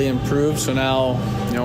improved. So now,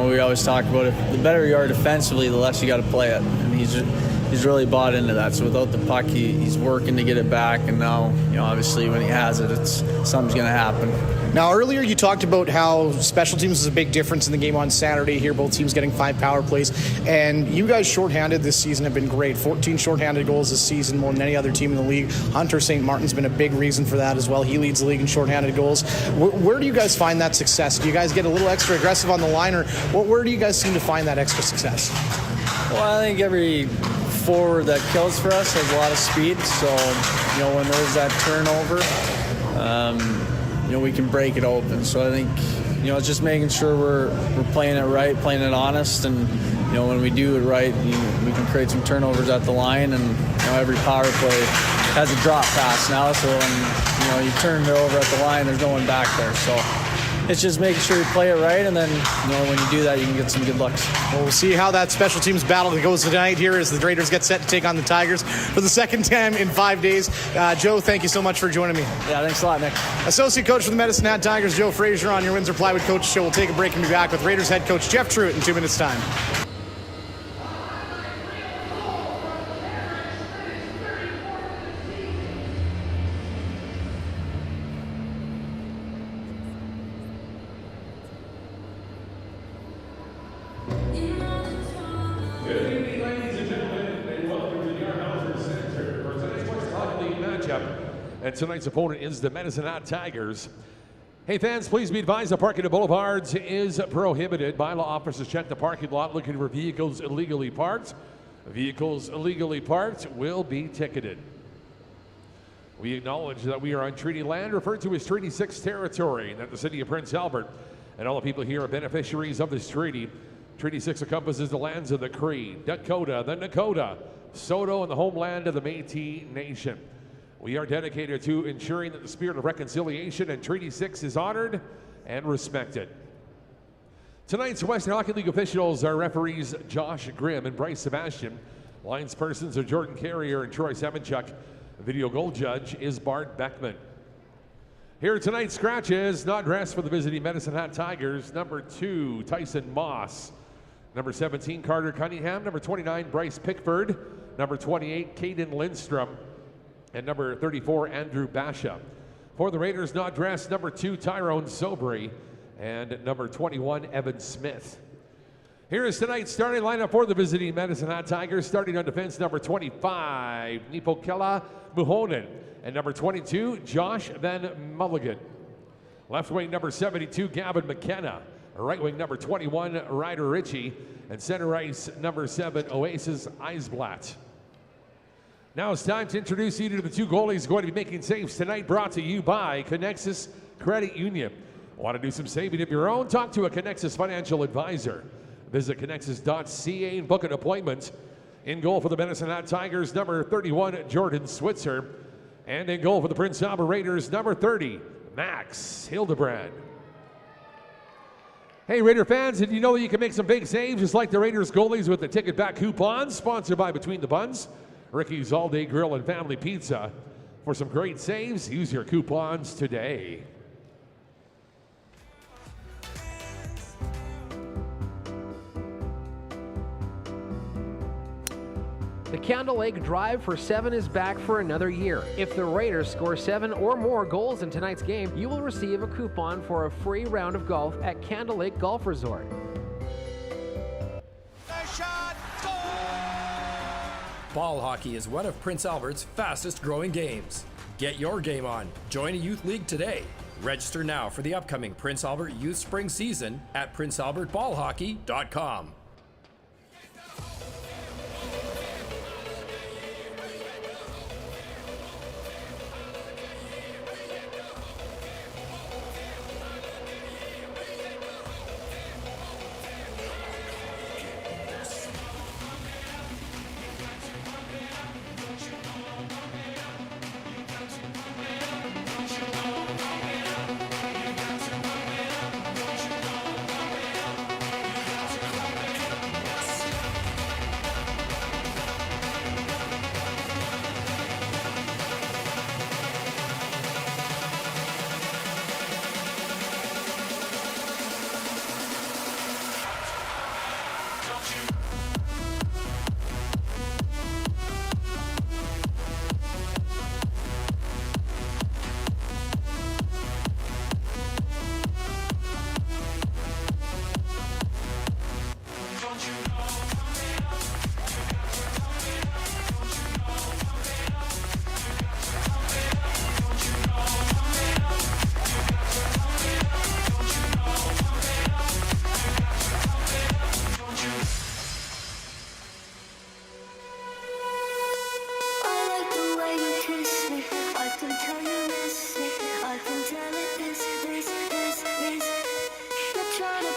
we always talk about it. The better you are defensively, the less you got to play it. And he's really bought into that. So without the puck, he's working to get it back. And now, obviously when he has it, something's going to happen. Now, earlier you talked about how special teams is a big difference in the game on Saturday here, both teams getting 5 power plays. And you guys shorthanded this season have been great. 14 shorthanded goals this season, more than any other team in the league. Hunter St. Martin's been a big reason for that as well. He leads the league in shorthanded goals. Where do you guys find that success? Do you guys get a little extra aggressive on the line, or where do you guys seem to find that extra success? Well, I think every forward that kills for us has a lot of speed. So, when there's that turnover, we can break it open. So I think, it's just making sure we're playing it right, playing it honest, and when we do it right, we can create some turnovers at the line, and every power play has a drop pass now. So when you turn it over at the line, there's no one back there. So it's just making sure you play it right, and then when you do that, you can get some good looks. Well, we'll see how that special teams battle goes tonight here as the Raiders get set to take on the Tigers for the second time in 5 days. Joe, thank you so much for joining me. Yeah, thanks a lot, Nick. Associate coach for the Medicine Hat Tigers, Joe Frazier, on your Windsor Plywood Coach Show. We'll take a break and be back with Raiders head coach Jeff Truitt in 2 minutes' time. And tonight's opponent is the Medicine Hat Tigers. Hey fans, please be advised that parking at boulevards is prohibited. Bylaw officers check the parking lot looking for vehicles illegally parked. Vehicles illegally parked will be ticketed. We acknowledge that we are on treaty land referred to as Treaty 6 territory, and that the city of Prince Albert and all the people here are beneficiaries of this treaty. Treaty 6 encompasses the lands of the Cree, Dakota, the Nakota, Saulteaux, and the homeland of the Métis Nation. We are dedicated to ensuring that the spirit of reconciliation and Treaty 6 is honored and respected. Tonight's Western Hockey League officials are referees Josh Grimm and Bryce Sebastian. Linespersons are Jordan Carrier and Troy Semenchuk. Video goal judge is Bart Beckman. Here tonight's scratches, not dressed for the visiting Medicine Hat Tigers. Number 2, Tyson Moss. Number 17, Carter Cunningham. Number 29, Bryce Pickford. Number 28, Caden Lindstrom. And number 34, Andrew Basha. For the Raiders, not dressed, number 2, Tyrone Sobry. And number 21, Evan Smith. Here is tonight's starting lineup for the visiting Medicine Hat Tigers. Starting on defense, number 25, Nipokela Muhonen. And number 22, Josh Van Mulligan. Left wing, number 72, Gavin McKenna. Right wing, number 21, Ryder Ritchie. And center ice, number 7, Oasis Eisblatt. Now it's time to introduce you to the 2 goalies going to be making saves tonight, brought to you by Connexus Credit Union. Want to do some saving of your own? Talk to a Connexus financial advisor. Visit connexus.ca and book an appointment. In goal for the Medicine Hat Tigers, number 31, Jordan Switzer. And in goal for the Prince Albert Raiders, number 30, Max Hildebrand. Hey Raider fans, did you know that you can make some big saves just like the Raiders goalies with the ticket back coupons? Sponsored by Between the Buns, Ricky's All Day Grill and Family Pizza. For some great saves, use your coupons today. The Candle Lake Drive for 7 is back for another year. If the Raiders score 7 or more goals in tonight's game, you will receive a coupon for a free round of golf at Candle Lake Golf Resort. Ball hockey is one of Prince Albert's fastest growing games. Get your game on. Join a youth league today. Register now for the upcoming Prince Albert Youth Spring season at princealbertballhockey.com.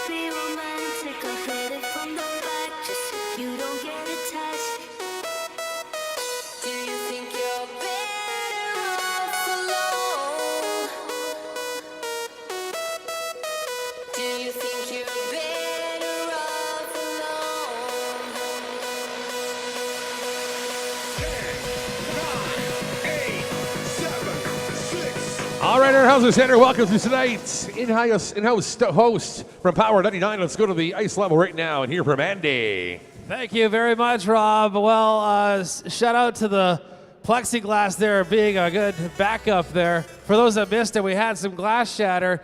be romantic, I'll hit it from the back just so you don't get attached. Do you think you're better off alone? Do you think you're better off alone? 10, 9, 8, 7, 6. All right, our Hauser Center, welcome to tonight's in-house host from Power 99. Let's go to the ice level right now and hear from Andy. Thank you very much, Rob. Well, shout out to the plexiglass there being a good backup there. For those that missed it, we had some glass shatter.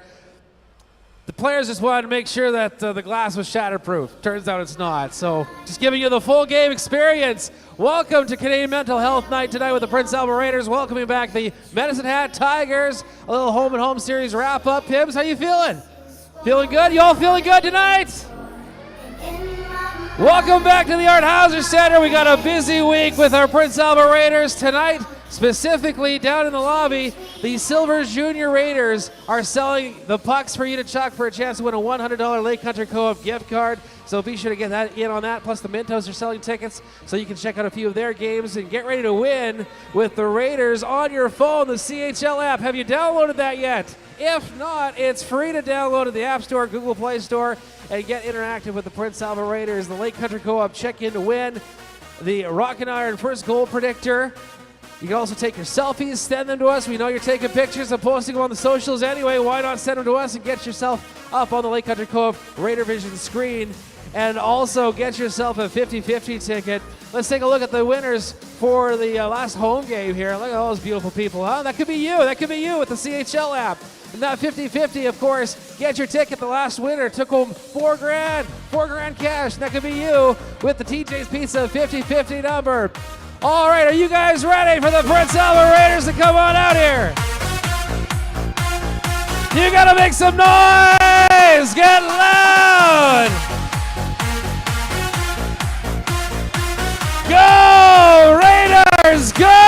The players just wanted to make sure that the glass was shatterproof. Turns out it's not. So just giving you the full game experience. Welcome to Canadian Mental Health Night tonight with the Prince Albert Raiders. Welcoming back the Medicine Hat Tigers. A little home and home series wrap up. Pibbs, how you feeling? Feeling good? You all feeling good tonight? Welcome back to the Art Hauser Center. We got a busy week with our Prince Albert Raiders tonight. Specifically, down in the lobby, the Silver Junior Raiders are selling the pucks for you to chuck for a chance to win a $100 Lake Country Co-op gift card. So be sure to get that in on that. Plus, the Mintos are selling tickets so you can check out a few of their games and get ready to win with the Raiders on your phone, the CHL app. Have you downloaded that yet? If not, it's free to download at the App Store, Google Play Store, and get interactive with the Prince Albert Raiders. The Lake Country Co-op check-in to win the Rock and Iron First Goal Predictor. You can also take your selfies, send them to us. We know you're taking pictures and posting them on the socials anyway. Why not send them to us and get yourself up on the Lake Country Co-op Raider Vision screen? And also get yourself a 50-50 ticket. Let's take a look at the winners for the last home game here. Look at all those beautiful people, huh? That could be you. That could be you with the CHL app. And that 50-50, of course, get your ticket. The last winner took home $4,000. $4,000 cash. That could be you with the TJ's Pizza 50-50 number. All right, are you guys ready for the Prince Albert Raiders to come on out here? You gotta make some noise! Get loud! Go, Raiders, go!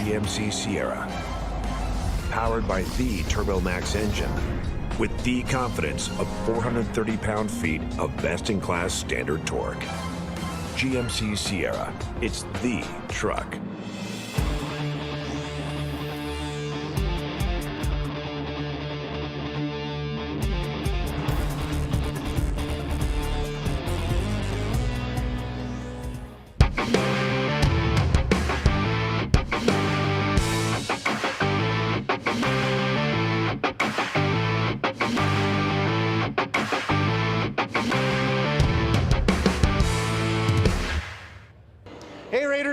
GMC Sierra, powered by the Turbo Max engine, with the confidence of 430 pound-feet of best-in-class standard torque. GMC Sierra, it's the truck.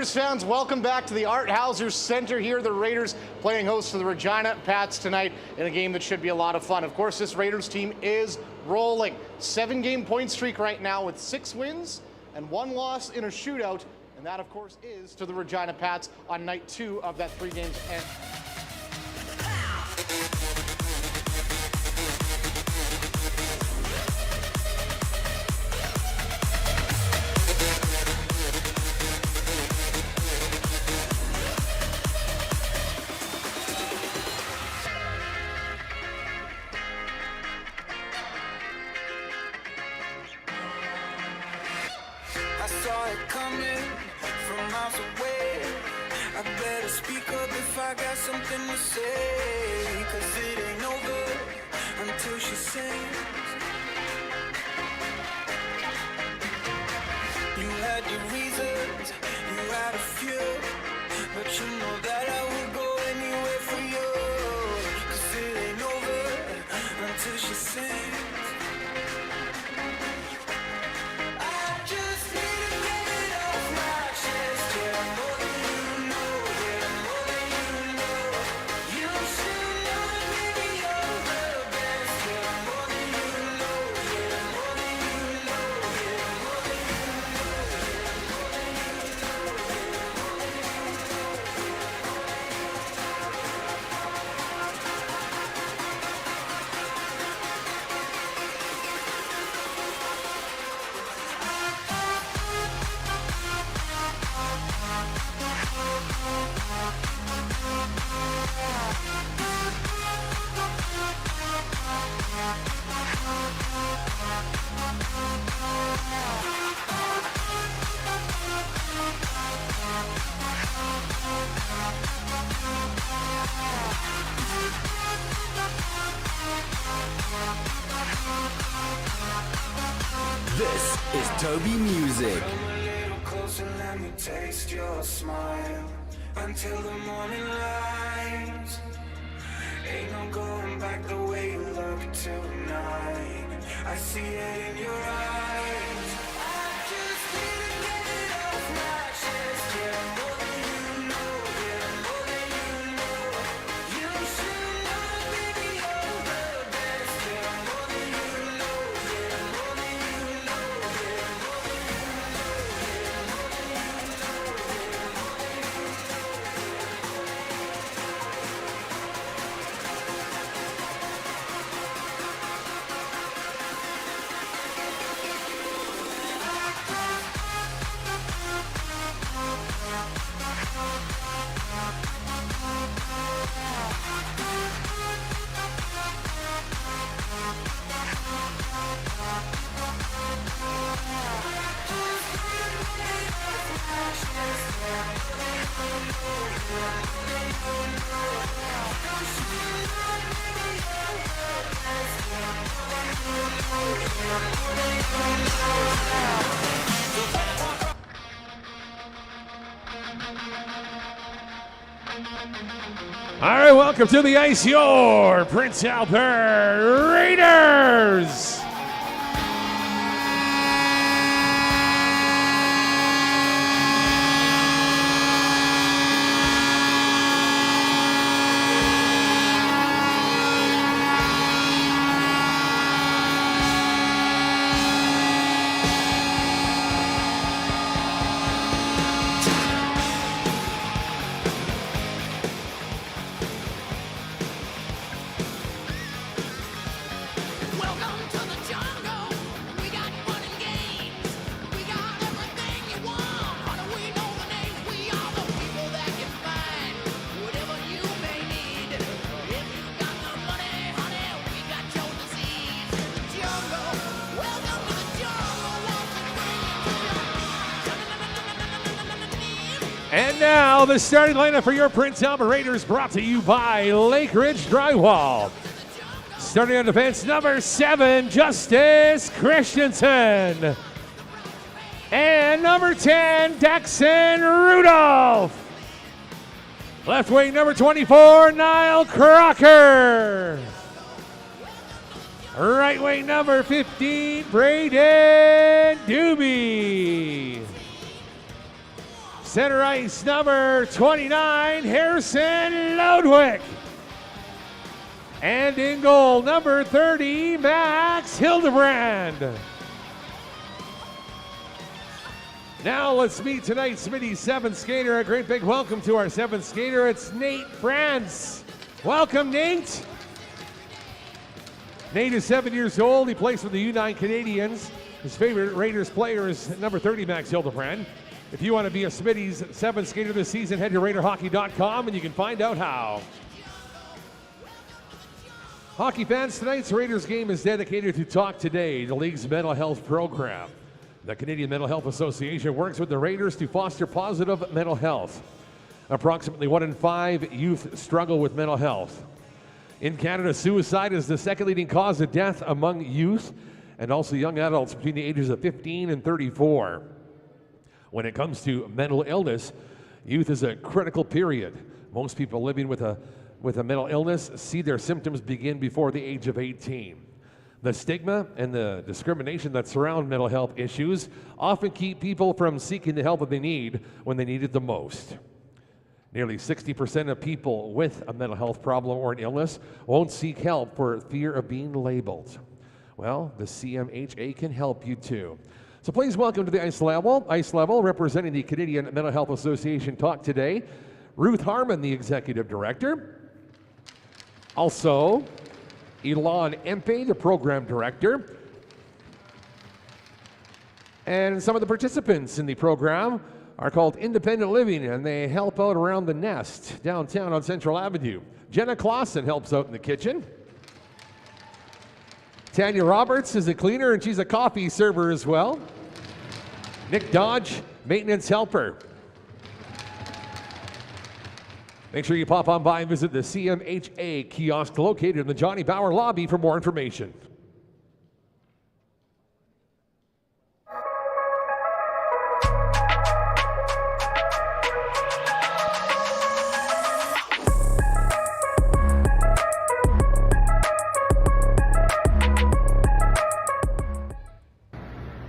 Fans, welcome back to the Art Hauser Center here. The Raiders playing host to the Regina Pats tonight in a game that should be a lot of fun. Of course, this Raiders team is rolling. 7-game point streak right now with 6 wins and 1 loss in a shootout. And that, of course, is to the Regina Pats on night 2 of that 3 games. And it coming from miles away. I better speak up if I got something to say, 'cause it ain't over until she sings. You had your reasons, you had a few, but you know that I would go anywhere for you, 'cause it ain't over until she sings. I just need to get it off my chest, yeah, more than you know, yeah, more than you know. You should know that baby you're the best, yeah, more than you know, yeah, more than you know, yeah, more than you This is Toby Music. come a little closer, let me taste your smile until the morning light. Ain't no going back the way you look tonight. I see it in your eyes. I just need to get it off my chest, yeah, more than you know, yeah, more than you know. You should know that baby you're the best, yeah, more than you know, yeah, more than you know, yeah, more than you know, yeah, more than you know, yeah, more than you All right, welcome to the ice, your Prince Albert Raiders. Welcome to the jungle. We got fun and games. We got everything you want. How do we know the names? We are the people that can find whatever you may need. If you got the money, honey, we got your disease. The jungle. Welcome to the jungle. Won't we bring you to And now the starting lineup for your Prince Albert Raiders, brought to you by Lake Ridge Drywall. Starting on defense, number 7, Justice Christensen. And number 10, Daxon Rudolph. Left wing, number 24, Niall Crocker. Right wing, number 15, Braden Doobie. Center ice, number 29, Harrison Lodwick. And in goal, number 30, Max Hildebrand. Now let's meet tonight's Smitty's 7th skater. A great big welcome to our 7th skater. It's Nate France. Welcome, Nate. Nate is 7 years old. He plays for the U9 Canadians. His favorite Raiders player is number 30, Max Hildebrand. If you want to be a Smitty's 7th skater this season, head to RaiderHockey.com and you can find out how. Hockey fans, tonight's Raiders game is dedicated to Talk Today, the league's mental health program. The Canadian Mental Health Association works with the Raiders to foster positive mental health. Approximately 1 in 5 youth struggle with mental health. In Canada, suicide is the second leading cause of death among youth and also young adults between the ages of 15 and 34. When it comes to mental illness, youth is a critical period. Most people living with a mental illness see their symptoms begin before the age of 18. The stigma and the discrimination that surround mental health issues often keep people from seeking the help that they need when they need it the most. Nearly 60% of people with a mental health problem or an illness won't seek help for fear of being labeled. Well, the CMHA can help you too. So please welcome to the Ice Level, representing the Canadian Mental Health Association talk today, Ruth Harmon, the Executive Director. Also, Ilan Empe, the Program Director. And some of the participants in the program are called Independent Living, and they help out around the Nest downtown on Central Avenue. Jenna Clausen helps out in the kitchen. Tanya Roberts is a cleaner, and she's a coffee server as well. Nick Dodge, maintenance helper. Make sure you pop on by and visit the CMHA kiosk located in the Johnny Bauer lobby for more information.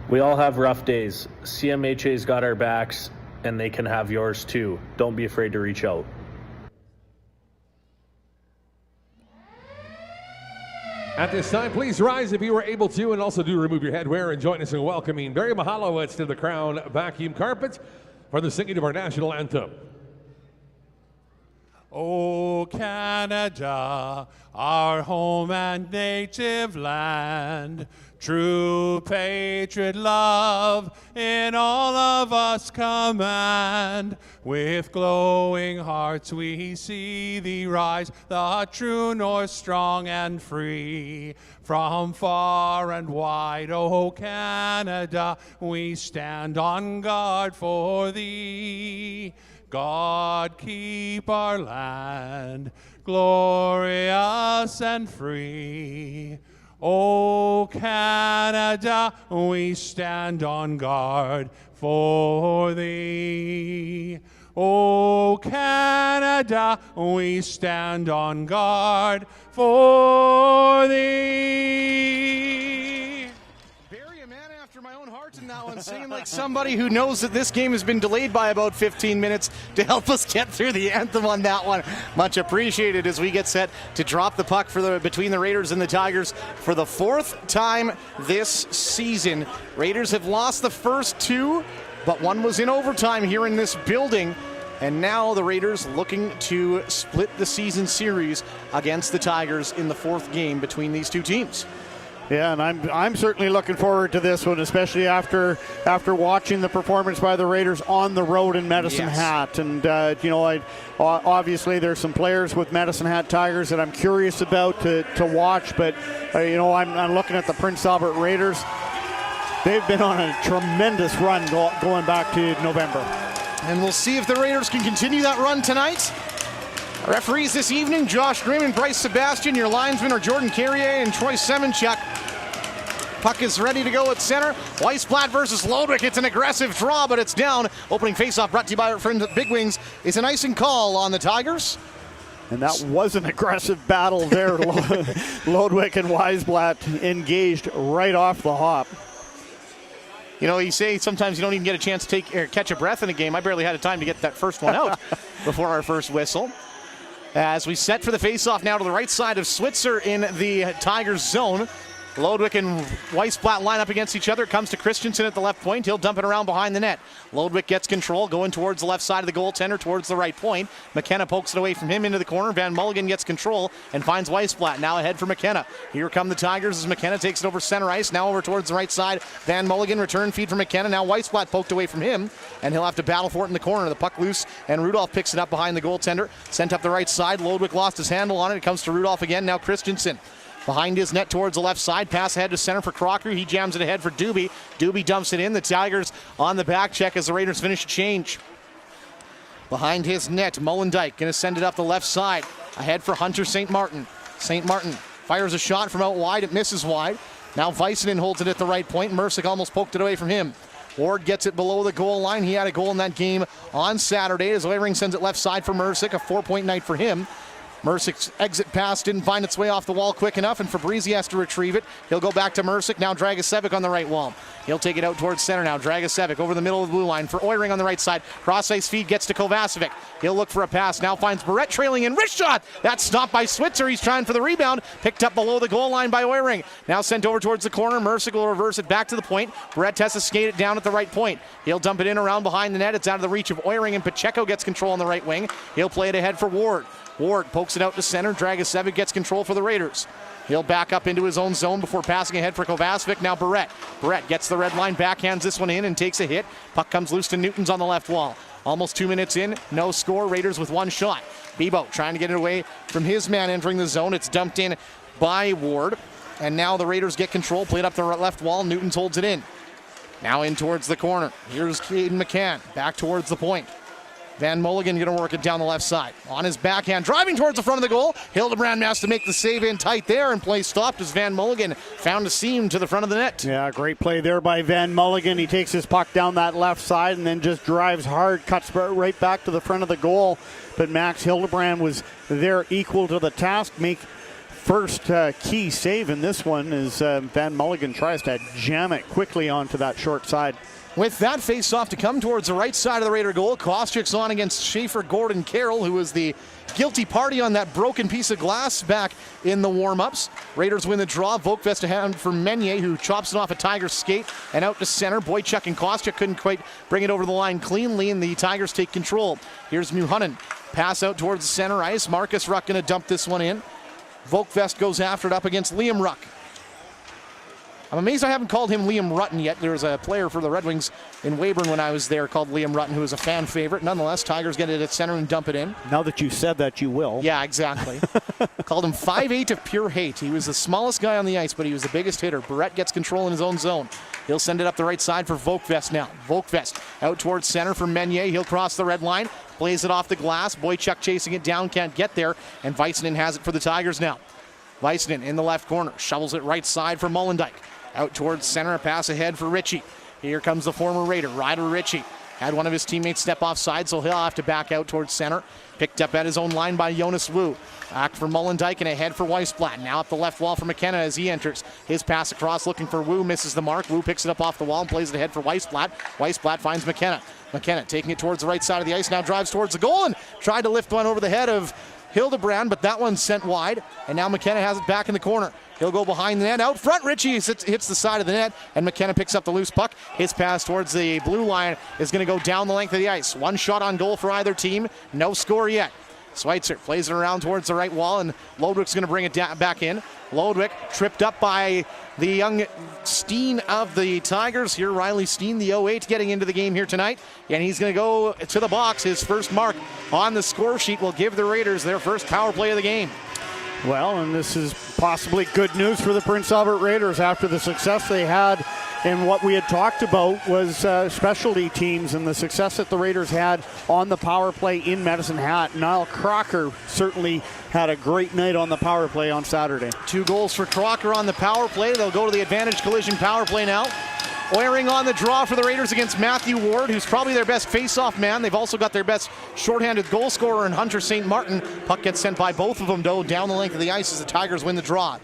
We all have rough days. CMHA's got our backs, and they can have yours too. Don't be afraid to reach out. At this time, please rise if you were able to, and also do remove your headwear and join us in welcoming Barry Mihalowicz to the Crown Vacuum Carpet for the singing of our national anthem. O Canada, our home and native land, true patriot love in all of us command. With glowing hearts we see thee rise, the true north strong and free. From far and wide, O Canada, we stand on guard for thee. God keep our land glorious and free. O Canada, we stand on guard for thee. O Canada, we stand on guard for thee. Barry, a man after my own heart in that one, singing like somebody who knows that this game has been delayed by about 15 minutes to help us get through the anthem on that one. Much appreciated as we get set to drop the puck between the Raiders and the Tigers for the 4th time this season. Raiders have lost the first 2, but one was in overtime here in this building. And now the Raiders looking to split the season series against the Tigers in the 4th game between these two teams. Yeah, and I'm certainly looking forward to this one, especially after watching the performance by the Raiders on the road in Medicine Hat. And obviously there's some players with Medicine Hat Tigers that I'm curious about to watch. But I'm looking at the Prince Albert Raiders. They've been on a tremendous run going back to November. And we'll see if the Raiders can continue that run tonight. Our referees this evening, Josh Grimm and Bryce Sebastian. Your linesmen are Jordan Carrier and Troy Semenchuk. Puck is ready to go at center. Weissblatt versus Lodwick. It's an aggressive draw, but it's down. Opening faceoff brought to you by our friends at Big Wings. It's an icing call on the Tigers. And that was an aggressive battle there. Lodwick and Weissblatt engaged right off the hop. You know, you say sometimes you don't even get a chance to catch a breath in a game. I barely had a time to get that first one out before our first whistle. As we set for the faceoff now to the right side of Switzer in the Tigers zone. Lodwick and Weissblatt line up against each other. It comes to Christensen at the left point. He'll dump it around behind the net. Lodwick gets control, going towards the left side of the goaltender, towards the right point. McKenna pokes it away from him into the corner. Van Mulligan gets control and finds Weissblatt. Now ahead for McKenna. Here come the Tigers as McKenna takes it over center ice. Now over towards the right side. Van Mulligan, return feed for McKenna. Now Weissblatt poked away from him, and he'll have to battle for it in the corner. The puck loose, and Rudolph picks it up behind the goaltender. Sent up the right side. Lodwick lost his handle on it. It comes to Rudolph again. Now Christensen. Behind his net towards the left side. Pass ahead to center for Crocker. He jams it ahead for Doobie. Doobie dumps it in. The Tigers on the back check as the Raiders finish a change. Behind his net, Molendyke going to send it up the left side. Ahead for Hunter St. Martin. St. Martin fires a shot from out wide. It misses wide. Now Väisänen holds it at the right point. Mrsic almost poked it away from him. Ward gets it below the goal line. He had a goal in that game on Saturday as Oehring sends it left side for Mrsic. A 4-point night for him. Mrsic's exit pass didn't find its way off the wall quick enough, and Fabrizi has to retrieve it. He'll go back to Mrsic. Now Dragicevic on the right wall. He'll take it out towards center now. Dragicevic over the middle of the blue line for Oehring on the right side. Cross-ice feed gets to Kovacevic. He'll look for a pass. Now finds Barrett trailing in. Wrist shot! That's stopped by Switzer. He's trying for the rebound. Picked up below the goal line by Oehring. Now sent over towards the corner. Mrsic will reverse it back to the point. Barrett has to skate it down at the right point. He'll dump it in around behind the net. It's out of the reach of Oehring, and Pacheco gets control on the right wing. He'll play it ahead for Ward. Ward pokes it out to center. Dragicevic gets control for the Raiders. He'll back up into his own zone before passing ahead for Kovacevic. Now Barrett. Barrett gets the red line, backhands this one in and takes a hit. Puck comes loose to Newtons on the left wall. Almost 2 minutes in, no score. Raiders with one shot. Bebo trying to get it away from his man entering the zone. It's dumped in by Ward. And now the Raiders get control. Played up the left wall. Newtons holds it in. Now in towards the corner. Here's Caden McCann. Back towards the point. Van Mulligan going to work it down the left side. On his backhand, driving towards the front of the goal. Hildebrand has to make the save in tight there, and play stopped as Van Mulligan found a seam to the front of the net. Yeah, great play there by Van Mulligan. He takes his puck down that left side and then just drives hard, cuts right back to the front of the goal. But Max Hildebrand was there equal to the task. Make first key save in this one as Van Mulligan tries to jam it quickly onto that short side. With that face-off to come towards the right side of the Raider goal, Kostrik's on against Schaefer Gordon Carroll, who was the guilty party on that broken piece of glass back in the warm-ups. Raiders win the draw. Vokvest a hand for Meunier, who chops it off a Tigers skate and out to center. Boychuk and Kostrik couldn't quite bring it over the line cleanly, and the Tigers take control. Here's Muhanen. Pass out towards the center ice. Marcus Ruck going to dump this one in. Vokvest goes after it up against Liam Ruck. I'm amazed I haven't called him Liam Rutten yet. There was a player for the Red Wings in Weyburn when I was there called Liam Rutten, who was a fan favorite. Nonetheless, Tigers get it at center and dump it in. Now that you said that, you will. Yeah, exactly. Called him 5'8" of pure hate. He was the smallest guy on the ice, but he was the biggest hitter. Barrett gets control in his own zone. He'll send it up the right side for Vokvest now. Vokvest out towards center for Meunier. He'll cross the red line, plays it off the glass. Boychuk chasing it down, can't get there, and Väisänen has it for the Tigers now. Väisänen in the left corner, shovels it right side for Molendyke. Out towards center, a pass ahead for Ritchie. Here comes the former Raider, Ryder Ritchie. Had one of his teammates step offside, so he'll have to back out towards center. Picked up at his own line by Jonas Wu. Back for Molendyke and ahead for Weissblatt. Now up the left wall for McKenna as he enters. His pass across looking for Wu, misses the mark. Wu picks it up off the wall and plays it ahead for Weissblatt. Weissblatt finds McKenna. McKenna taking it towards the right side of the ice, now drives towards the goal and tried to lift one over the head of Hildebrand, but that one's sent wide, and now McKenna has it back in the corner. He'll go behind the net. Out front, Ritchie hits the side of the net, and McKenna picks up the loose puck. His pass towards the blue line is going to go down the length of the ice. One shot on goal for either team. No score yet. Schweitzer plays it around towards the right wall, and Lodwick's going to bring it back in. Lodwick tripped up by the young Steen of the Tigers. Here, Riley Steen, the 08, getting into the game here tonight. And he's going to go to the box. His first mark on the score sheet will give the Raiders their first power play of the game. Well, and this is possibly good news for the Prince Albert Raiders after the success they had. And what we had talked about was specialty teams and the success that the Raiders had on the power play in Medicine Hat. Niall Crocker certainly had a great night on the power play on Saturday. 2 goals for Crocker on the power play. They'll go to the Advantage Collision power play now. Oehring on the draw for the Raiders against Matthew Ward, who's probably their best face-off man. They've also got their best shorthanded goal scorer in Hunter St. Martin. Puck gets sent by both of them, though, down the length of the ice as the Tigers win the draw.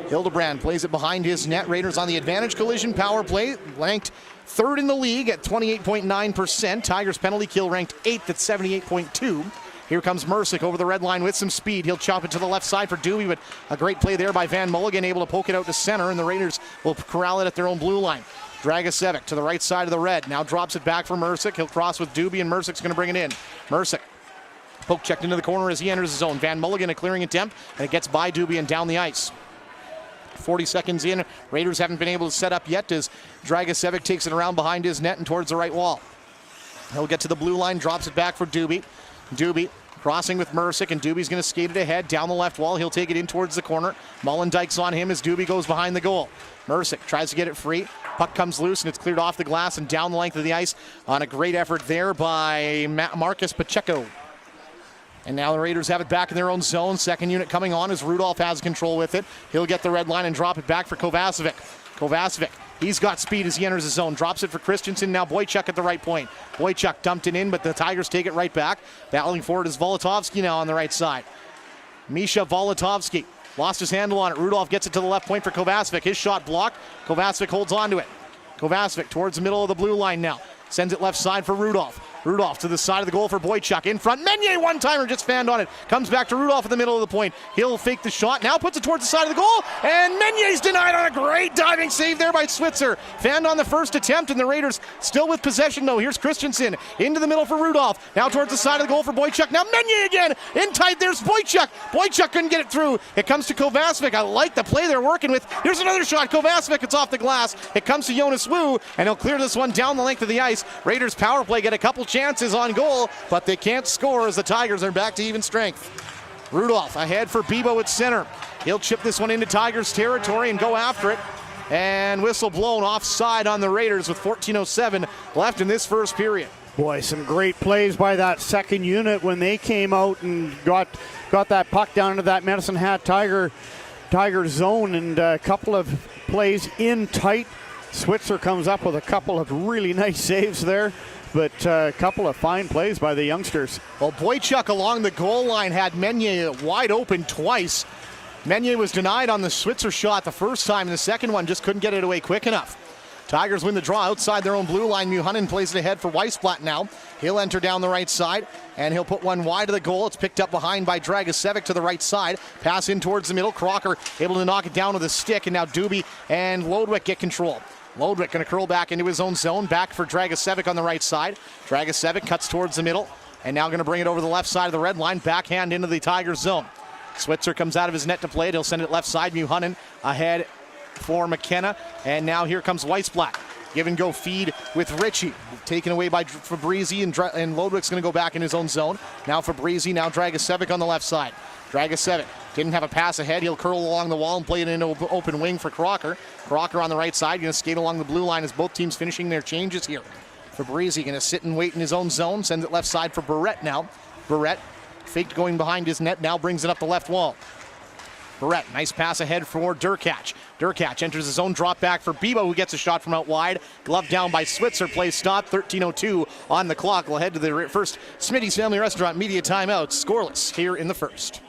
Hildebrand plays it behind his net. Raiders on the Advantage Collision power play, ranked 3rd in the league at 28.9%. Tigers penalty kill ranked 8th at 78.2%. Here comes Mrsic over the red line with some speed. He'll chop it to the left side for Dewey, but a great play there by Van Mulligan, able to poke it out to center, and the Raiders will corral it at their own blue line. Dragicevic to the right side of the red. Now drops it back for Mrsic. He'll cross with Doobie, and Mrsic's going to bring it in. Mrsic poke checked into the corner as he enters the zone. Van Mulligan a clearing attempt, and it gets by Doobie and down the ice. 40 seconds in, Raiders haven't been able to set up yet as Dragicevic takes it around behind his net and towards the right wall. He'll get to the blue line, drops it back for Doobie. Doobie Crossing with Mrsic, and Doobie's going to skate it ahead down the left wall. He'll take it in towards the corner. Mollendijk's on him as Doobie goes behind the goal. Mrsic tries to get it free. Puck comes loose, and it's cleared off the glass and down the length of the ice on a great effort there by Marcus Pacheco. And now the Raiders have it back in their own zone. Second unit coming on as Rudolph has control with it. He'll get the red line and drop it back for Kovacevic. Kovacevic, he's got speed as he enters the zone. Drops it for Christensen. Now Boychuk at the right point. Boychuk dumped it in, but the Tigers take it right back. Battling forward is Volatovsky now on the right side. Misha Volatovsky lost his handle on it. Rudolph gets it to the left point for Kovacevic. His shot blocked. Kovacevic holds on to it. Kovacevic towards the middle of the blue line now. Sends it left side for Rudolph. Rudolph to the side of the goal for Boychuk. In front, Meunier one-timer just fanned on it. Comes back to Rudolph in the middle of the point. He'll fake the shot. Now puts it towards the side of the goal. And Meunier's denied on a great diving save there by Switzer. Fanned on the first attempt, and the Raiders still with possession though. Here's Christensen into the middle for Rudolph. Now towards the side of the goal for Boychuk. Now Meunier again. In tight, there's Boychuk. Boychuk couldn't get it through. It comes to Kovacevic. I like the play they're working with. Here's another shot. Kovacevic, it's off the glass. It comes to Jonas Wu, and he'll clear this one down the length of the ice. Raiders power play, get a couple chances on goal, but they can't score as the Tigers are back to even strength. Rudolph ahead for Bibo at center. He'll chip this one into Tigers territory and go after it. And whistle blown offside on the Raiders with 14:07 left in this first period. Boy, some great plays by that second unit when they came out and got that puck down into that Medicine Hat Tiger zone, and a couple of plays in tight. Switzer comes up with a couple of really nice saves there, but a couple of fine plays by the youngsters. Well, Boychuk along the goal line had Meunier wide open twice. Meunier was denied on the Switzer shot the first time, and the second one just couldn't get it away quick enough. Tigers win the draw outside their own blue line. Muhanen plays it ahead for Weisblatt now. He'll enter down the right side, and he'll put one wide of the goal. It's picked up behind by Dragicevic to the right side. Pass in towards the middle. Crocker able to knock it down with a stick, and now Doobie and Lodwick get control. Lodwick going to curl back into his own zone. Back for Dragicevic on the right side. Dragicevic cuts towards the middle, and now going to bring it over the left side of the red line. Backhand into the Tigers zone. Switzer comes out of his net to play it. He'll send it left side. Muhanen ahead for McKenna, and now here comes Weisblatt. Give and go feed with Ritchie. Taken away by Fabrizi, and Lodwick's going to go back in his own zone. Now Fabrizi, now Dragicevic on the left side. Dragicevic didn't have a pass ahead. He'll curl along the wall and play it into open wing for Crocker. Crocker on the right side, going to skate along the blue line as both teams finishing their changes here. Fabrizi going to sit and wait in his own zone. Sends it left side for Barrett now. Barrett faked going behind his net, now brings it up the left wall. Barrett, nice pass ahead for Derkach. Derkach enters his own drop back for Bibo, who gets a shot from out wide. Glove down by Switzer, play stop, 13:02 on the clock. We'll head to the first Smitty's Family Restaurant media timeout, scoreless here in the first.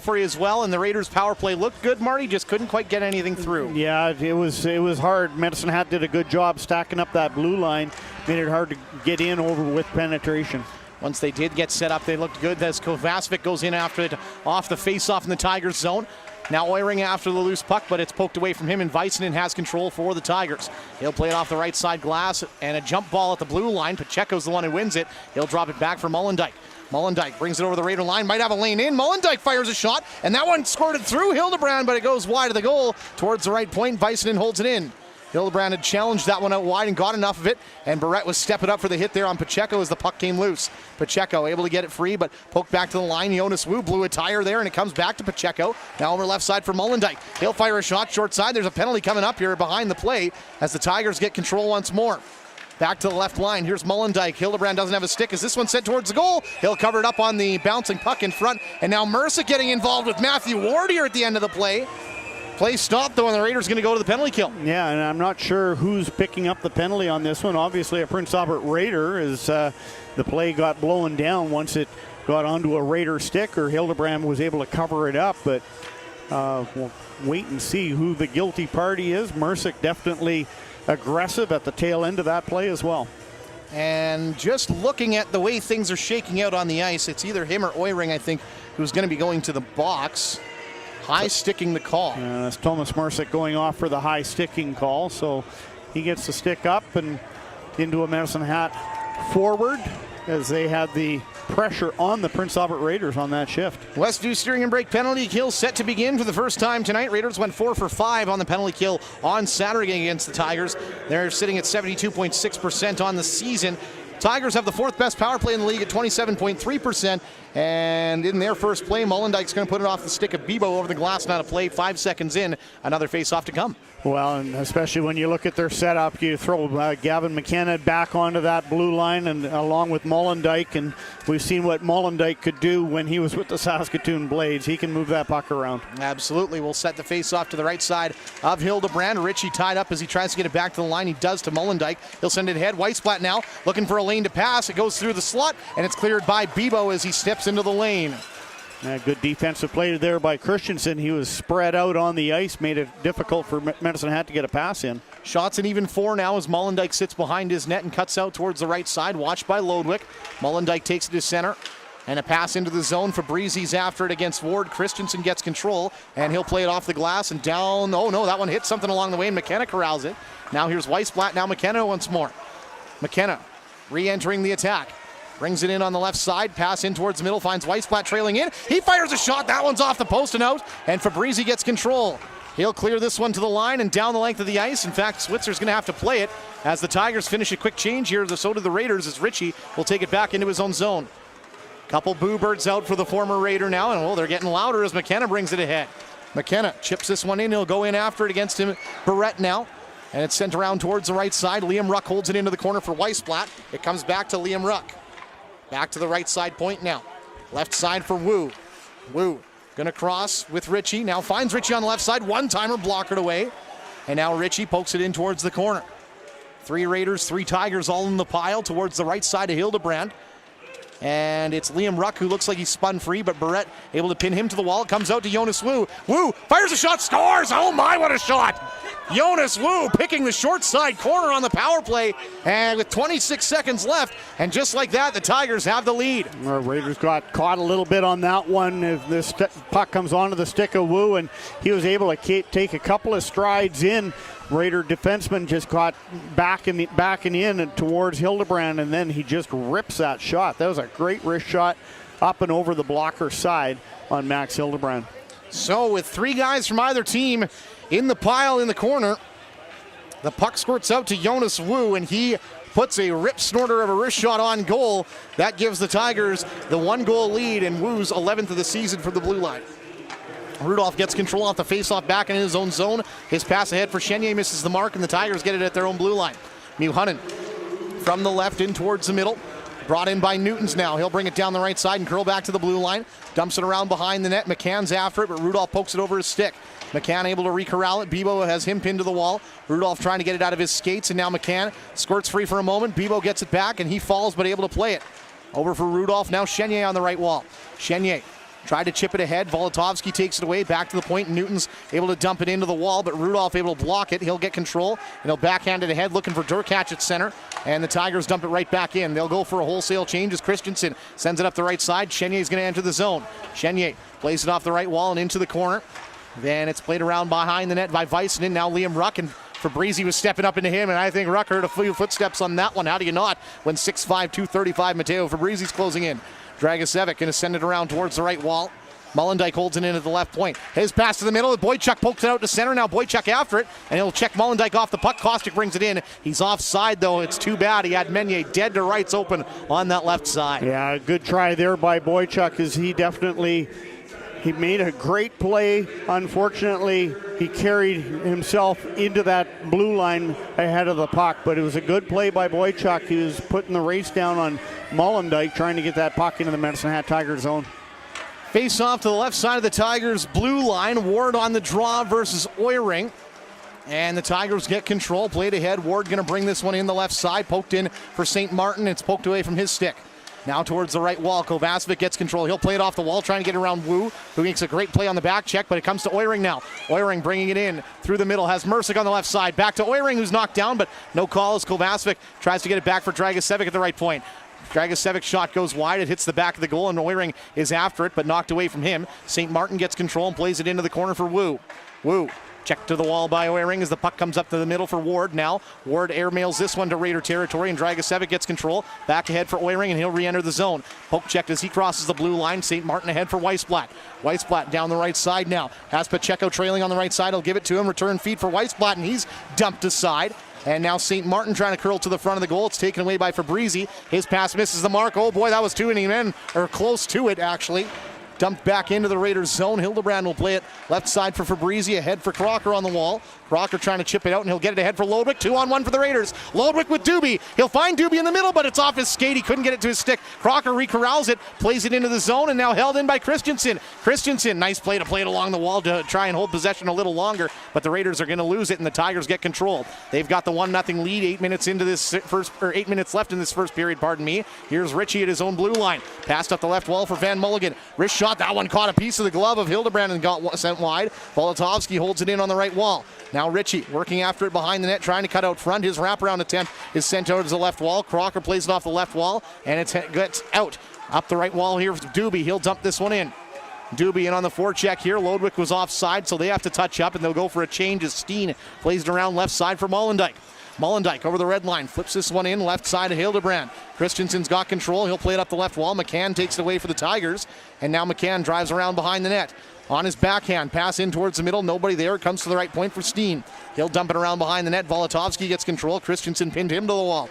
For you as well, and the Raiders power play looked good. Marty just couldn't quite get anything through. Yeah, it was hard. Medicine Hat did a good job stacking up that blue line. Made it hard to get in over with penetration. Once they did get set up, they looked good as Kovacevic goes in after it off the face-off in the Tigers zone. Now Oiring after the loose puck, but it's poked away from him, and Weissenen has control for the Tigers. He'll play it off the right side glass, and a jump ball at the blue line. Pacheco's the one who wins it. He'll drop it back for Mollendijk. Mollendijk brings it over the Raider line, might have a lane in. Mollendijk fires a shot, and that one squirted through Hildebrand, but it goes wide of the goal towards the right point. Weissenen holds it in. Hildebrand had challenged that one out wide and got enough of it, and Barrett was stepping up for the hit there on Pacheco as the puck came loose. Pacheco able to get it free, but poked back to the line. Jonas Wu blew a tire there, and it comes back to Pacheco. Now over left side for Molendyk. He'll fire a shot short side. There's a penalty coming up here behind the play as the Tigers get control once more. Back to the left line. Here's Molendyk. Hildebrand doesn't have a stick as this one sent towards the goal. He'll cover it up on the bouncing puck in front. And now Mrsic getting involved with Matthew Ward here at the end of the play. Play stopped though, and the Raiders going to go to the penalty kill. Yeah, and I'm not sure who's picking up the penalty on this one. Obviously a Prince Albert Raider as the play got blown down once it got onto a Raider stick, or Hildebrand was able to cover it up. But we'll wait and see who the guilty party is. Mrsic definitely aggressive at the tail end of that play as well. And just looking at the way things are shaking out on the ice, it's either him or Oiring, I think, who's going to be going to the box. High sticking the call. That's Tomas Mrsic going off for the high sticking call. So he gets the stick up and into a Medicine Hat forward as they had the pressure on the Prince Albert Raiders on that shift. West Due steering and break penalty kill set to begin for the first time tonight. Raiders went 4 for 5 on the penalty kill on Saturday against the Tigers. They're sitting at 72.6% on the season. Tigers have the 4th best power play in the league at 27.3%. And in their first play, Molendyk's going to put it off the stick of Bebo over the glass, not a play. 5 seconds in, another face-off to come. Well, and especially when you look at their setup, you throw Gavin McKenna back onto that blue line and along with Molendyk, and we've seen what Molendyk could do when he was with the Saskatoon Blades. He can move that puck around. Absolutely. We'll set the face-off to the right side of Hildebrand. Ritchie tied up as he tries to get it back to the line. He does to Molendyk. He'll send it ahead. Weissblatt now looking for a lane to pass. It goes through the slot, and it's cleared by Bebo as he steps into the lane. Good defensive play there by Christensen. He was spread out on the ice, made it difficult for Medicine Hat to get a pass in. Shots an even 4 now as Molendyk sits behind his net and cuts out towards the right side. Watched by Lodwick. Molendyk takes it to center. And a pass into the zone. Fabrizi's after it against Ward. Christensen gets control, and he'll play it off the glass and down. Oh no, that one hit something along the way, and McKenna corrals it. Now here's Weissblatt. Now McKenna once more. McKenna re-entering the attack. Brings it in on the left side. Pass in towards the middle. Finds Weissblatt trailing in. He fires a shot. That one's off the post and out. And Fabrizi gets control. He'll clear this one to the line and down the length of the ice. In fact, Switzer's going to have to play it as the Tigers finish a quick change here. So do the Raiders as Ritchie will take it back into his own zone. Couple boo birds out for the former Raider now. And they're getting louder as McKenna brings it ahead. McKenna chips this one in. He'll go in after it against him. Barrett now. And it's sent around towards the right side. Liam Ruck holds it into the corner for Weissblatt. It comes back to Liam Ruck. Back to the right side point now. Left side for Wu. Wu gonna cross with Ritchie. Now finds Ritchie on the left side. One-timer blockered away. And now Ritchie pokes it in towards the corner. 3 Raiders, 3 Tigers all in the pile towards the right side of Hildebrand. And it's Liam Ruck who looks like he's spun free, but Barrett able to pin him to the wall. It comes out to Jonas Wu. Wu fires a shot, scores! Oh my, what a shot! Jonas Wu picking the short side corner on the power play, and with 26 seconds left, and just like that, the Tigers have the lead. Our Raiders got caught a little bit on that one. If this puck comes onto the stick of Wu, and he was able to take a couple of strides in. Raider defenseman just got backing in and towards Hildebrand, and then he just rips that shot. That was a great wrist shot up and over the blocker side on Max Hildebrand. So with 3 guys from either team in the pile in the corner, the puck squirts out to Jonas Wu, and he puts a rip snorter of a wrist shot on goal. That gives the Tigers the 1-goal lead, and Wu's 11th of the season for the blue line. Rudolph gets control off the faceoff back in his own zone. His pass ahead for Chenier misses the mark, and the Tigers get it at their own blue line. Muhanen from the left in towards the middle. Brought in by Newtons now. He'll bring it down the right side and curl back to the blue line. Dumps it around behind the net. McCann's after it, but Rudolph pokes it over his stick. McCann able to re-corral it. Bebo has him pinned to the wall. Rudolph trying to get it out of his skates, and now McCann squirts free for a moment. Bebo gets it back, and he falls, but able to play it. Over for Rudolph. Now Chenier on the right wall. Chenier tried to chip it ahead. Volotovsky takes it away. Back to the point. Newton's able to dump it into the wall, but Rudolph able to block it. He'll get control, and he'll backhand it ahead, looking for Durkach at center. And the Tigers dump it right back in. They'll go for a wholesale change as Christensen sends it up the right side. Chenier's going to enter the zone. Chenier plays it off the right wall and into the corner. Then it's played around behind the net by Weissman. Now Liam Ruck, and Fabrizi was stepping up into him, and I think Ruck heard a few footsteps on that one. How do you not? When 6'5", 235 Matteo Fabrizi's closing in. Dragicevic going to send it around towards the right wall. Molendyk holds it in at the left point. His pass to the middle. Boychuk pokes it out to center. Now Boychuk after it, and he'll check Molendyk off the puck. Kostyuk brings it in. He's offside, though. It's too bad. He had Meunier dead to rights open on that left side. Yeah, good try there by Boychuk, as he made a great play. Unfortunately, he carried himself into that blue line ahead of the puck, but it was a good play by Boychuk. He was putting the race down on Molendyk, trying to get that puck into the Medicine Hat Tiger zone. Face off to the left side of the Tigers' blue line. Ward on the draw versus Oiring. And the Tigers get control. Played ahead. Ward going to bring this one in the left side. Poked in for St. Martin. It's poked away from his stick. Now towards the right wall. Kovacevic gets control. He'll play it off the wall, trying to get around Wu, who makes a great play on the back check, but it comes to Oiring now. Oiring bringing it in through the middle. Has Mrsic on the left side. Back to Oiring, who's knocked down, but no call as Kovacevic tries to get it back for Dragicevic at the right point. Dragicevic's shot goes wide. It hits the back of the goal, and Oiring is after it, but knocked away from him. St. Martin gets control and plays it into the corner for Wu. Wu. Checked to the wall by Oiring as the puck comes up to the middle for Ward now. Ward airmails this one to Raider territory, and Dragicevic gets control. Back ahead for Oiring, and he'll re-enter the zone. Poke checked as he crosses the blue line. St. Martin ahead for Weissblatt. Weissblatt down the right side now. Has Pacheco trailing on the right side. He'll give it to him. Return feed for Weissblatt, and he's dumped aside. And now St. Martin trying to curl to the front of the goal. It's taken away by Fabrizi. His pass misses the mark. Oh boy, that was two inning men, or close to it actually. Dumped back into the Raiders zone. Hildebrand will play it left side for Fabrizi, ahead for Crocker on the wall. Crocker trying to chip it out, and he'll get it ahead for Lodwick. 2-on-1 for the Raiders. Lodwick with Doobie. He'll find Doobie in the middle, but it's off his skate. He couldn't get it to his stick. Crocker recorrals it, plays it into the zone, and now held in by Christensen. Christensen, nice play to play it along the wall to try and hold possession a little longer, but the Raiders are going to lose it, and the Tigers get control. They've got the 1-0 lead. 8 minutes into this 8 minutes left in this first period. Pardon me. Here's Ritchie at his own blue line. Passed up the left wall for Van Mulligan. Wrist shot. That one caught a piece of the glove of Hildebrand and got sent wide. Volotovsky holds it in on the right wall. Now Ritchie working after it behind the net, trying to cut out front. His wraparound attempt is sent out to the left wall. Crocker plays it off the left wall, and it gets out. Up the right wall here for Doobie. He'll dump this one in. Doobie in on the forecheck here. Lodwick was offside, so they have to touch up, and they'll go for a change as Steen plays it around left side for Molendyk. Molendyk over the red line, flips this one in, left side of Hildebrand. Christensen's got control. He'll play it up the left wall. McCann takes it away for the Tigers, and now McCann drives around behind the net. On his backhand, pass in towards the middle. Nobody there. It comes to the right point for Steen. He'll dump it around behind the net. Volotovsky gets control. Christensen pinned him to the wall.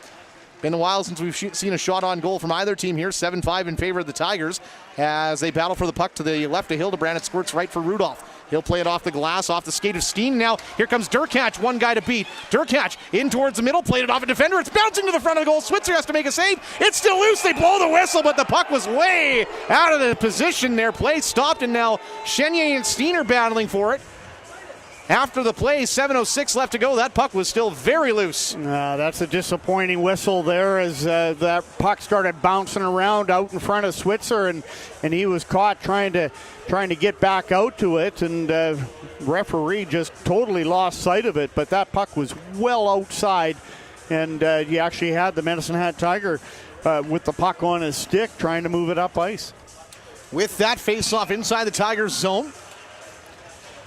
Been a while since we've seen a shot on goal from either team here. 7-5 in favor of the Tigers as they battle for the puck to the left of Hildebrand. It squirts right for Rudolph. He'll play it off the glass, off the skate of Steen. Now here comes Derkach, one guy to beat. Derkach in towards the middle, played it off a defender. It's bouncing to the front of the goal. Switzer has to make a save. It's still loose. They blow the whistle, but the puck was way out of the position there. Play stopped, and now Chenier and Steen are battling for it. After the play, 7:06 left to go. That puck was still very loose. That's a disappointing whistle there as that puck started bouncing around out in front of Switzer, and he was caught trying to get back out to it, and referee just totally lost sight of it. But that puck was well outside, and he actually had the Medicine Hat Tiger with the puck on his stick trying to move it up ice. With that face-off inside the Tigers zone,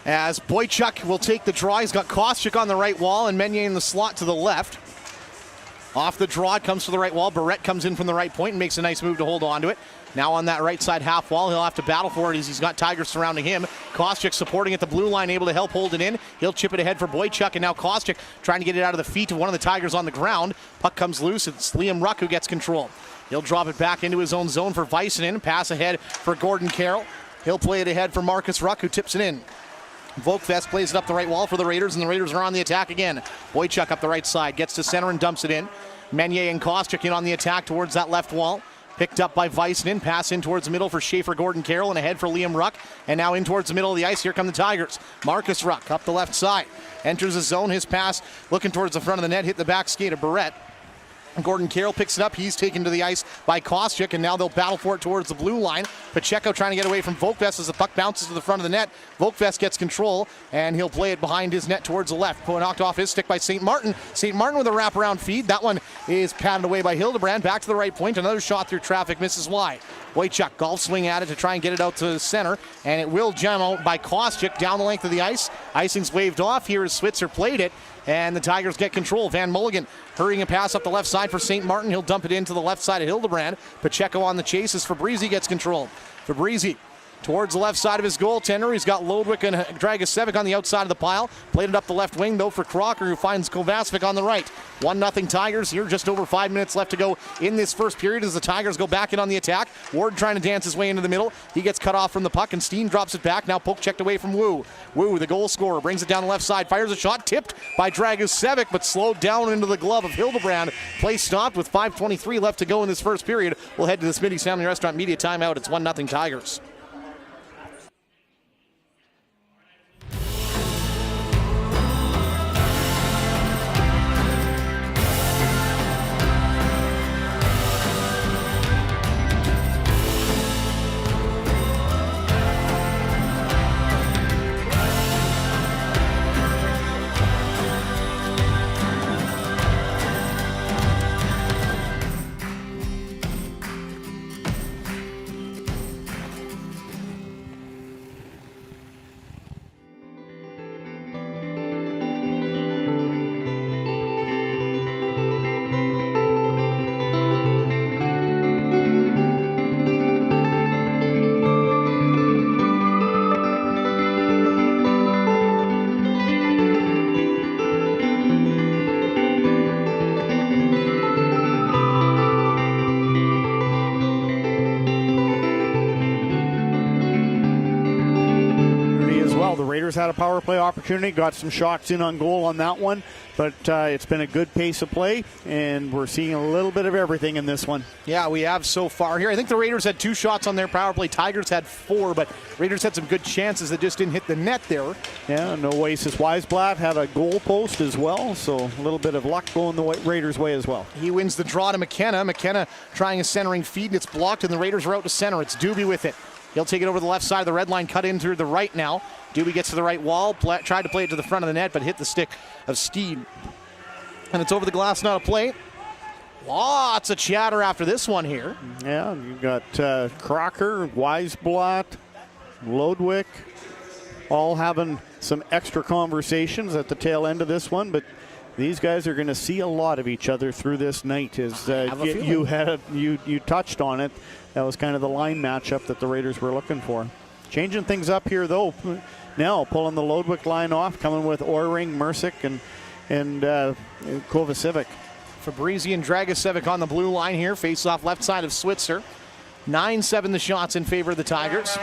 as Boychuk will take the draw. He's got Kostyuk on the right wall and Meunier in the slot to the left. Off the draw, it comes to the right wall. Barrett comes in from the right point and makes a nice move to hold on to it. Now on that right side half wall, he'll have to battle for it as he's got Tigers surrounding him. Kostyuk supporting at the blue line, able to help hold it in. He'll chip it ahead for Boychuk, and now Kostyuk trying to get it out of the feet of one of the Tigers on the ground. Puck comes loose. It's Liam Ruck who gets control. He'll drop it back into his own zone for Väisänen. Pass ahead for Gordon Carroll. He'll play it ahead for Marcus Ruck, who tips it in. Volkfest plays it up the right wall for the Raiders, and the Raiders are on the attack again. Boychuk up the right side, gets to center and dumps it in. Meunier and Kostyuk in on the attack towards that left wall. Picked up by Väisänen, pass in towards the middle for Schaefer Gordon Carroll, and ahead for Liam Ruck. And now in towards the middle of the ice, here come the Tigers. Marcus Ruck up the left side, enters the zone, his pass looking towards the front of the net, hit the back skate of Barrett. Gordon Carroll picks it up. He's taken to the ice by Kostyuk, and now they'll battle for it towards the blue line. Pacheco trying to get away from Volkfest as the puck bounces to the front of the net. Volkfest gets control, and he'll play it behind his net towards the left. Knocked off his stick by St. Martin. St. Martin with a wraparound feed. That one is patted away by Hildebrand. Back to the right point. Another shot through traffic misses wide. Boychuk golf swing at it to try and get it out to the center, and it will jam out by Kostyuk down the length of the ice. Icing's waved off here as Switzer played it, and the Tigers get control. Van Mulligan hurrying a pass up the left side for St. Martin. He'll dump it into the left side of Hildebrand. Pacheco on the chase as Fabrizi gets control. Fabrizi towards the left side of his goaltender. He's got Lodwick and Dragicevic on the outside of the pile. Played it up the left wing, though, for Crocker, who finds Kovacevic on the right. 1-0 Tigers here, just over 5 minutes left to go in this first period as the Tigers go back in on the attack. Ward trying to dance his way into the middle. He gets cut off from the puck, and Steen drops it back. Now poke checked away from Wu. Wu, the goal scorer, brings it down the left side, fires a shot, tipped by Dragicevic, but slowed down into the glove of Hildebrand. Play stopped with 5:23 left to go in this first period. We'll head to the Smitty's Family Restaurant media timeout. It's 1-0 Tigers. Had a power play opportunity, got some shots in on goal on that one, but it's been a good pace of play, and we're seeing a little bit of everything in this one. Yeah, we have so far here. I think the Raiders had 2 shots on their power play. Tigers had 4, but Raiders had some good chances that just didn't hit the net there. Yeah, and Oasis Weisblatt had a goal post as well, so a little bit of luck going the Raiders' way as well. He wins the draw to McKenna. McKenna trying a centering feed, and it's blocked, and the Raiders are out to center. It's Doobie with it. He'll take it over the left side of the red line, cut in through the right now. Doobie gets to the right wall, tried to play it to the front of the net, but hit the stick of Steed. And it's over the glass, not a play. Lots of chatter after this one here. Yeah, you got Crocker, Weisblatt, Lodwick, all having some extra conversations at the tail end of this one, but these guys are going to see a lot of each other through this night. As you touched on it, that was kind of the line matchup that the Raiders were looking for. Changing things up here, though. Now pulling the Lodwick line off, coming with Orring, Mrsic, and Kovacevic. Fabrizi and Dragicevic on the blue line here. Face off left side of Switzer. 9-7 the shots in favor of the Tigers.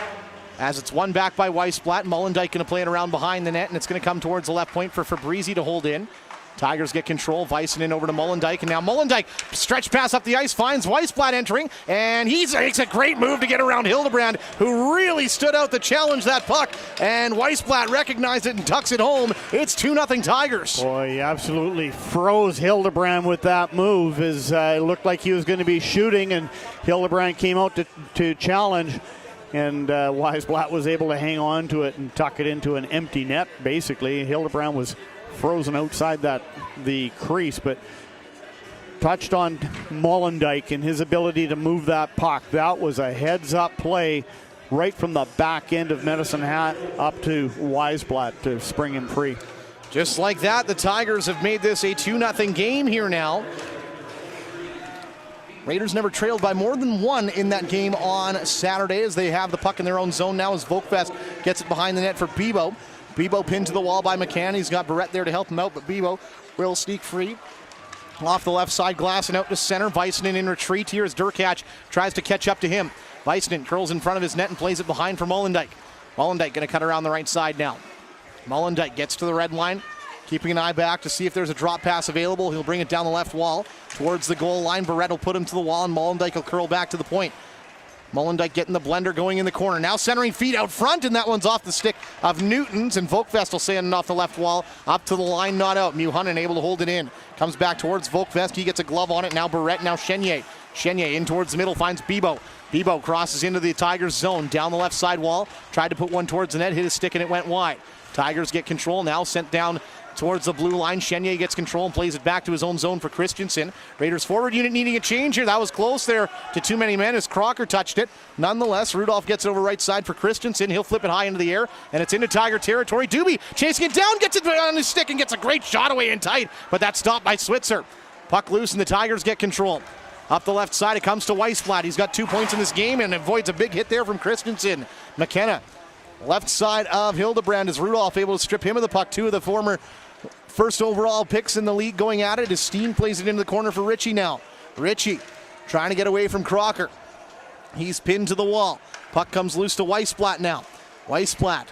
As it's won back by Weisblatt. Mullendijk going to play it around behind the net, and it's going to come towards the left point for Fabrizi to hold in. Tigers get control. Weissenen over to Mullendijk, and now Mullendijk stretch pass up the ice, finds Weisblatt entering, and he makes a great move to get around Hildebrand, who really stood out to challenge that puck, and Weisblatt recognized it and tucks it home. It's 2-0 Tigers. Boy, he absolutely froze Hildebrand with that move, as it looked like he was going to be shooting, and Hildebrand came out to challenge, and Weisblatt was able to hang on to it and tuck it into an empty net, basically. Hildebrand was frozen outside the crease, but touched on Mullendijk and his ability to move that puck. That was a heads-up play right from the back end of Medicine Hat up to Weisblatt to spring him free. Just like that, the Tigers have made this a 2-0 game here now. Raiders never trailed by more than 1 in that game on Saturday, as they have the puck in their own zone now as Volkvest gets it behind the net for Bibo. Bibo pinned to the wall by McCann. He's got Barrett there to help him out, but Bibo will sneak free. Off the left side, glass and out to center. Weissenen in retreat here as Durkach tries to catch up to him. Weissenen curls in front of his net and plays it behind for Mullendijk. Mullendijk going to cut around the right side now. Mullendijk gets to the red line, keeping an eye back to see if there's a drop pass available. He'll bring it down the left wall towards the goal line. Barrett will put him to the wall, and Mullendijk will curl back to the point. Mullendijk getting the blender going in the corner. Now centering feet out front, and that one's off the stick of Newton's, and Volkvest will send it off the left wall. Up to the line, not out. Muhanen able to hold it in. Comes back towards Volkvest. He gets a glove on it. Now Barrett, now Chenier. Chenier in towards the middle, finds Bibo. Bibo crosses into the Tigers zone. Down the left side wall. Tried to put one towards the net, hit his stick, and it went wide. Tigers get control now, sent down towards the blue line. Chenier gets control and plays it back to his own zone for Christensen. Raiders forward unit needing a change here. That was close there to too many men as Crocker touched it. Nonetheless, Rudolph gets it over right side for Christensen. He'll flip it high into the air, and it's into Tiger territory. Doobie chasing it down, gets it on his stick, and gets a great shot away in tight, but that's stopped by Switzer. Puck loose, and the Tigers get control. Up the left side, it comes to Weisblatt. He's got 2 points in this game and avoids a big hit there from Christensen. McKenna, left side of Hildebrand, is Rudolph able to strip him of the puck. Two of the former first overall picks in the league going at it as Steen plays it into the corner for Ritchie now. Ritchie trying to get away from Crocker. He's pinned to the wall. Puck comes loose to Weissblatt now. Weissblatt.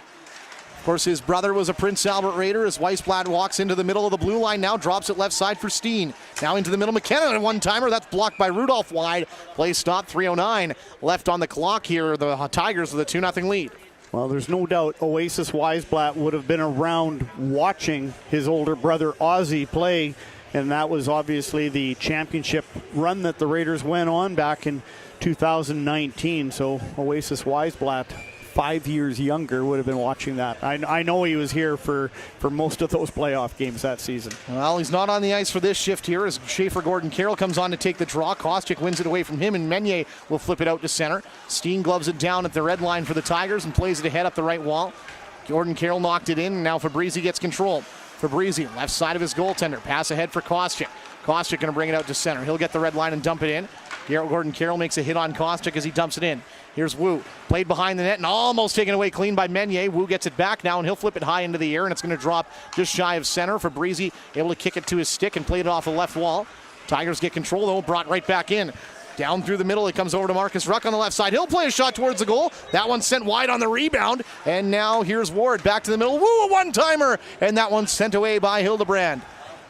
Of course, his brother was a Prince Albert Raider as Weissblatt walks into the middle of the blue line now, drops it left side for Steen. Now into the middle, McKenna, a one-timer. That's blocked by Rudolph wide. Play stop, 3:09 left on the clock here. The Tigers with a 2-0 lead. Well, there's no doubt Oasis Weissblatt would have been around watching his older brother Ozzy play, and that was obviously the championship run that the Raiders went on back in 2019. So Oasis Weissblatt, 5 years younger, would have been watching that. I know he was here for most of those playoff games that season. Well, he's not on the ice for this shift here as Schaefer Gordon Carroll comes on to take the draw. Kostyk wins it away from him, and Meunier will flip it out to center. Steen gloves it down at the red line for the Tigers and plays it ahead up the right wall. Gordon Carroll knocked it in, and now Fabrizi gets control. Fabrizi, left side of his goaltender. Pass ahead for Kostyk. Kostyk going to bring it out to center. He'll get the red line and dump it in. Gordon Carroll makes a hit on Kostyk as he dumps it in. Here's Wu, played behind the net and almost taken away clean by Meunier. Wu gets it back now, and he'll flip it high into the air, and it's going to drop just shy of center. Fabrizi able to kick it to his stick and play it off the left wall. Tigers get control, though, brought right back in. Down through the middle, it comes over to Marcus Ruck on the left side. He'll play a shot towards the goal. That one's sent wide on the rebound, and now here's Ward back to the middle. Wu, a one-timer, and that one's sent away by Hildebrand.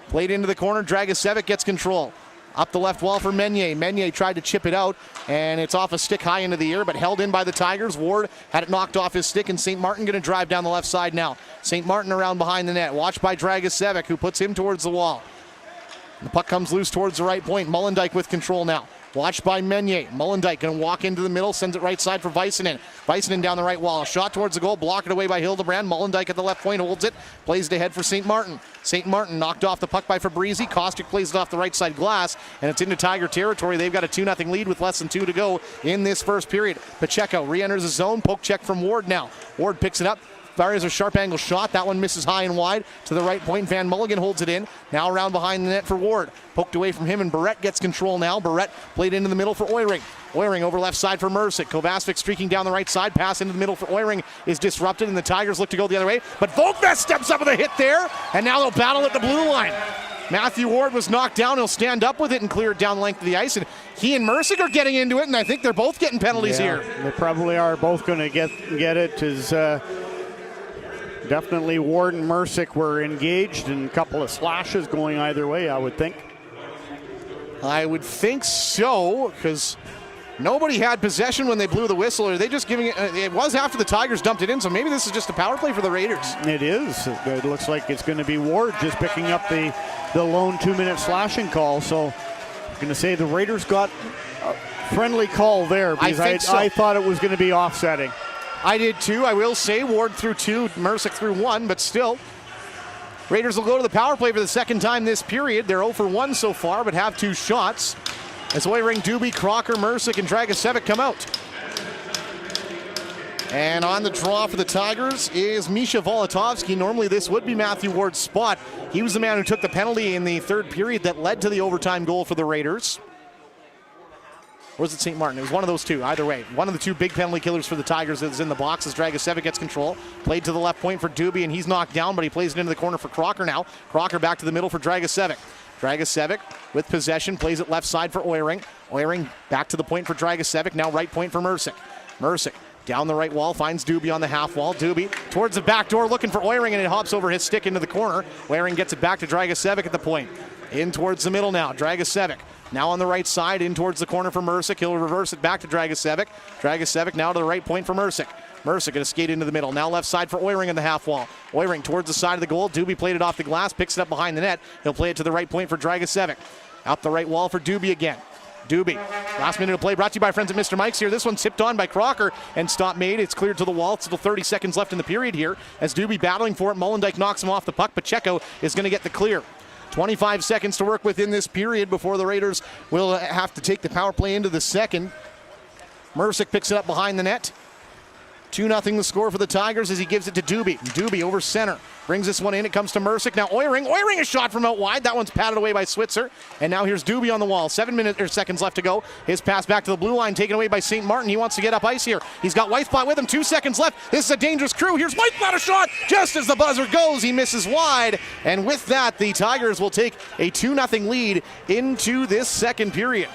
Played into the corner, Dragicevic gets control. Up the left wall for Meunier. Meunier tried to chip it out, and it's off a stick high into the air, but held in by the Tigers. Ward had it knocked off his stick, and St. Martin going to drive down the left side now. St. Martin around behind the net, watched by Dragicevic, who puts him towards the wall. The puck comes loose towards the right point. Mullendijk with control now. Watched by Meunier. Mullendijk going to walk into the middle, sends it right side for Väisänen. Väisänen down the right wall. A shot towards the goal, blocked away by Hildebrand. Mullendijk at the left point holds it, plays it ahead for St. Martin. St. Martin knocked off the puck by Fabrizi. Kostyk plays it off the right side glass, and it's into Tiger territory. They've got a 2-0 lead with less than 2 to go in this first period. Pacheco re-enters the zone. Poke check from Ward now. Ward picks it up. Fires a sharp angle shot. That one misses high and wide to the right point. Van Mulligan holds it in. Now around behind the net for Ward. Poked away from him, and Barrett gets control now. Barrett played into the middle for Oiring. Oiring over left side for Mrsic. Kovacic streaking down the right side. Pass into the middle for Oiring is disrupted, and the Tigers look to go the other way. But Volkvest steps up with a hit there, and now they'll battle at the blue line. Matthew Ward was knocked down. He'll stand up with it and clear it down the length of the ice. And he and Mrsic are getting into it, and I think they're both getting penalties here. They probably are both going to get it as... Definitely Ward and Mrsic were engaged, and a couple of slashes going either way, I would think. I would think so, because nobody had possession when they blew the whistle. Are they just giving it? It was after the Tigers dumped it in, so maybe this is just a power play for the Raiders. It is. It looks like it's going to be Ward just picking up the lone 2-minute slashing call. So I'm going to say the Raiders got a friendly call there, because I thought it was going to be offsetting. I did too. I will say Ward threw 2, Mrsic threw 1, but still. Raiders will go to the power play for the second time this period. They're 0 for 1 so far, but have 2 shots. As Oiring, Doobie, Crocker, Mrsic, and Dragicevic come out. And on the draw for the Tigers is Misha Volotovsky. Normally this would be Matthew Ward's spot. He was the man who took the penalty in the third period that led to the overtime goal for the Raiders. Or was it St. Martin? It was one of those two. Either way, one of the 2 big penalty killers for the Tigers is in the box as Dragicevic gets control. Played to the left point for Doobie, and he's knocked down, but he plays it into the corner for Crocker now. Crocker back to the middle for Dragicevic. Dragicevic with possession, plays it left side for Oiring. Oiring back to the point for Dragicevic, now right point for Mrsic. Mrsic down the right wall, finds Doobie on the half wall. Doobie towards the back door looking for Oiring, and it hops over his stick into the corner. Oiring gets it back to Dragicevic at the point. In towards the middle now, Dragicevic. Now on the right side, in towards the corner for Mrsic. He'll reverse it back to Dragicevic. Dragicevic now to the right point for Mrsic. Mrsic going to skate into the middle. Now left side for Oiring in the half wall. Oiring towards the side of the goal. Doobie played it off the glass, picks it up behind the net. He'll play it to the right point for Dragicevic. Out the right wall for Doobie again. Doobie. Last minute of play brought to you by friends at Mr. Mike's here. This one's tipped on by Crocker and stop made. It's cleared to the wall. It's still 30 seconds left in the period here. As Doobie battling for it, Mullendijk knocks him off the puck. Pacheco is going to get the clear. 25 seconds to work with in this period before the Raiders will have to take the power play into the second. Mrsic picks it up behind the net. 2-0 the score for the Tigers as he gives it to Doobie. Doobie over center. Brings this one in. It comes to Mrsic. Now Oiring. Oiring a shot from out wide. That one's patted away by Switzer. And now here's Doobie on the wall. 7 seconds left to go. His pass back to the blue line taken away by St. Martin. He wants to get up ice here. He's got Weithbot with him. 2 seconds left. This is a dangerous crew. Here's Weithbot, a shot. Just as the buzzer goes, he misses wide. And with that, the Tigers will take a 2-0 lead into this second period.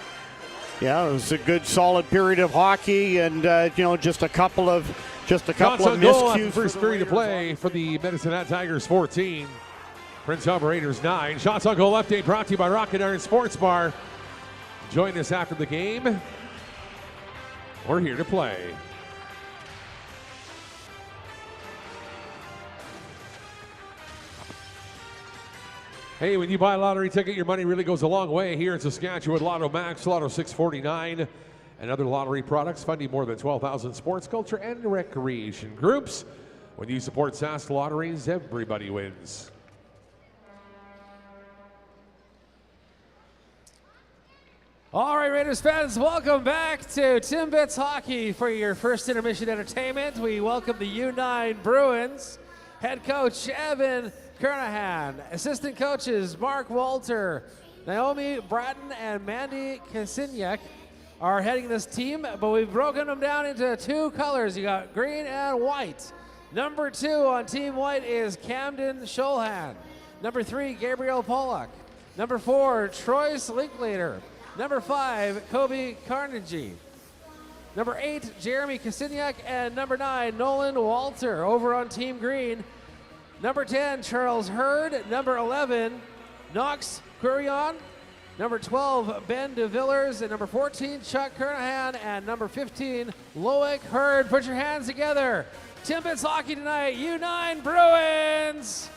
Yeah, it was a good, solid period of hockey, and just a couple of miscues. First period of play for the Medicine Hat Tigers 14, Prince Albert Raiders 9. Shots on goal update brought to you by Rocket Iron Sports Bar. Join us after the game. We're here to play. Hey, when you buy a lottery ticket, your money really goes a long way here in Saskatchewan. Lotto Max, Lotto 649, and other lottery products funding more than 12,000 sports, culture, and recreation groups. When you support Sask Lotteries, everybody wins. All right, Raiders fans, welcome back to Timbits Hockey for your first intermission entertainment. We welcome the U9 Bruins. Head coach Evan Kernahan, assistant coaches Mark Walter, Naomi Bratton, and Mandy Kasinyak are heading this team, but we've broken them down into 2 colors. You got green and white. Number 2 on Team White is Camden Sholhan. Number 3, Gabriel Pollock. Number 4, Troyce Linklater. Number 5, Kobe Carnegie. Number 8, Jeremy Kasinyak, and number 9, Nolan Walter. Over on Team Green, number 10, Charles Hurd. Number 11, Knox Quirion. Number 12, Ben DeVillers. And number 14, Chuck Kernahan. And number 15, Loic Hurd. Put your hands together. Timbits Hockey tonight, U9 Bruins.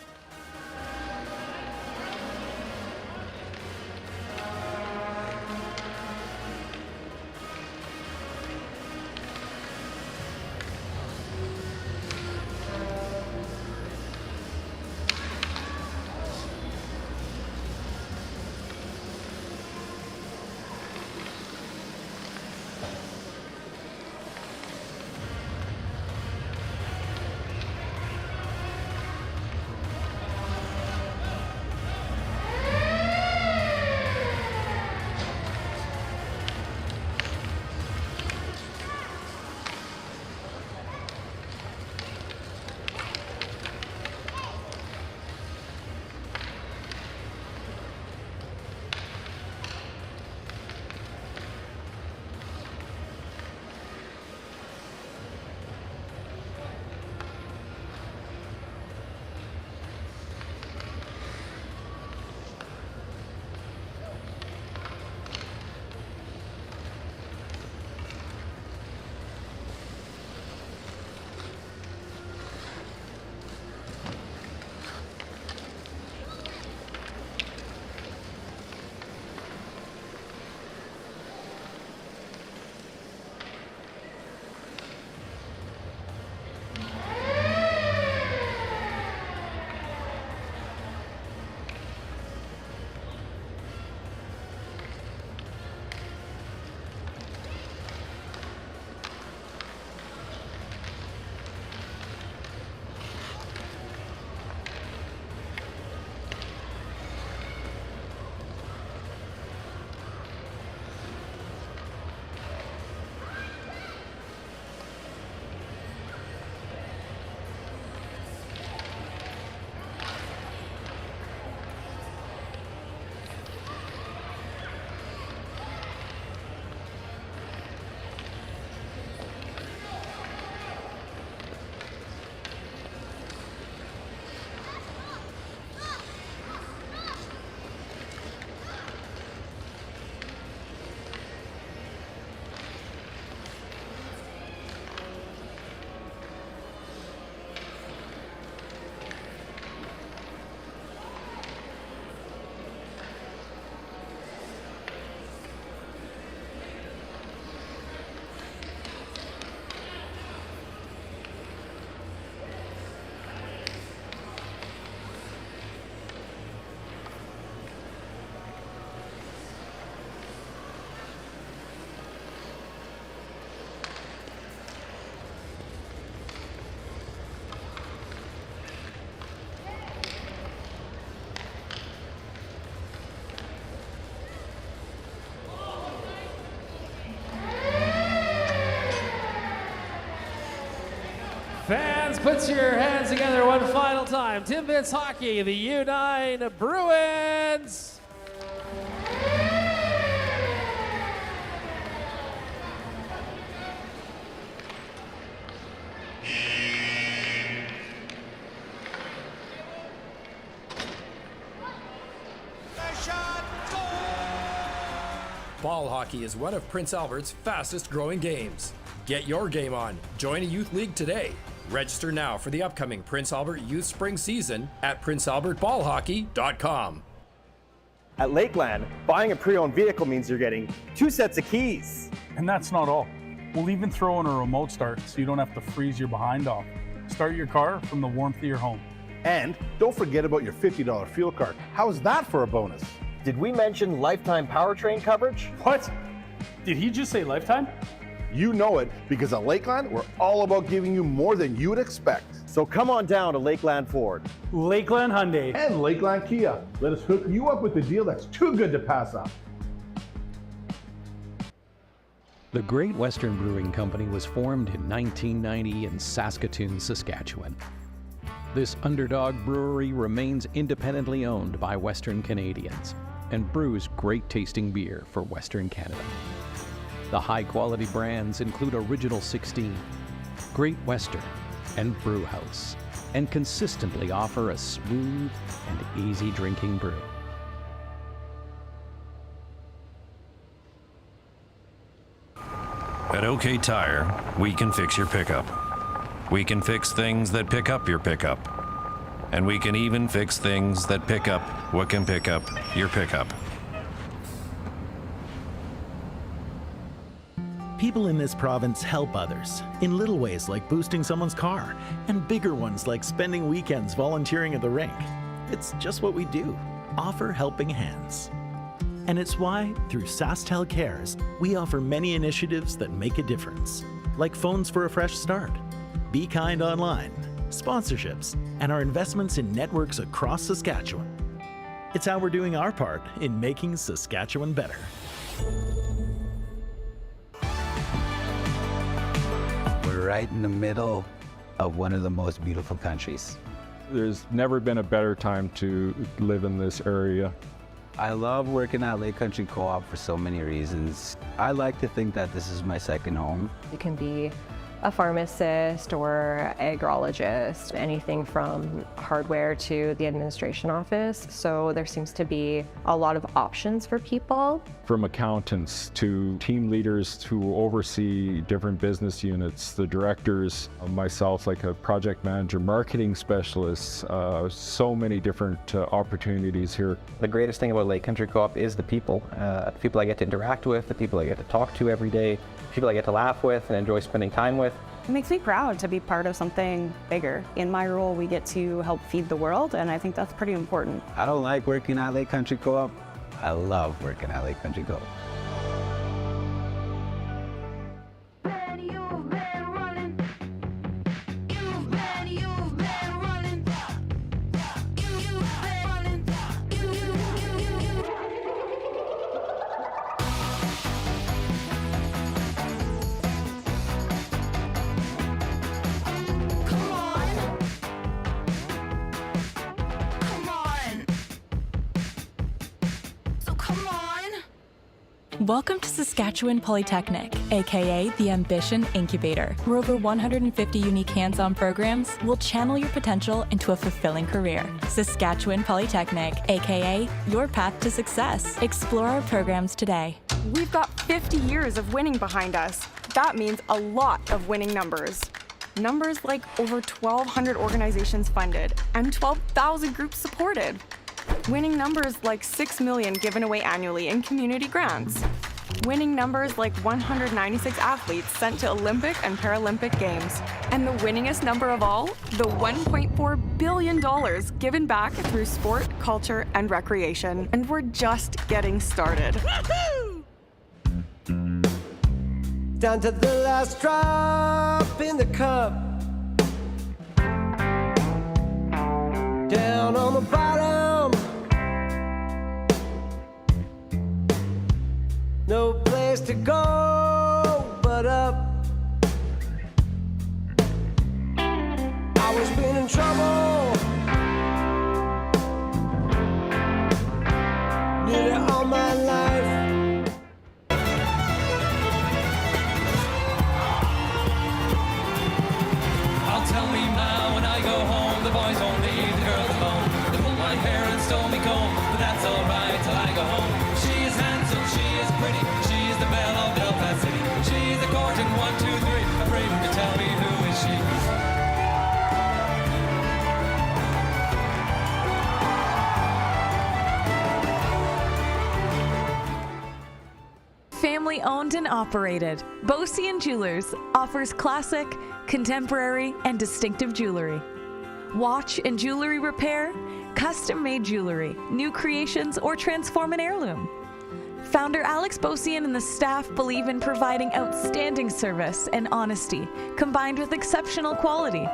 put your hands together one final time. Timbits Hockey, the U9 Bruins. Ball hockey is one of Prince Albert's fastest growing games. Get your game on. Join a youth league today. Register now for the upcoming Prince Albert Youth Spring season at princealbertballhockey.com. At Lakeland, buying a pre-owned vehicle means you're getting 2 sets of keys. And that's not all. We'll even throw in a remote start so you don't have to freeze your behind off. Start your car from the warmth of your home. And don't forget about your $50 fuel card. How's that for a bonus? Did we mention lifetime powertrain coverage? What? Did he just say lifetime? You know it, because at Lakeland, we're all about giving you more than you would expect. So come on down to Lakeland Ford, Lakeland Hyundai, and Lakeland Kia. Let us hook you up with a deal that's too good to pass up. The Great Western Brewing Company was formed in 1990 in Saskatoon, Saskatchewan. This underdog brewery remains independently owned by Western Canadians and brews great tasting beer for Western Canada. The high-quality brands include Original 16, Great Western, and Brewhouse, and consistently offer a smooth and easy drinking brew. At OK Tire, we can fix your pickup. We can fix things that pick up your pickup. And we can even fix things that pick up what can pick up your pickup. People in this province help others in little ways like boosting someone's car and bigger ones like spending weekends volunteering at the rink. It's just what we do, offer helping hands. And it's why, through SaskTel Cares, we offer many initiatives that make a difference, like phones for a fresh start, Be Kind Online, sponsorships, and our investments in networks across Saskatchewan. It's how we're doing our part in making Saskatchewan better. We're right in the middle of one of the most beautiful countries. There's never been a better time to live in this area. I love working at Lake Country Co-op for so many reasons. I like to think that this is my second home. You can be a pharmacist or agrologist, anything from hardware to the administration office. So there seems to be a lot of options for people. From accountants to team leaders who oversee different business units, the directors, myself like a project manager, marketing specialists, so many different opportunities here. The greatest thing about Lake Country Co-op is the people I get to interact with, the people I get to talk to every day, people I get to laugh with and enjoy spending time with. It makes me proud to be part of something bigger. In my role, we get to help feed the world, and I think that's pretty important. I don't like working at Lake Country Co-op. I love working at Lake Country Co-op. Welcome to Saskatchewan Polytechnic, aka the Ambition Incubator, where over 150 unique hands-on programs will channel your potential into a fulfilling career. Saskatchewan Polytechnic, aka your path to success. Explore our programs today. We've got 50 years of winning behind us. That means a lot of winning numbers. Numbers like over 1,200 organizations funded and 12,000 groups supported. Winning numbers like $6 million given away annually in community grants. Winning numbers like 196 athletes sent to Olympic and Paralympic Games. And the winningest number of all, the $1.4 billion given back through sport, culture, and recreation. And we're just getting started. Down to the last drop in the cup. Down on the bottom. No place to go but up. my hair and stole me comb, but that's alright till I go home. She is handsome, she is pretty, she is the belle of Belfast City. She is the court in 1, 2, 3, afraid to tell me who is she. Family owned and operated, Beausien Jewelers offers classic, contemporary, and distinctive jewelry. Watch and jewelry repair, custom-made jewelry, new creations, or transform an heirloom. Founder Alex Beausien and the staff believe in providing outstanding service and honesty, combined with exceptional quality.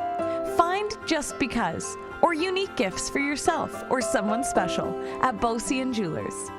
Find Just Because, or unique gifts for yourself or someone special at Beausien Jewelers.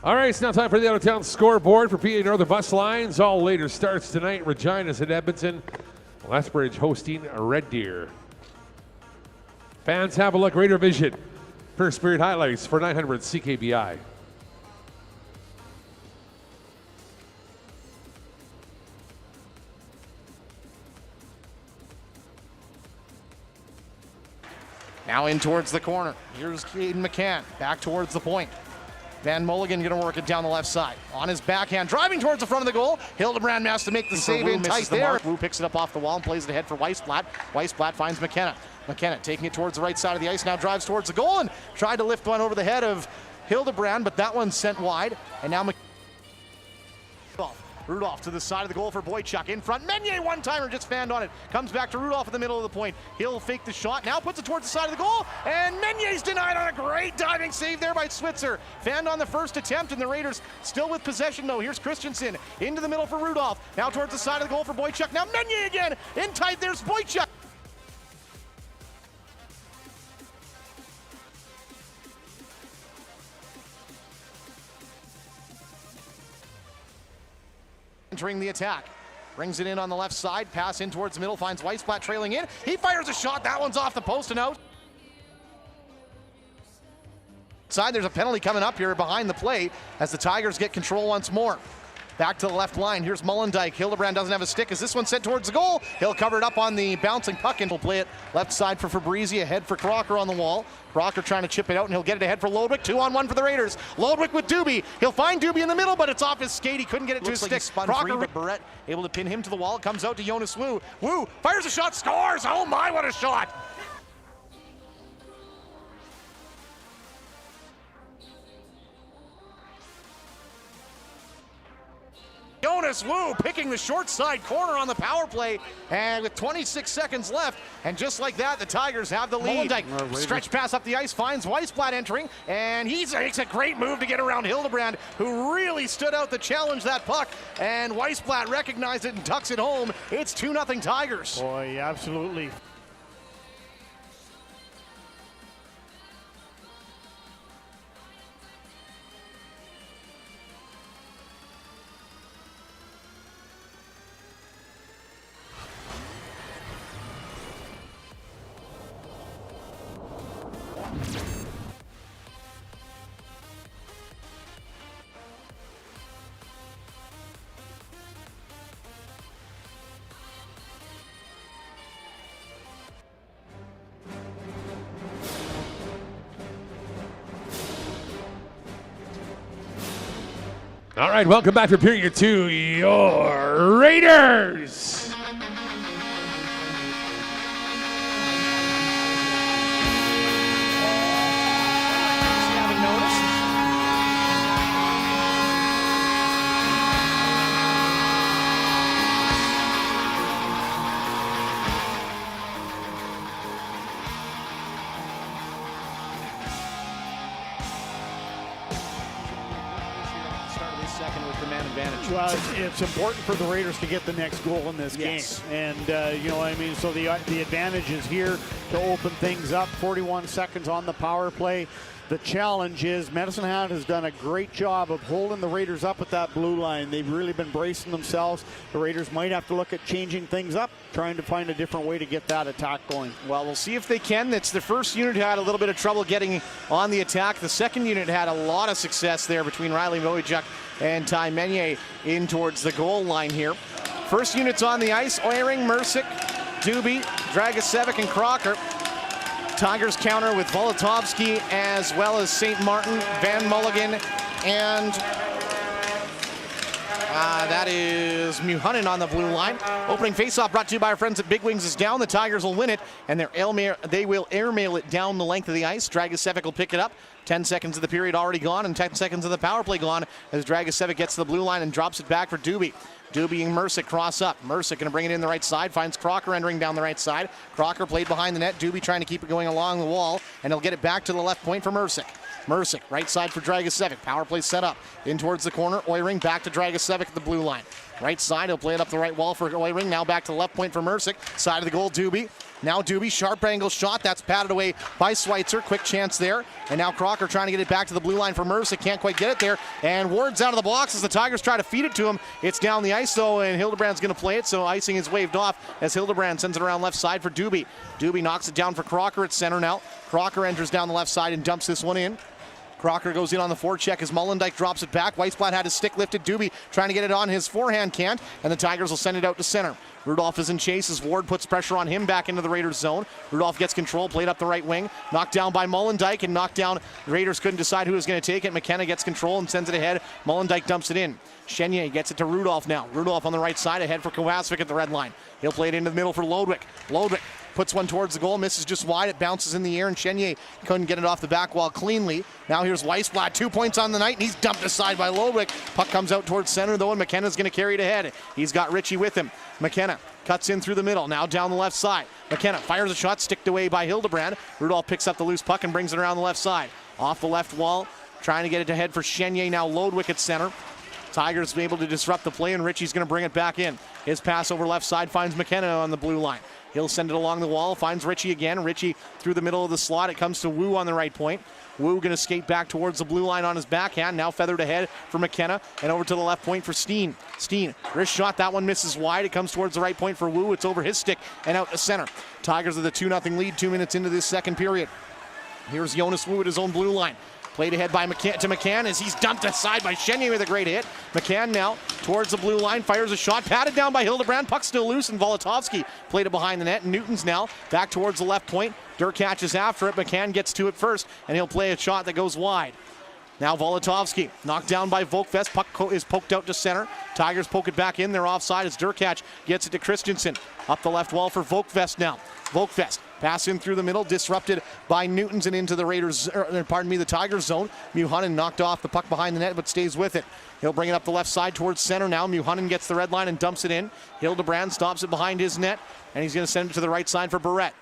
All right, it's now time for the out-of-town scoreboard for PA Northern Bus Lines. All later starts tonight. Regina's at Edmonton. Lethbridge hosting Red Deer. Fans, have a look. Raider Vision. First period highlights for 900 CKBI. Now in towards the corner. Here's Caden McCann. Back towards the point. Van Mulligan going to work it down the left side. On his backhand, driving towards the front of the goal. Hildebrand has to make the save in tight there. Wu picks it up off the wall and plays it ahead for Weisblatt. Weisblatt finds McKenna. McKenna taking it towards the right side of the ice, now drives towards the goal and tried to lift one over the head of Hildebrand, but that one sent wide. And now Rudolph to the side of the goal for Boychuk. In front, Meunier one-timer just fanned on it. Comes back to Rudolph in the middle of the point. He'll fake the shot, now puts it towards the side of the goal, and Meunier's denied on a great diving save there by Switzer. Fanned on the first attempt, and the Raiders still with possession though. Here's Christensen into the middle for Rudolph. Now towards the side of the goal for Boychuk. Now Meunier again, in tight, there's Boychuk. Entering the attack. Brings it in on the left side, pass in towards the middle, finds Weissblatt trailing in. He fires a shot, that one's off the post and out. Side, there's a penalty coming up here behind the play as the Tigers get control once more. Back to the left line, here's Mullendijk. Hildebrand doesn't have a stick as this one sent towards the goal. He'll cover it up on the bouncing puck and he'll play it left side for Fabrizi, ahead for Crocker on the wall. Crocker trying to chip it out and he'll get it ahead for Lodwick. 2-on-1 for the Raiders. Lodwick with Doobie. He'll find Doobie in the middle, but it's off his skate. He couldn't get it to his stick. Crocker, but Barrett able to pin him to the wall. It comes out to Jonas Wu. Wu fires a shot, scores! Oh my, what a shot! Jonas Wu picking the short side corner on the power play, and with 26 seconds left, and just like that, the Tigers have the lead. Mullendijk, stretch pass up the ice, finds Weissblatt entering, and he makes a great move to get around Hildebrand, who really stood out to challenge that puck, and Weissblatt recognized it and tucks it home. It's 2-0 Tigers. Boy, absolutely. All right, welcome back for period 2, your Raiders. Well, it's important for the Raiders to get the next goal in this game. And, you know what I mean? So the advantage is here to open things up. 41 seconds on the power play. The challenge is Medicine Hat has done a great job of holding the Raiders up at that blue line. They've really been bracing themselves. The Raiders might have to look at changing things up, trying to find a different way to get that attack going. Well, we'll see if they can. It's the first unit who had a little bit of trouble getting on the attack. The second unit had a lot of success there between Riley Boychuk and Ty Meunier in towards the goal line here. First unit's on the ice. Oehring, Mrsic, Doobie, Dragicevic, and Crocker. Tigers counter with Volotovsky as well as St. Martin, Van Mulligan, and that is Muhanen on the blue line. Opening faceoff brought to you by our friends at Big Wings is down. The Tigers will win it, and they will airmail it down the length of the ice. Dragicevic will pick it up. 10 seconds of the period already gone, and 10 seconds of the power play gone as Dragicevic gets to the blue line and drops it back for Doobie. Doobie and Mrsic cross up. Mrsic going to bring it in the right side, finds Crocker entering down the right side. Crocker played behind the net. Doobie trying to keep it going along the wall, and he'll get it back to the left point for Mrsic. Mrsic, right side for Dragicevic. Power play set up. In towards the corner, Oehring back to Dragicevic at the blue line. Right side, he'll play it up the right wall for Oehring. Now back to the left point for Mrsic. Side of the goal, Doobie. Now Doobie, sharp angle shot. That's patted away by Schweitzer. Quick chance there. And now Crocker trying to get it back to the blue line for Mrsic. Can't quite get it there. And Ward's out of the box as the Tigers try to feed it to him. It's down the ice though, and Hildebrand's going to play it. So icing is waved off as Hildebrand sends it around left side for Doobie. Doobie knocks it down for Crocker at center now. Crocker enters down the left side and dumps this one in. Crocker goes in on the forecheck as Mullendijk drops it back. Weissblatt had his stick lifted. Doobie trying to get it on his forehand, can't, and the Tigers will send it out to center. Rudolph is in chase as Ward puts pressure on him back into the Raiders zone. Rudolph gets control, played up the right wing, knocked down by Mullendijk and knocked down. The Raiders couldn't decide who was going to take it. McKenna gets control and sends it ahead. Mullendijk dumps it in. Chenier gets it to Rudolph now. Rudolph on the right side ahead for Kovacevic at the red line. He'll play it into the middle for Lodwick. Lodwick puts one towards the goal, misses just wide. It bounces in the air, and Chenier couldn't get it off the back wall cleanly. Now here's Weisblatt, 2 points on the night, and he's dumped aside by Lodwick. Puck comes out towards center, though, and McKenna's going to carry it ahead. He's got Ritchie with him. McKenna cuts in through the middle, now down the left side. McKenna fires a shot, sticked away by Hildebrand. Rudolph picks up the loose puck and brings it around the left side. Off the left wall, trying to get it to head for Chenier, now Lodwick at center. Tigers able to disrupt the play, and Ritchie's going to bring it back in. His pass over left side finds McKenna on the blue line. He'll send it along the wall, finds Ritchie again. Ritchie through the middle of the slot. It comes to Wu on the right point. Wu going to skate back towards the blue line on his backhand. Now feathered ahead for McKenna, and over to the left point for Steen. Steen, wrist shot, that one misses wide. It comes towards the right point for Wu. It's over his stick and out to center. Tigers with a 2-0 lead 2 minutes into this second period. Here's Jonas Wu at his own blue line. Played ahead by McCann as he's dumped aside by Chenier with a great hit. McCann now towards the blue line, fires a shot, patted down by Hildebrand. Puck still loose, and Volotovsky played it behind the net. Newton's now back towards the left point. Durkach is after it. McCann gets to it first, and he'll play a shot that goes wide. Now Volotovsky knocked down by Volkvest. Puck is poked out to center. Tigers poke it back in. They're offside as Durkach gets it to Christensen. Up the left wall for Volkvest now. Volkvest pass in through the middle, disrupted by Newtons and into the the Tigers zone. Muhanen knocked off the puck behind the net, but stays with it. He'll bring it up the left side towards center now. Muhanen gets the red line and dumps it in. Hildebrand stops it behind his net, and he's going to send it to the right side for Barrett.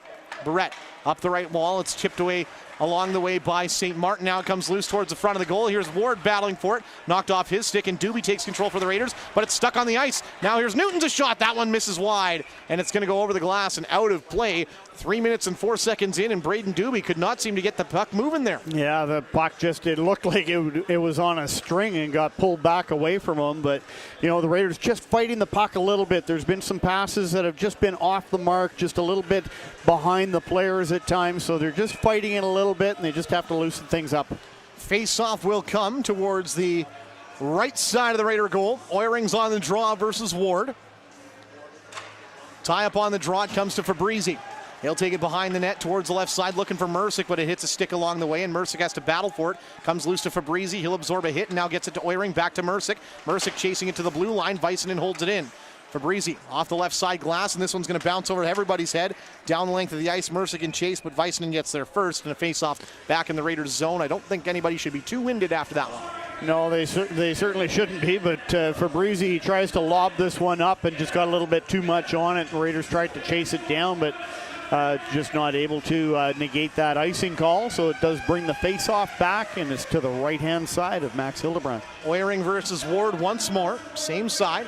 Barrett up the right wall. It's chipped away along the way by St. Martin. Now it comes loose towards the front of the goal. Here's Ward battling for it. Knocked off his stick, and Doobie takes control for the Raiders, but it's stuck on the ice. Now here's Newton's a shot. That one misses wide, and it's going to go over the glass and out of play. 3 minutes and 4 seconds in, and Braden Doobie could not seem to get the puck moving there. Yeah, the puck it looked like it was on a string and got pulled back away from him. But, the Raiders just fighting the puck a little bit. There's been some passes that have just been off the mark, just a little bit behind the players at times. So they're just fighting it a little bit, and they just have to loosen things up. Face-off will come towards the right side of the Raider goal. Oiring's on the draw versus Ward. Tie up on the draw. It comes to Fabrizi. He'll take it behind the net towards the left side, looking for Mrsic, but it hits a stick along the way, and Mrsic has to battle for it. Comes loose to Fabrizi. He'll absorb a hit, and now gets it to Oiring. Back to Mrsic. Mrsic chasing it to the blue line. Väisänen holds it in. Fabrizi off the left side glass, and this one's going to bounce over everybody's head. Down the length of the ice, Mrsic in chase, but Väisänen gets there first, and a face-off back in the Raiders' zone. I don't think anybody should be too winded after that one. No, they certainly shouldn't be, but Fabrizi tries to lob this one up and just got a little bit too much on it. The Raiders tried to chase it down, but just not able to negate that icing call, so it does bring the face-off back, and it's to the right-hand side of Max Hildebrand. Oiring versus Ward once more, same side.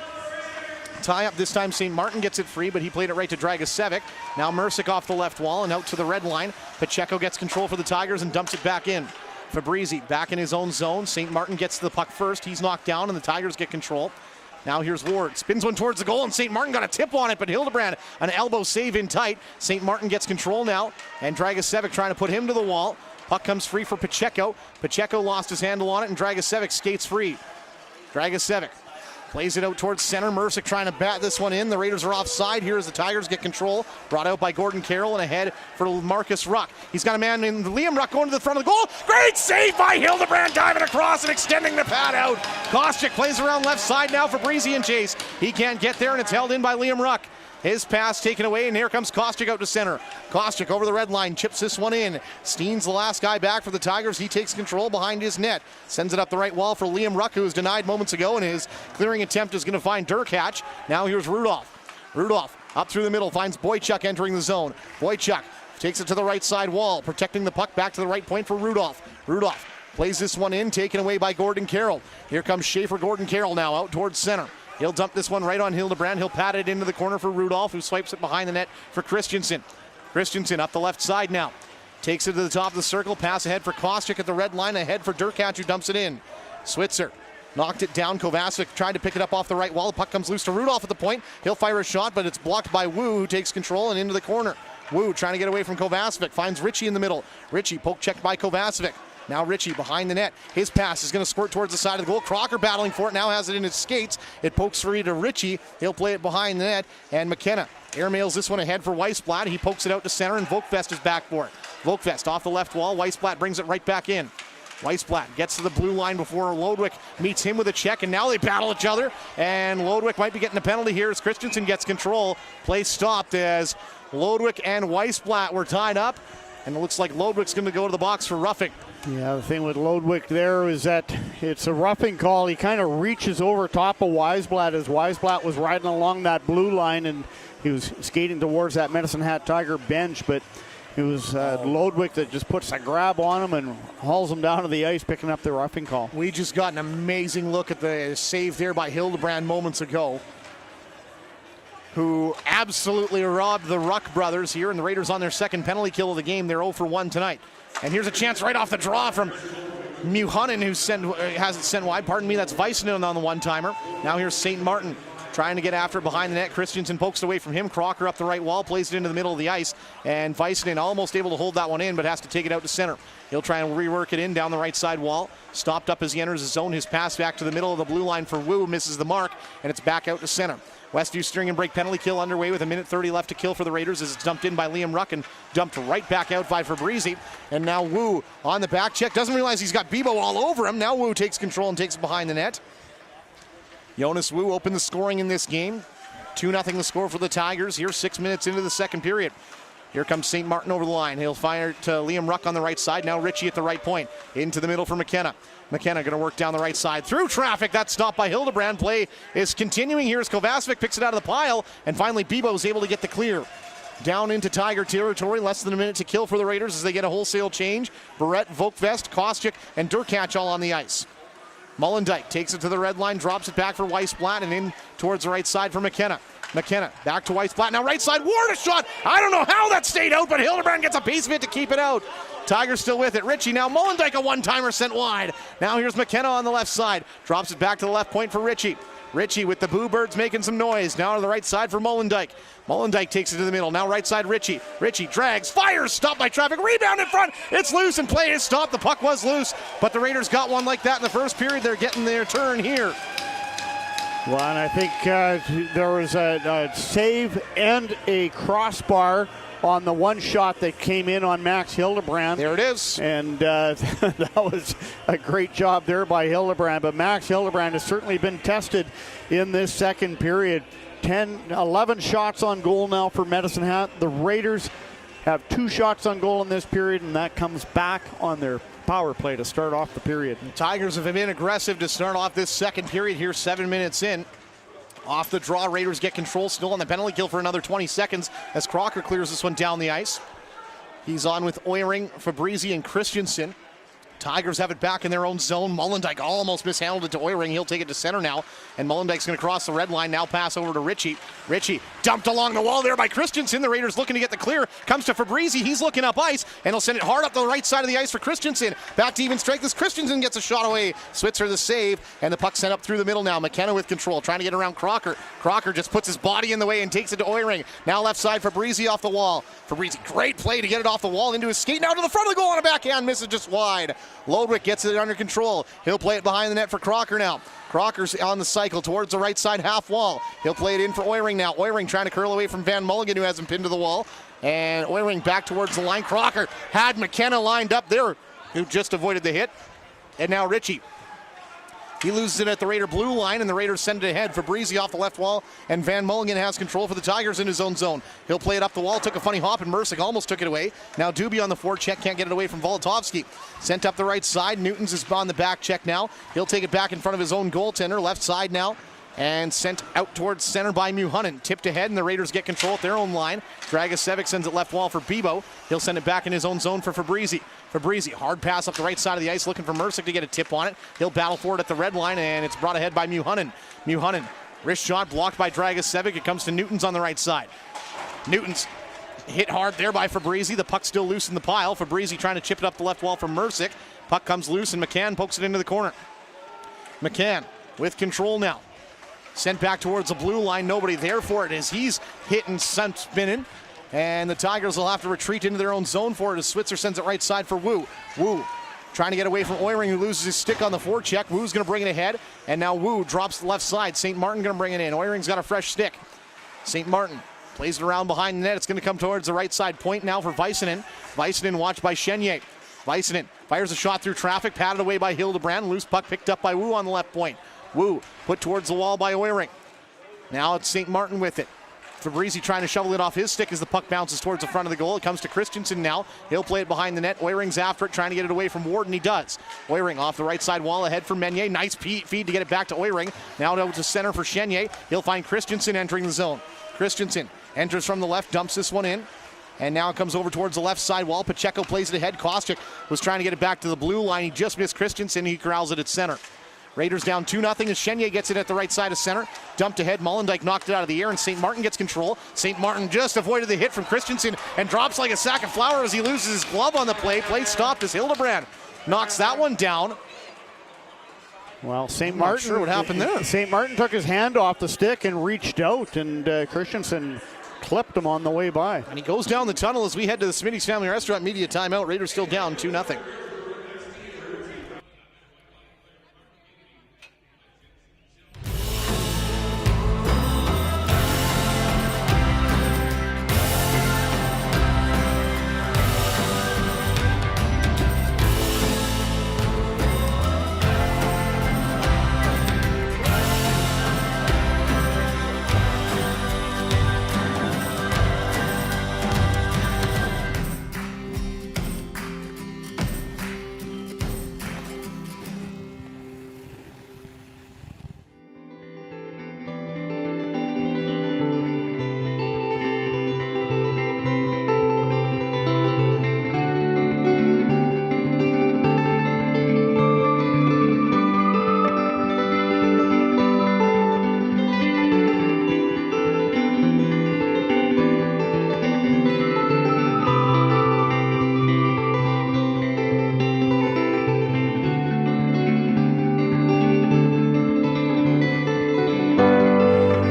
Tie up this time. St. Martin gets it free, but he played it right to Dragicevic. Now Mrsic off the left wall and out to the red line. Pacheco gets control for the Tigers and dumps it back in. Fabrizi back in his own zone. St. Martin gets to the puck first. He's knocked down, and the Tigers get control. Now here's Ward. Spins one towards the goal, and St. Martin got a tip on it, but Hildebrand, an elbow save in tight. St. Martin gets control now, and Dragicevic trying to put him to the wall. Puck comes free for Pacheco. Pacheco lost his handle on it, and Dragicevic skates free. Dragicevic plays it out towards center. Mrsic trying to bat this one in. The Raiders are offside here as the Tigers get control. Brought out by Gordon Carroll and ahead for Marcus Ruck. He's got a man in Liam Ruck going to the front of the goal. Great save by Hildebrand, diving across and extending the pad out. Kostyuk plays around left side now for Breezy and chase. He can't get there, and it's held in by Liam Ruck. His pass taken away, and here comes Kostyuk out to center. Kostyuk over the red line, chips this one in. Steen's the last guy back for the Tigers. He takes control behind his net. Sends it up the right wall for Liam Ruck, who was denied moments ago, and his clearing attempt is going to find Durkach. Now here's Rudolph. Rudolph up through the middle, finds Boychuk entering the zone. Boychuk takes it to the right side wall, protecting the puck back to the right point for Rudolph. Rudolph plays this one in, taken away by Gordon Carroll. Here comes Schaefer Gordon Carroll now out towards center. He'll dump this one right on Hildebrand. He'll pat it into the corner for Rudolph, who swipes it behind the net for Christensen. Christensen up the left side now. Takes it to the top of the circle. Pass ahead for Kostyuk at the red line. Ahead for Durkach, who dumps it in. Switzer knocked it down. Kovacic tried to pick it up off the right wall. The puck comes loose to Rudolph at the point. He'll fire a shot, but it's blocked by Wu, who takes control and into the corner. Wu trying to get away from Kovacic. Finds Ritchie in the middle. Ritchie poke checked by Kovacic. Now Ritchie behind the net. His pass is going to squirt towards the side of the goal. Crocker battling for it. Now has it in his skates. It pokes free to Ritchie. He'll play it behind the net. And McKenna airmails this one ahead for Weisblatt. He pokes it out to center, and Volkvest is back for it. Volkvest off the left wall. Weisblatt brings it right back in. Weissblatt gets to the blue line before Lodwick meets him with a check, and now they battle each other, and Lodwick might be getting a penalty here as Christensen gets control. Play stopped as Lodwick and Weissblatt were tied up, and it looks like Lodwick's going to go to the box for roughing. Yeah, the thing with Lodwick there is that it's a roughing call. He kind of reaches over top of Weissblatt as Weissblatt was riding along that blue line, and he was skating towards that Medicine Hat Tiger bench, but it was Lodwick that just puts a grab on him and hauls him down to the ice, picking up the roughing call. We just got an amazing look at the save there by Hildebrand moments ago, who absolutely robbed the Ruck brothers here, and the Raiders on their second penalty kill of the game. They're 0 for 1 tonight. And here's a chance right off the draw from Muhanen, who has it sent wide. Pardon me, that's Weissnen on the one-timer. Now here's St. Martin trying to get after it behind the net. Christensen pokes it away from him. Crocker up the right wall, plays it into the middle of the ice, and Weissnen almost able to hold that one in, but has to take it out to center. He'll try and rework it in down the right side wall. Stopped up as he enters his zone. His pass back to the middle of the blue line for Wu, misses the mark, and it's back out to center. Westview string and break penalty kill underway with 1:30 left to kill for the Raiders as it's dumped in by Liam Ruck and dumped right back out by Fabrizi. And now Wu on the back check. Doesn't realize he's got Bibo all over him. Now Wu takes control and takes it behind the net. Jonas Wu opened the scoring in this game. 2-0 the score for the Tigers here 6 minutes into the second period. Here comes St. Martin over the line. He'll fire to Liam Ruck on the right side. Now Ritchie at the right point. Into the middle for McKenna. McKenna going to work down the right side. Through traffic. That's stopped by Hildebrand. Play is continuing here as Kovacevic picks it out of the pile. And finally Bibo is able to get the clear. Down into Tiger territory. Less than a minute to kill for the Raiders as they get a wholesale change. Barrett, Vokvest, Kostyuk, and Durkach all on the ice. Mullendijk takes it to the red line. Drops it back for Weissblatt and in towards the right side for McKenna. McKenna back to Weissblatt. Now right side, Ward a shot. I don't know how that stayed out, but Hildebrand gets a piece of it to keep it out. Tigers still with it. Ritchie now. Mullendijk a one-timer sent wide. Now here's McKenna on the left side. Drops it back to the left point for Ritchie. Ritchie with the Boo Birds making some noise. Now to the right side for Mullendijk. Mullendijk takes it to the middle. Now right side Ritchie. Ritchie drags, fires, stopped by traffic. Rebound in front. It's loose and play is stopped. The puck was loose, but the Raiders got one like that in the first period. They're getting their turn here. Well, and I think there was a save and a crossbar on the one shot that came in on Max Hildebrand. There it is. And that was a great job there by Hildebrand. But Max Hildebrand has certainly been tested in this second period. 11 shots on goal now for Medicine Hat. The Raiders have 2 shots on goal in this period, and that comes back on their power play to start off the period. The Tigers have been aggressive to start off this second period here 7 minutes in. Off the draw, Raiders get control still on the penalty kill for another 20 seconds as Crocker clears this one down the ice. He's on with Oehring, Fabrizi, and Christensen. Tigers have it back in their own zone. Mullendijk almost mishandled it to Oehring. He'll take it to center now. And Mullendijk's going to cross the red line. Now pass over to Ritchie. Ritchie dumped along the wall there by Christensen. The Raiders looking to get the clear. Comes to Fabrizi. He's looking up ice. And he'll send it hard up the right side of the ice for Christensen. Back to even strength as Christensen gets a shot away. Switzer the save. And the puck sent up through the middle now. McKenna with control. Trying to get around Crocker. Crocker just puts his body in the way and takes it to Oehring. Now left side Fabrizi off the wall. Fabrizi, great play to get it off the wall into his skate. Now to the front of the goal on a backhand. Misses just wide. Lodwick gets it under control. He'll play it behind the net for Crocker now. Crocker's on the cycle towards the right side half wall. He'll play it in for Oehring now. Oehring trying to curl away from Van Mulligan, who has him pinned to the wall. And Oehring back towards the line. Crocker had McKenna lined up there, who just avoided the hit. And now Ritchie. He loses it at the Raider blue line, and the Raiders send it ahead. Fabrizi off the left wall, and Van Mulligan has control for the Tigers in his own zone. He'll play it up the wall, took a funny hop, and Mrsic almost took it away. Now Doobie on the forecheck, can't get it away from Volotovsky. Sent up the right side, Newtons is on the back check now. He'll take it back in front of his own goaltender, left side now, and sent out towards center by Muhanen. Tipped ahead, and the Raiders get control at their own line. Dragicevic sends it left wall for Bibo. He'll send it back in his own zone for Fabrizi. Fabrizi, hard pass up the right side of the ice, looking for Mrsic to get a tip on it. He'll battle for it at the red line, and it's brought ahead by Muhanen. Muhanen, wrist shot blocked by Dragicevic. It comes to Newtons on the right side. Newtons hit hard there by Fabrizi. The puck still loose in the pile. Fabrizi trying to chip it up the left wall for Mrsic. Puck comes loose, and McCann pokes it into the corner. McCann with control now. Sent back towards the blue line. Nobody there for it as he's hitting, spinning. And the Tigers will have to retreat into their own zone for it as Switzer sends it right side for Wu. Wu trying to get away from Oehring, who loses his stick on the forecheck. Wu's going to bring it ahead. And now Wu drops the left side. St. Martin going to bring it in. Oehring's got a fresh stick. St. Martin plays it around behind the net. It's going to come towards the right side point now for Weissnen. Weissnen watched by Chenier. Väisänen fires a shot through traffic, patted away by Hildebrand. Loose puck picked up by Wu on the left point. Wu put towards the wall by Oiring. Now it's St. Martin with it. Fabrizi trying to shovel it off his stick as the puck bounces towards the front of the goal. It comes to Christensen now. He'll play it behind the net. Oiring's after it, trying to get it away from Ward, and he does. Oiring off the right side wall ahead for Meunier. Nice feed to get it back to Oiring. Now to center for Chenier. He'll find Christensen entering the zone. Christensen enters from the left, dumps this one in. And now it comes over towards the left side wall. Pacheco plays it ahead. Kostyuk was trying to get it back to the blue line. He just missed Christensen. He corrals it at center. Raiders down 2-0 as Chenier gets it at the right side of center. Dumped ahead. Mollendijk knocked it out of the air, and St. Martin gets control. St. Martin just avoided the hit from Christensen and drops like a sack of flour as he loses his glove on the play. Play stopped as Hildebrand knocks that one down. Well, St. I'm not Martin, sure what happened there. St. Martin took his hand off the stick and reached out, and Christensen clipped him on the way by. And he goes down the tunnel as we head to the Smitty's Family Restaurant media timeout. Raiders still down 2-0.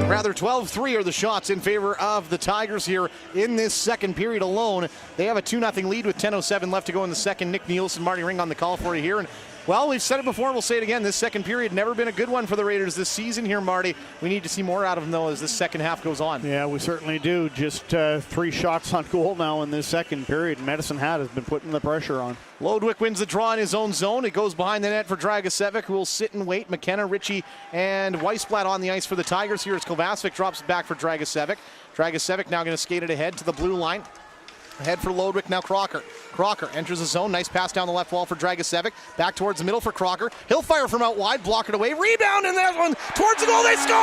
Rather 12-3 are the shots in favor of the Tigers here in this second period alone. They have a 2-0 lead with 10:07 left to go in the second. Nick Nielsen, Marty Ring on the call for you here. And well, we've said it before, we'll say it again. This second period never been a good one for the Raiders this season here, Marty. We need to see more out of them, though, as this second half goes on. Yeah, we certainly do. Just 3 shots on goal now in this second period. Medicine Hat has been putting the pressure on. Lodwick wins the draw in his own zone. It goes behind the net for Dragicevic, who will sit and wait. McKenna, Ritchie, and Weisblatt on the ice for the Tigers here as Kovacevic drops it back for Dragicevic. Dragicevic now going to skate it ahead to the blue line. Ahead for Lodwick, now Crocker. Crocker enters the zone. Nice pass down the left wall for Dragicevic. Back towards the middle for Crocker. He'll fire from out wide, block it away. Rebound, and that one towards the goal. They score!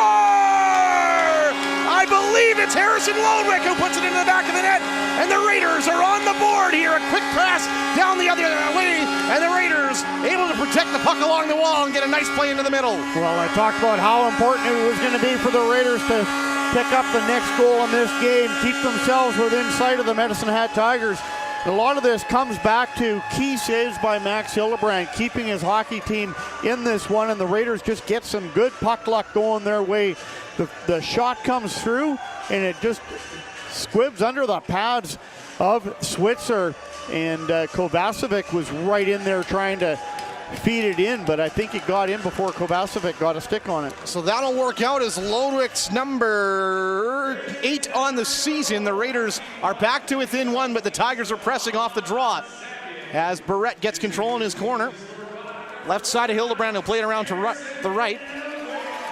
I believe it's Harrison Lodwick who puts it into the back of the net. And the Raiders are on the board here. A quick pass down the other way. And the Raiders able to protect the puck along the wall and get a nice play into the middle. Well, I talked about how important it was going to be for the Raiders to pick up the next goal in this game, keep themselves within sight of the Medicine Hat Tigers. A lot of this comes back to key saves by Max Hildebrand, keeping his hockey team in this one, and the Raiders just get some good puck luck going their way. The shot comes through, and it just squibs under the pads of Switzer, and Kovacevic was right in there trying to feed it in, but I think it got in before Kovacevic got a stick on it. So that'll work out as Lodwick's number 8 on the season. The Raiders are back to within 1, but the Tigers are pressing off the draw as Barrett gets control in his corner. Left side of Hildebrand, he'll play it around to the right.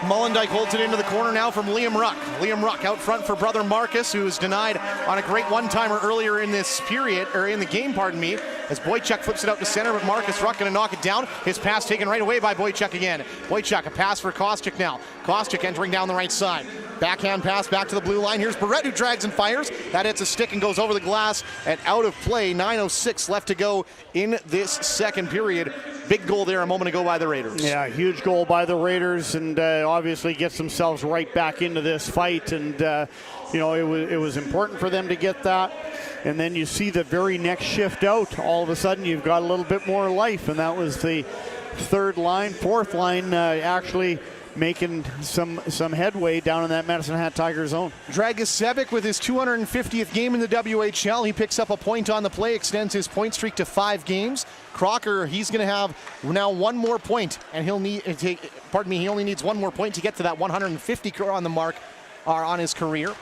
Mollendijk holds it into the corner now from Liam Ruck. Liam Ruck out front for brother Marcus, who was denied on a great one-timer earlier in this period, or in the game, pardon me, as Boychuk flips it out to center, but Marcus Ruck going to knock it down. His pass taken right away by Boychuk again. Boychuk, a pass for Kostyuk now. Kostyuk entering down the right side. Backhand pass back to the blue line. Here's Barrett, who drags and fires. That hits a stick and goes over the glass and out of play. 9:06 left to go in this second period. Big goal there a moment ago by the Raiders. Yeah, huge goal by the Raiders, and obviously gets themselves right back into this fight. And you know, it was important for them to get that. And then you see the very next shift out. All of a sudden, you've got a little bit more life, and that was the fourth line actually making some headway down in that Medicine Hat Tiger zone. Dragicevic with his 250th game in the WHL. He picks up a point on the play, extends his point streak to 5 games. Crocker, he's going to have now 1 more point, and he'll need he only needs 1 more point to get to that 150 on the mark on his career.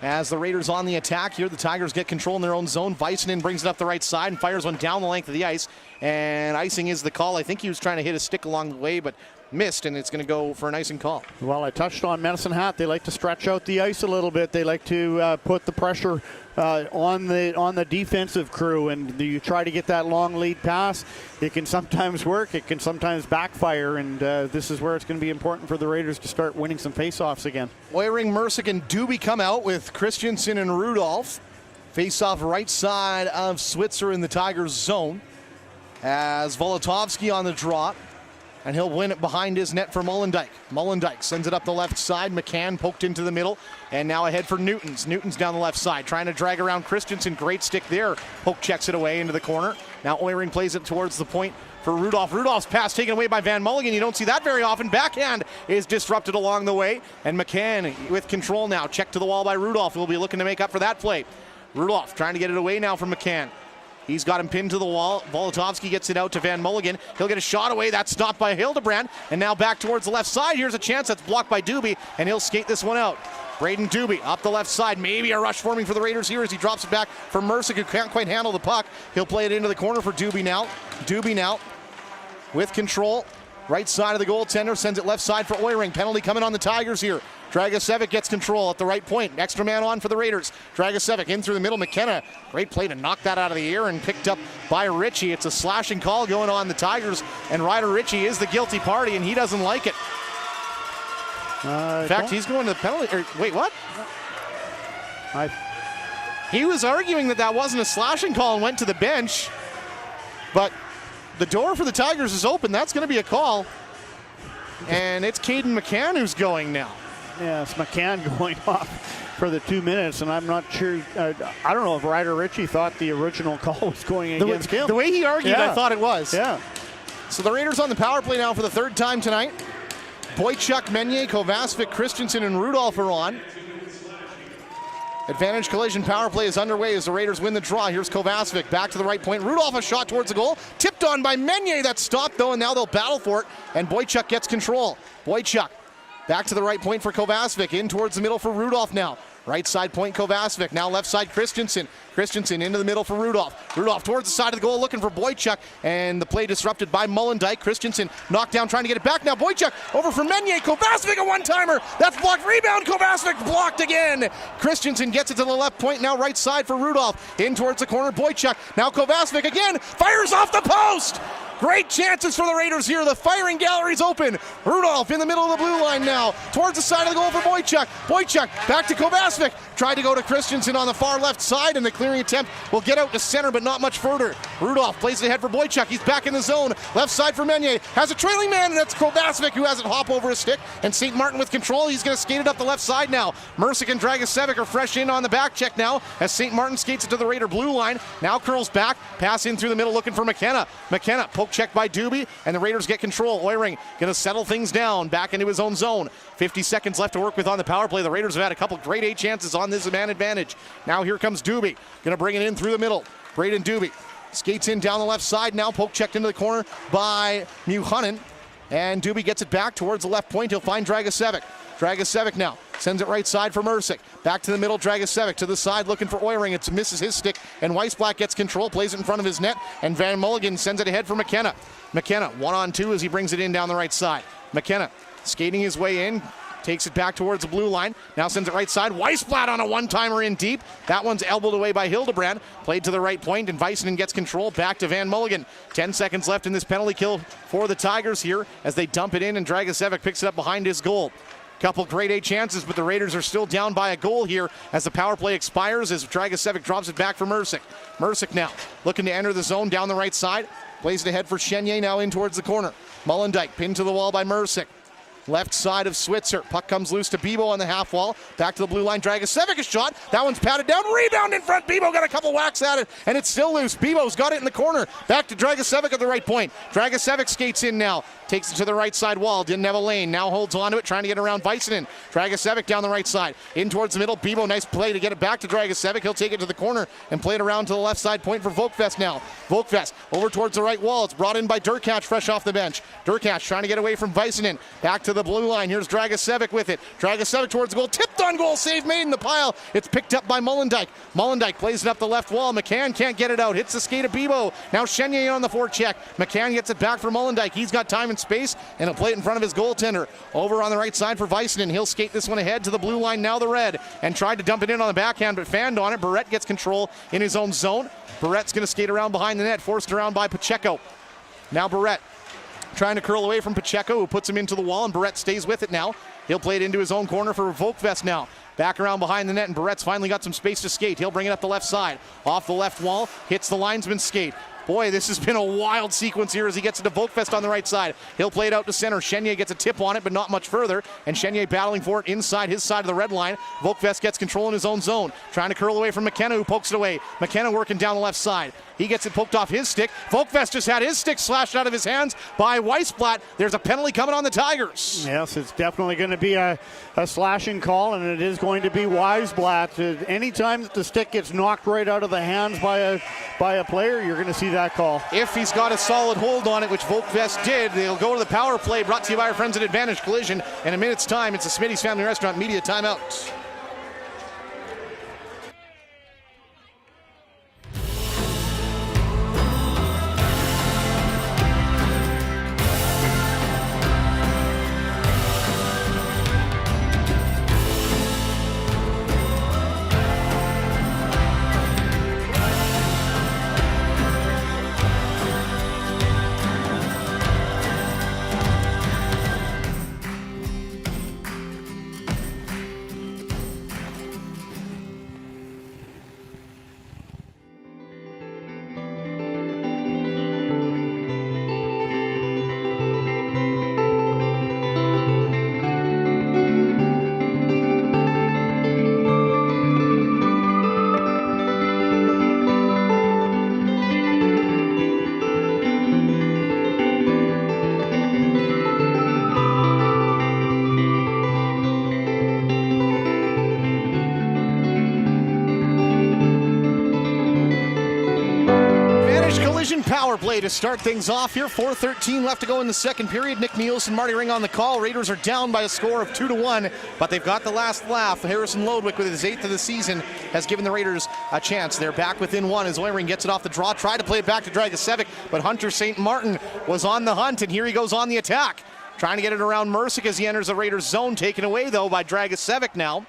As the Raiders on the attack here, the Tigers get control in their own zone. Weissman brings it up the right side and fires one down the length of the ice. And icing is the call. I think he was trying to hit a stick along the way, but missed, and it's going to go for an icing call. Well, I touched on Medicine Hat. They like to stretch out the ice a little bit. They like to put the pressure on the defensive crew, and you try to get that long lead pass. It can sometimes work. It can sometimes backfire, and this is where it's going to be important for the Raiders to start winning some faceoffs again. Oehring, Mrsic, and Doobie come out with Christensen and Rudolph. Face-off right side of Switzer in the Tigers' zone. As Volotovsky on the draw. And he'll win it behind his net for Molendyk. Molendyk sends it up the left side. McCann poked into the middle. And now ahead for Newtons. Newtons down the left side, trying to drag around Christensen. Great stick there. Poke checks it away into the corner. Now Oehring plays it towards the point for Rudolph. Rudolph's pass taken away by Van Mulligan. You don't see that very often. Backhand is disrupted along the way. And McCann with control now. Check to the wall by Rudolph. We'll be looking to make up for that play. Rudolph trying to get it away now from McCann. He's got him pinned to the wall. Volotovsky gets it out to Van Mulligan. He'll get a shot away. That's stopped by Hildebrand. And now back towards the left side. Here's a chance that's blocked by Doobie, and he'll skate this one out. Braden Doobie up the left side. Maybe a rush forming for the Raiders here as he drops it back for Mrsic, who can't quite handle the puck. He'll play it into the corner for Doobie now. Doobie now with control. Right side of the goaltender, sends it left side for Oehring. Penalty coming on the Tigers here. Dragicevic gets control at the right point. Extra man on for the Raiders. Dragicevic in through the middle. McKenna, great play to knock that out of the air and picked up by Ritchie. It's a slashing call going on the Tigers, and Ryder Ritchie is the guilty party, and he doesn't like it. In fact, he's going to the penalty. Wait, what? He was arguing that wasn't a slashing call and went to the bench, but the door for the Tigers is open. That's going to be a call. And it's Caden McCann who's going now. Yeah, it's McCann going off for the 2 minutes, and I'm not sure. I don't know if Ryder Ritchie thought the original call was going against him. The way he argued, I thought it was. Yeah. So the Raiders on the power play now for the third time tonight. Boychuk, Meunier, Kovacevic, Christensen, and Rudolph are on. Advantage collision power play is underway as the Raiders win the draw. Here's Kovacevic back to the right point. Rudolph a shot towards the goal. Tipped on by Meunier. That's stopped though, and now they'll battle for it. And Boychuk gets control. Boychuk back to the right point for Kovacevic. In towards the middle for Rudolph now. Right side point Kovacevic. Now left side Christensen. Christensen into the middle for Rudolph. Rudolph towards the side of the goal looking for Boychuk. And the play disrupted by Molendyk. Christensen knocked down trying to get it back. Now Boychuk over for Meunier. Kovacevic a one-timer. That's blocked. Rebound. Kovacevic blocked again. Christensen gets it to the left point. Now right side for Rudolph. In towards the corner. Boychuk. Now Kovacevic again. Fires off the post. Great chances for the Raiders here. The firing gallery's open. Rudolph in the middle of the blue line now. Towards the side of the goal for Boychuk. Boychuk back to Kovacevic. Tried to go to Christensen on the far left side, and the clearing attempt will get out to center, but not much further. Rudolph plays it ahead for Boychuk. He's back in the zone. Left side for Meunier. Has a trailing man, and that's Kovacevic who has it hop over his stick. And St. Martin with control. He's going to skate it up the left side now. Mrsic and Dragicevic are fresh in on the back check now as St. Martin skates it to the Raider blue line. Now curls back. Pass in through the middle looking for McKenna. McKenna poke check by Doobie, and the Raiders get control. Oehring going to settle things down back into his own zone. 50 seconds left to work with on the power play. The Raiders have had a couple grade A chances on this man advantage. Now here comes Doobie. Going to bring it in through the middle. Braden Doobie skates in down the left side. Now poke checked into the corner by Muhanen. And Doobie gets it back towards the left point. He'll find Dragicevic. Dragicevic now sends it right side for Mrsic. Back to the middle, Dragicevic to the side looking for Oehring. It misses his stick, and Weissblatt gets control, plays it in front of his net, and Van Mulligan sends it ahead for McKenna. McKenna 1-on-2 as he brings it in down the right side. McKenna skating his way in, takes it back towards the blue line. Now sends it right side. Weissblatt on a one-timer in deep. That one's elbowed away by Hildebrand. Played to the right point, and Weissman gets control back to Van Mulligan. 10 seconds left in this penalty kill for the Tigers here as they dump it in, and Dragicevic picks it up behind his goal. Couple grade A chances, but the Raiders are still down by a goal here as the power play expires as Dragicevic drops it back for Mrsic. Mrsic now looking to enter the zone down the right side. Plays it ahead for Chenier now in towards the corner. Molendyk pinned to the wall by Mrsic. Left side of Switzer. Puck comes loose to Bibo on the half wall. Back to the blue line. Dragicevic a shot. That one's patted down. Rebound in front. Bibo got a couple whacks at it, and it's still loose. Bibo's got it in the corner. Back to Dragicevic at the right point. Dragicevic skates in now. Takes it to the right side wall. Didn't have a lane. Now holds onto it, trying to get around Weissman. Dragicevic down the right side. In towards the middle. Bibo, nice play to get it back to Dragicevic. He'll take it to the corner and play it around to the left side point for Volkvest now. Volkvest over towards the right wall. It's brought in by Durkash fresh off the bench. Durkash trying to get away from Weissman. Back to the blue line. Here's Dragicevic with it. Dragicevic towards the goal. Tipped on goal. Save made in the pile. It's picked up by Molendyk. Molendyk plays it up the left wall. McCann can't get it out. Hits the skate of Bibo. Now Chenier on the forecheck. McCann gets it back for Molendyk. He's got time and space, and he'll play it in front of his goaltender. Over on the right side for Väisänen. He'll skate this one ahead to the blue line, now the red, and tried to dump it in on the backhand, but fanned on it. Barrett gets control in his own zone. Barrett's going to skate around behind the net, forced around by Pacheco. Now Barrett trying to curl away from Pacheco, who puts him into the wall, and Barrett stays with it now. He'll play it into his own corner for Volkvest now. Back around behind the net, and Barrett's finally got some space to skate. He'll bring it up the left side. Off the left wall, hits the linesman's skate. Boy, this has been a wild sequence here as he gets into Volkvest on the right side. He'll play it out to center. Chenier gets a tip on it, but not much further. And Chenier battling for it inside his side of the red line. Volkvest gets control in his own zone. Trying to curl away from McKenna, who pokes it away. McKenna working down the left side. He gets it poked off his stick. Volkvest just had his stick slashed out of his hands by Weissblatt. There's a penalty coming on the Tigers. Yes, it's definitely going to be a slashing call, and it is going to be Weissblatt. Anytime that the stick gets knocked right out of the hands by a player, you're going to see that call. If he's got a solid hold on it, which Volkvest did, they'll go to the power play, brought to you by our friends at Advantage Collision. In a minute's time, it's the Smitty's Family Restaurant Media Timeout. Power play to start things off here. 4:13 left to go in the second period. Nick Nielsen, Marty Ring on the call. Raiders are down by a score of 2-1, but they've got the last laugh. Harrison Lodwick, with his 8th of the season, has given the Raiders a chance. They're back within one as Oiring gets it off the draw. Tried to play it back to Dragicevic, but Hunter St. Martin was on the hunt, and here he goes on the attack. Trying to get it around Mrsic as he enters the Raiders zone. Taken away, though, by Dragicevic now.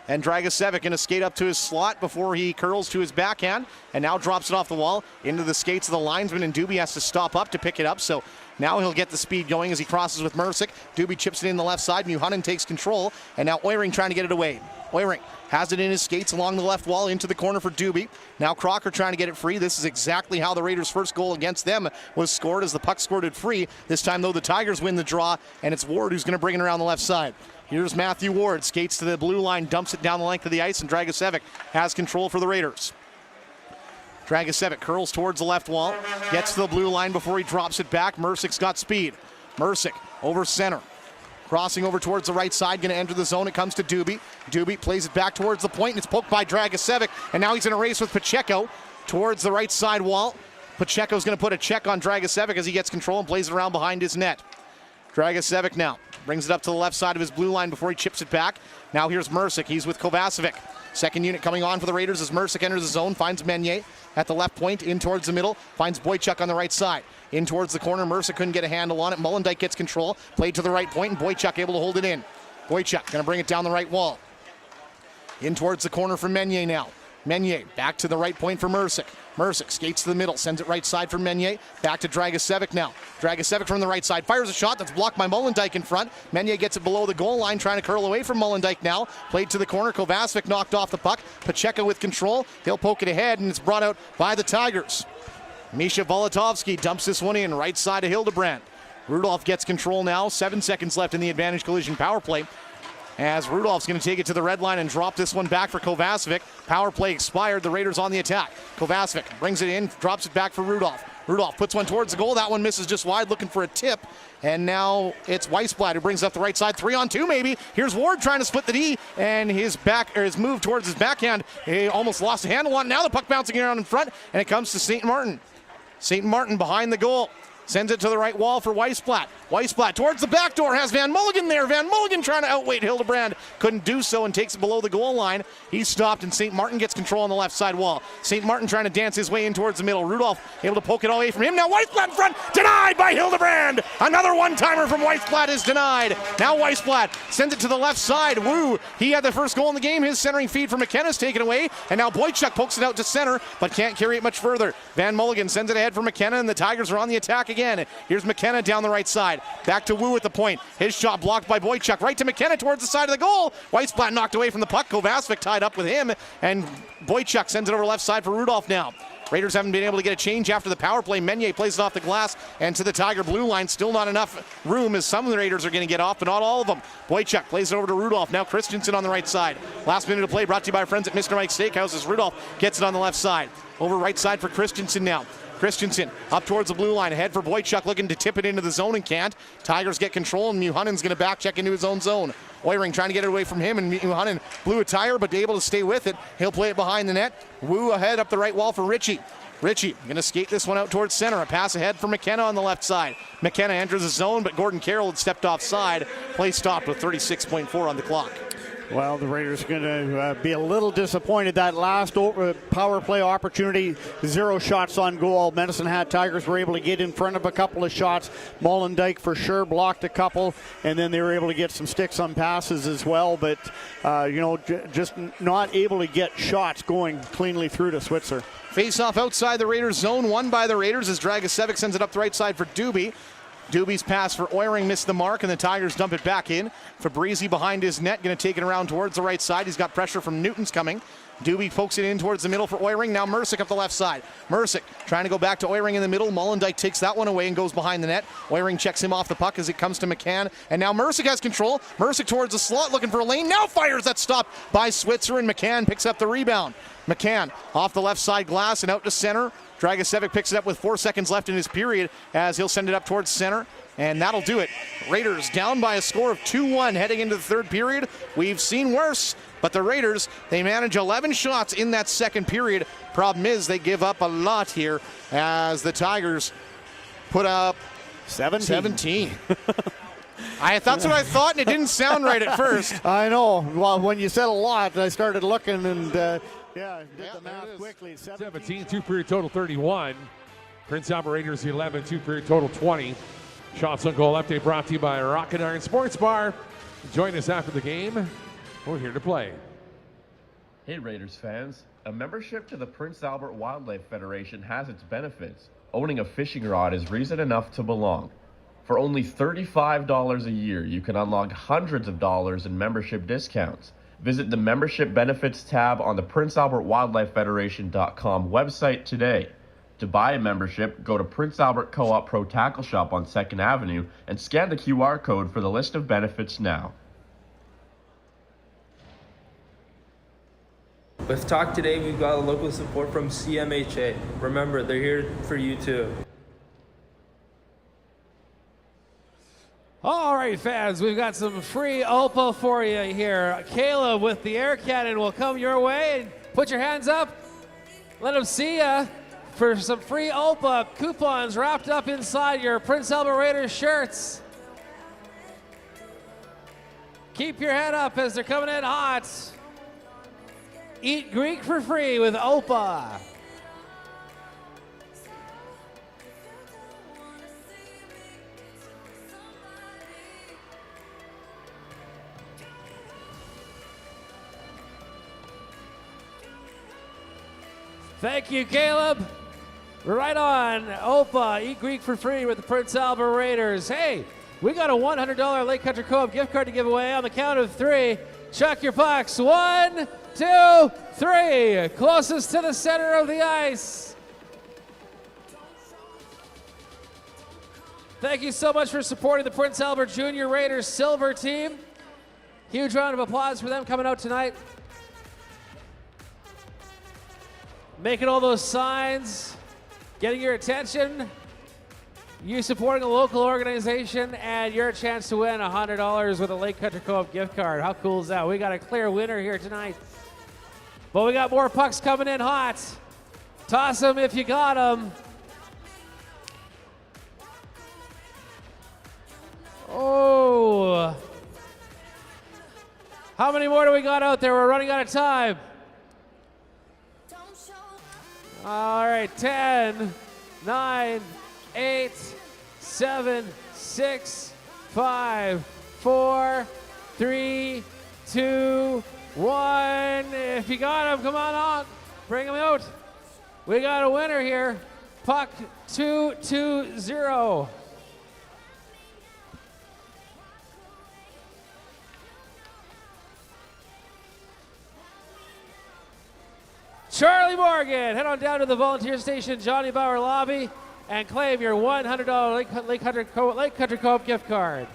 And Dragicevic going to skate up to his slot before he curls to his backhand and now drops it off the wall into the skates of the linesman, and Doobie has to stop up to pick it up. So now he'll get the speed going as he crosses with Mrsic. Doobie chips it in the left side. Muhanen takes control, and now Oiring trying to get it away. Oiring has it in his skates along the left wall into the corner for Doobie. Now Crocker trying to get it free. This is exactly how the Raiders' first goal against them was scored, as the puck squirted free. This time, though, the Tigers win the draw, and it's Ward who's going to bring it around the left side. Here's Matthew Ward, skates to the blue line, dumps it down the length of the ice, and Dragicevic has control for the Raiders. Dragicevic curls towards the left wall, gets to the blue line before he drops it back. Mrsic's got speed. Mrsic over center. Crossing over towards the right side, going to enter the zone. It comes to Doobie. Doobie plays it back towards the point, and it's poked by Dragicevic, and now he's in a race with Pacheco towards the right side wall. Pacheco's going to put a check on Dragicevic as he gets control and plays it around behind his net. Dragicevic now brings it up to the left side of his blue line before he chips it back. Now here's Mrsic. He's with Kovacevic. Second unit coming on for the Raiders as Mrsic enters the zone, finds Meunier at the left point, in towards the middle, finds Boychuk on the right side. In towards the corner, Mrsic couldn't get a handle on it. Molendyk gets control, played to the right point, and Boychuk able to hold it in. Boychuk going to bring it down the right wall. In towards the corner for Meunier now. Meunier back to the right point for Mrsic. Mrsic skates to the middle, sends it right side for Meunier. Back to Dragicevic now. Dragicevic from the right side fires a shot that's blocked by Molendyk in front. Meunier gets it below the goal line, trying to curl away from Molendyk now. Played to the corner. Kovacevic knocked off the puck. Pacheco with control. He'll poke it ahead, and it's brought out by the Tigers. Misha Volotovsky dumps this one in, right side of Hildebrand. Rudolph gets control now. 7 seconds left in the Advantage Collision power play, as Rudolph's going to take it to the red line and drop this one back for Kovacevic. Power play expired. The Raiders on the attack. Kovacevic brings it in, drops it back for Rudolph. Rudolph puts one towards the goal. That one misses just wide, looking for a tip. And now it's Weissblatt who brings up the right side. 3-on-2 maybe. Here's Ward trying to split the D, and his move towards his backhand. He almost lost a handle on it. Now the puck bouncing around in front, and it comes to St. Martin. St. Martin behind the goal. Sends it to the right wall for Weissblatt. Weissblatt towards the back door, has Van Mulligan there. Van Mulligan trying to outweight Hildebrand. Couldn't do so and takes it below the goal line. He's stopped and St. Martin gets control on the left side wall. St. Martin trying to dance his way in towards the middle. Rudolph able to poke it all away from him. Now Weissblatt in front. Denied by Hildebrand. Another one-timer from Weissblatt is denied. Now Weissblatt sends it to the left side. Woo. He had the first goal in the game. His centering feed from McKenna's taken away. And now Boychuk pokes it out to center, but can't carry it much further. Van Mulligan sends it ahead for McKenna, and the Tigers are on the attack again. Here's McKenna down the right side. Back to Wu at the point. His shot blocked by Boychuk. Right to McKenna towards the side of the goal. Weissblatt knocked away from the puck. Kovacevic tied up with him, and Boychuk sends it over left side for Rudolph now. Raiders haven't been able to get a change after the power play. Meunier plays it off the glass and to the Tiger blue line. Still not enough room as some of the Raiders are going to get off, but not all of them. Boychuk plays it over to Rudolph. Now Christensen on the right side. Last minute of play brought to you by our friends at Mr. Mike's Steakhouse as Rudolph gets it on the left side. Over right side for Christensen now. Christensen up towards the blue line, ahead for Boychuk, looking to tip it into the zone and can't. Tigers get control, and Muhunen's going to back check into his own zone. Oiring trying to get it away from him, and Muhunen blew a tire, but able to stay with it. He'll play it behind the net. Wu ahead up the right wall for Ritchie. Ritchie going to skate this one out towards center. A pass ahead for McKenna on the left side. McKenna enters the zone, but Gordon Carroll had stepped offside. Play stopped with 36.4 on the clock. Well, the Raiders are going to be a little disappointed. That last power play opportunity, 0 shots on goal. Medicine Hat Tigers were able to get in front of a couple of shots. Mollendijk for sure blocked a couple, and then they were able to get some sticks on passes as well. But, just not able to get shots going cleanly through to Switzer. Face-off outside the Raiders zone, won by the Raiders as Dragicevic sends it up the right side for Doobie. Doobie's pass for Oiring missed the mark, and the Tigers dump it back in. Fabrizi behind his net, going to take it around towards the right side. He's got pressure from Newton's coming. Doobie pokes it in towards the middle for Oiring. Now Mrsic up the left side. Mrsic trying to go back to Oiring in the middle. Mollendijk takes that one away and goes behind the net. Oiring checks him off the puck as it comes to McCann. And now Mrsic has control. Mrsic towards the slot looking for a lane. Now fires that stop by Switzer, and McCann picks up the rebound. McCann off the left side glass and out to center. Dragicevic picks it up with 4 seconds left in his period as he'll send it up towards center. And that'll do it. Raiders down by a score of 2-1 heading into the third period. We've seen worse, but the Raiders, they manage 11 shots in that second period. Problem is they give up a lot here as the Tigers put up 17. That's what I thought, and it didn't sound right at first. I know. Well, when you said a lot, I started looking and, did the math quickly. 17, two-period total 31. Prince Albert Raiders 11, two-period total 20. Shots on goal update brought to you by Rocket Iron Sports Bar. Join us after the game. We're here to play. Hey Raiders fans, a membership to the Prince Albert Wildlife Federation has its benefits. Owning a fishing rod is reason enough to belong. For only $35 a year, you can unlock hundreds of dollars in membership discounts. Visit the membership benefits tab on the PrinceAlbertWildlifeFederation.com website today. To buy a membership, go to Prince Albert Co-op Pro Tackle Shop on 2nd Avenue and scan the QR code for the list of benefits now. With Talk Today, we've got a local support from CMHA. Remember, they're here for you too. All right, fans, we've got some free OPA for you here. Caleb with the air cannon will come your way. Put your hands up. Let them see ya for some free OPA coupons wrapped up inside your Prince Albert Raiders shirts. Keep your head up as they're coming in hot. Eat Greek for free with OPA. Thank you, Caleb. Right on. OPA, Eat Greek for free with the Prince Albert Raiders. Hey, we got a $100 Lake Country Co-op gift card to give away on the count of 3. Chuck your pucks. 1, 2, 3. Closest to the center of the ice. Thank you so much for supporting the Prince Albert Junior Raiders Silver team. Huge round of applause for them coming out tonight. Making all those signs, getting your attention, you supporting a local organization, and your chance to win $100 with a Lake Country Co-op gift card. How cool is that? We got a clear winner here tonight. But we got more pucks coming in hot. Toss them if you got them. How many more do we got out there? We're running out of time. All right, 10, 9, 8, 7, 6, 5, 4, 3, 2, 1. If you got them, come on. Bring them out. We got a winner here. Puck 2-2-0. Charlie Morgan, head on down to the volunteer station, Johnny Bauer lobby, and claim your $100 Lake Country Co-op gift card.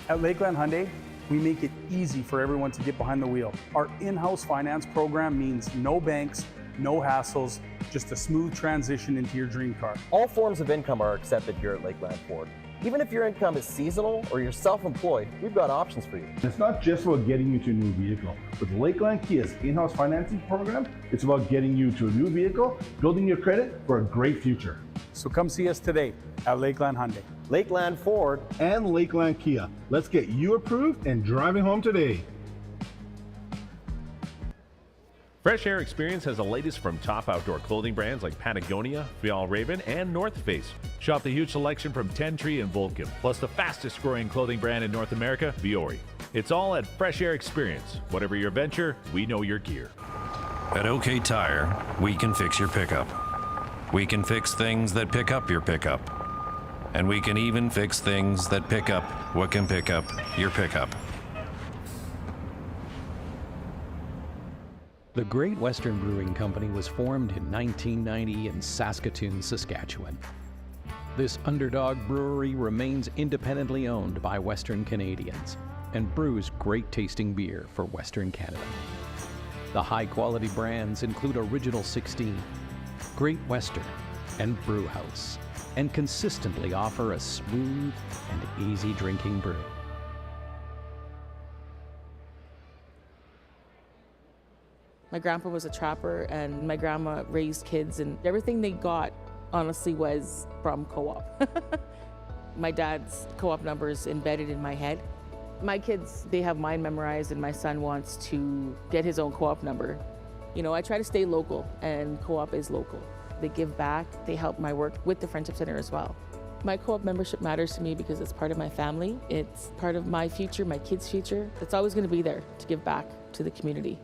At Lakeland Hyundai, we make it easy for everyone to get behind the wheel. Our in-house finance program means no banks, no hassles, just a smooth transition into your dream car. All forms of income are accepted here at Lakeland Ford. Even if your income is seasonal or you're self-employed, we've got options for you. It's not just about getting you to a new vehicle. With Lakeland Kia's in-house financing program, it's about getting you to a new vehicle, building your credit for a great future. So come see us today at Lakeland Hyundai. Lakeland Ford and Lakeland Kia. Let's get you approved and driving home today. Fresh Air Experience has the latest from top outdoor clothing brands like Patagonia, Fjallraven, and North Face. Shop the huge selection from Ten Tree and Vulcan, plus the fastest growing clothing brand in North America, Viore. It's all at Fresh Air Experience. Whatever your venture, we know your gear. At OK Tire, we can fix your pickup. We can fix things that pick up your pickup. And we can even fix things that pick up what can pick up your pickup. The Great Western Brewing Company was formed in 1990 in Saskatoon, Saskatchewan. This underdog brewery remains independently owned by Western Canadians and brews great tasting beer for Western Canada. The high quality brands include Original 16, Great Western, and Brewhouse, and consistently offer a smooth and easy drinking brew. My grandpa was a trapper and my grandma raised kids, and everything they got honestly was from co-op. My dad's co-op number is embedded in my head. My kids, they have mine memorized, and my son wants to get his own co-op number. You know, I try to stay local, and co-op is local. They give back, they help my work with the Friendship Center as well. My co-op membership matters to me because it's part of my family. It's part of my future, my kids' future. It's always going to be there to give back to the community.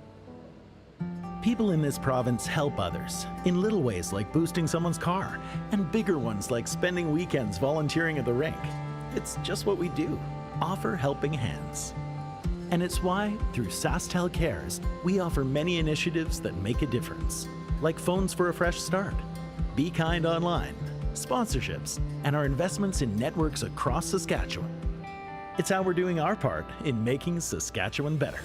People in this province help others in little ways like boosting someone's car, and bigger ones like spending weekends volunteering at the rink. It's just what we do, offer helping hands. And it's why, through SaskTel Cares, we offer many initiatives that make a difference, like Phones for a Fresh Start, Be Kind Online, sponsorships, and our investments in networks across Saskatchewan. It's how we're doing our part in making Saskatchewan better.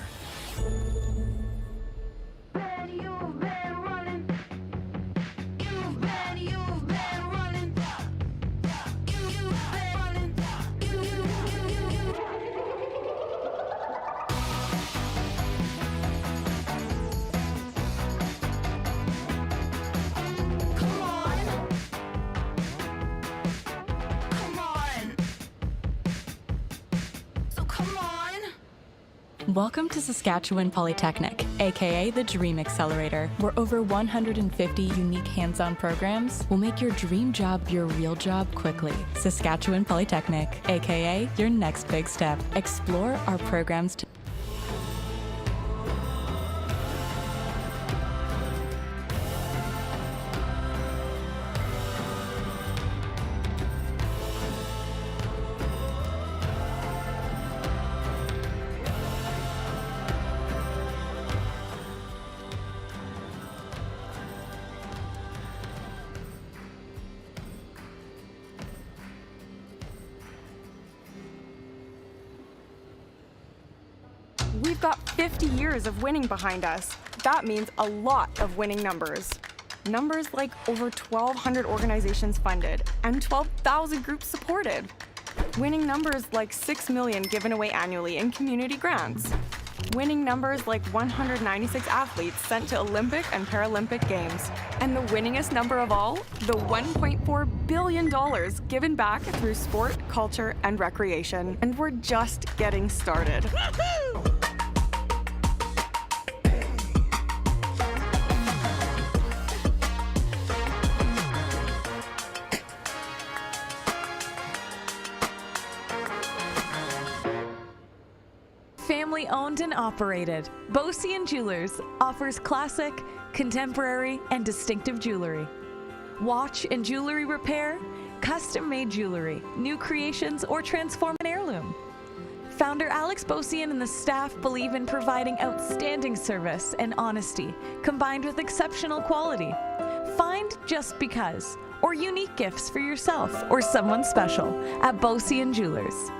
Welcome to Saskatchewan Polytechnic, aka the Dream Accelerator, where over 150 unique hands-on programs will make your dream job your real job quickly. Saskatchewan Polytechnic, aka your next big step. Explore our programs to We've got 50 years of winning behind us. That means a lot of winning numbers. Numbers like over 1,200 organizations funded and 12,000 groups supported. Winning numbers like $6 million given away annually in community grants. winning numbers like 196 athletes sent to Olympic and Paralympic Games. And the winningest number of all, the $1.4 billion given back through sport, culture, and recreation. And we're just getting started. Family owned and operated, Beausien Jewelers offers classic, contemporary, and distinctive jewelry. Watch and jewelry repair, custom-made jewelry, new creations, or transform an heirloom. Founder Alex Beausien and the staff believe in providing outstanding service and honesty, combined with exceptional quality. Find just because, or unique gifts for yourself or someone special at Beausien Jewelers.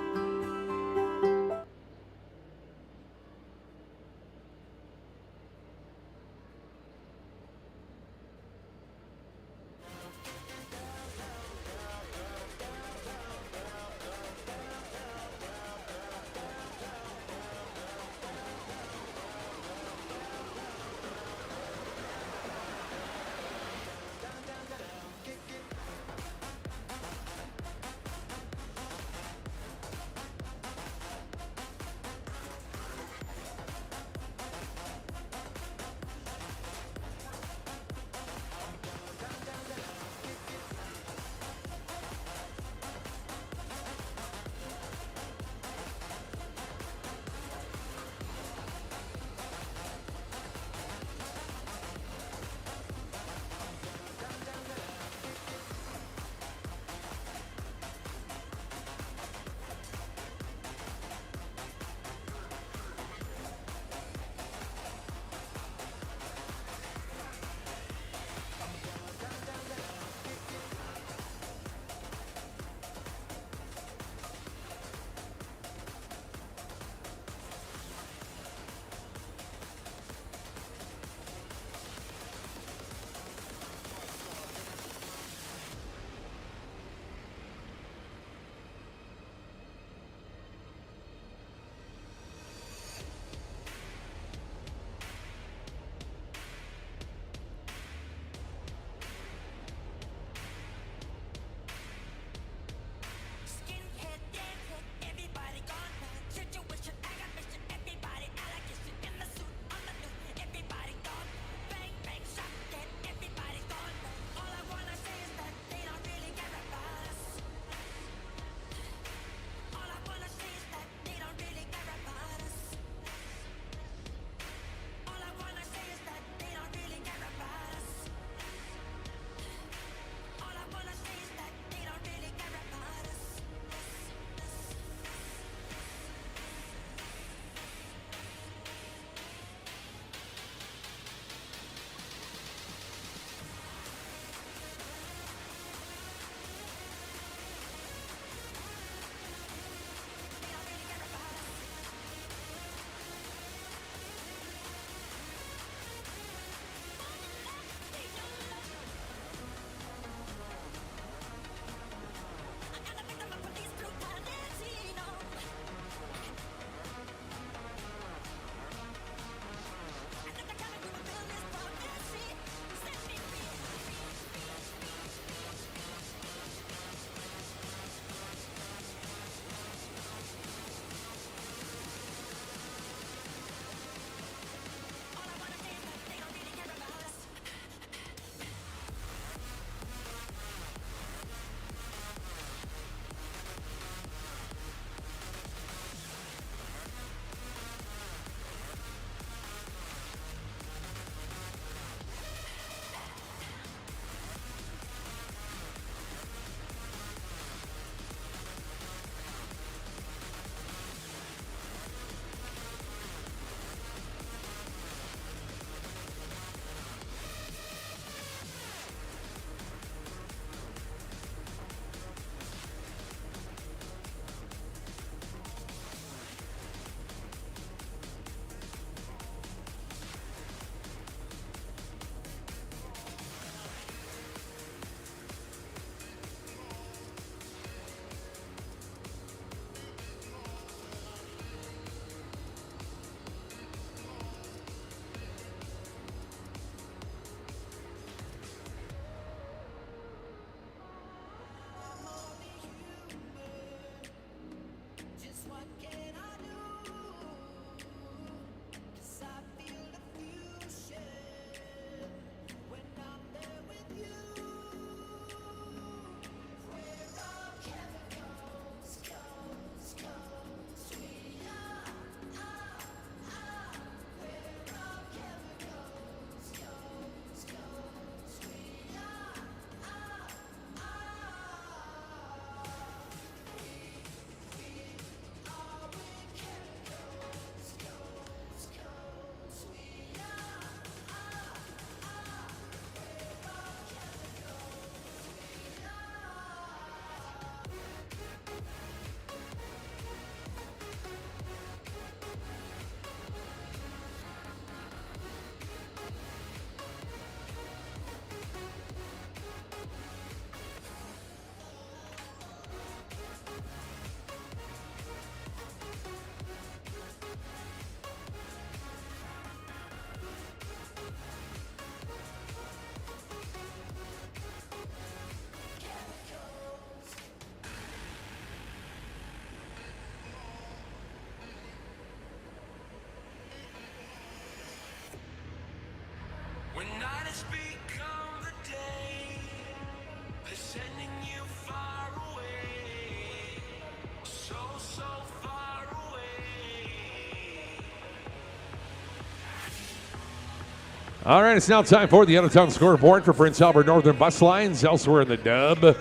All right, it's now time for the out-of-town scoreboard for Prince Albert Northern Bus Lines. Elsewhere in the dub,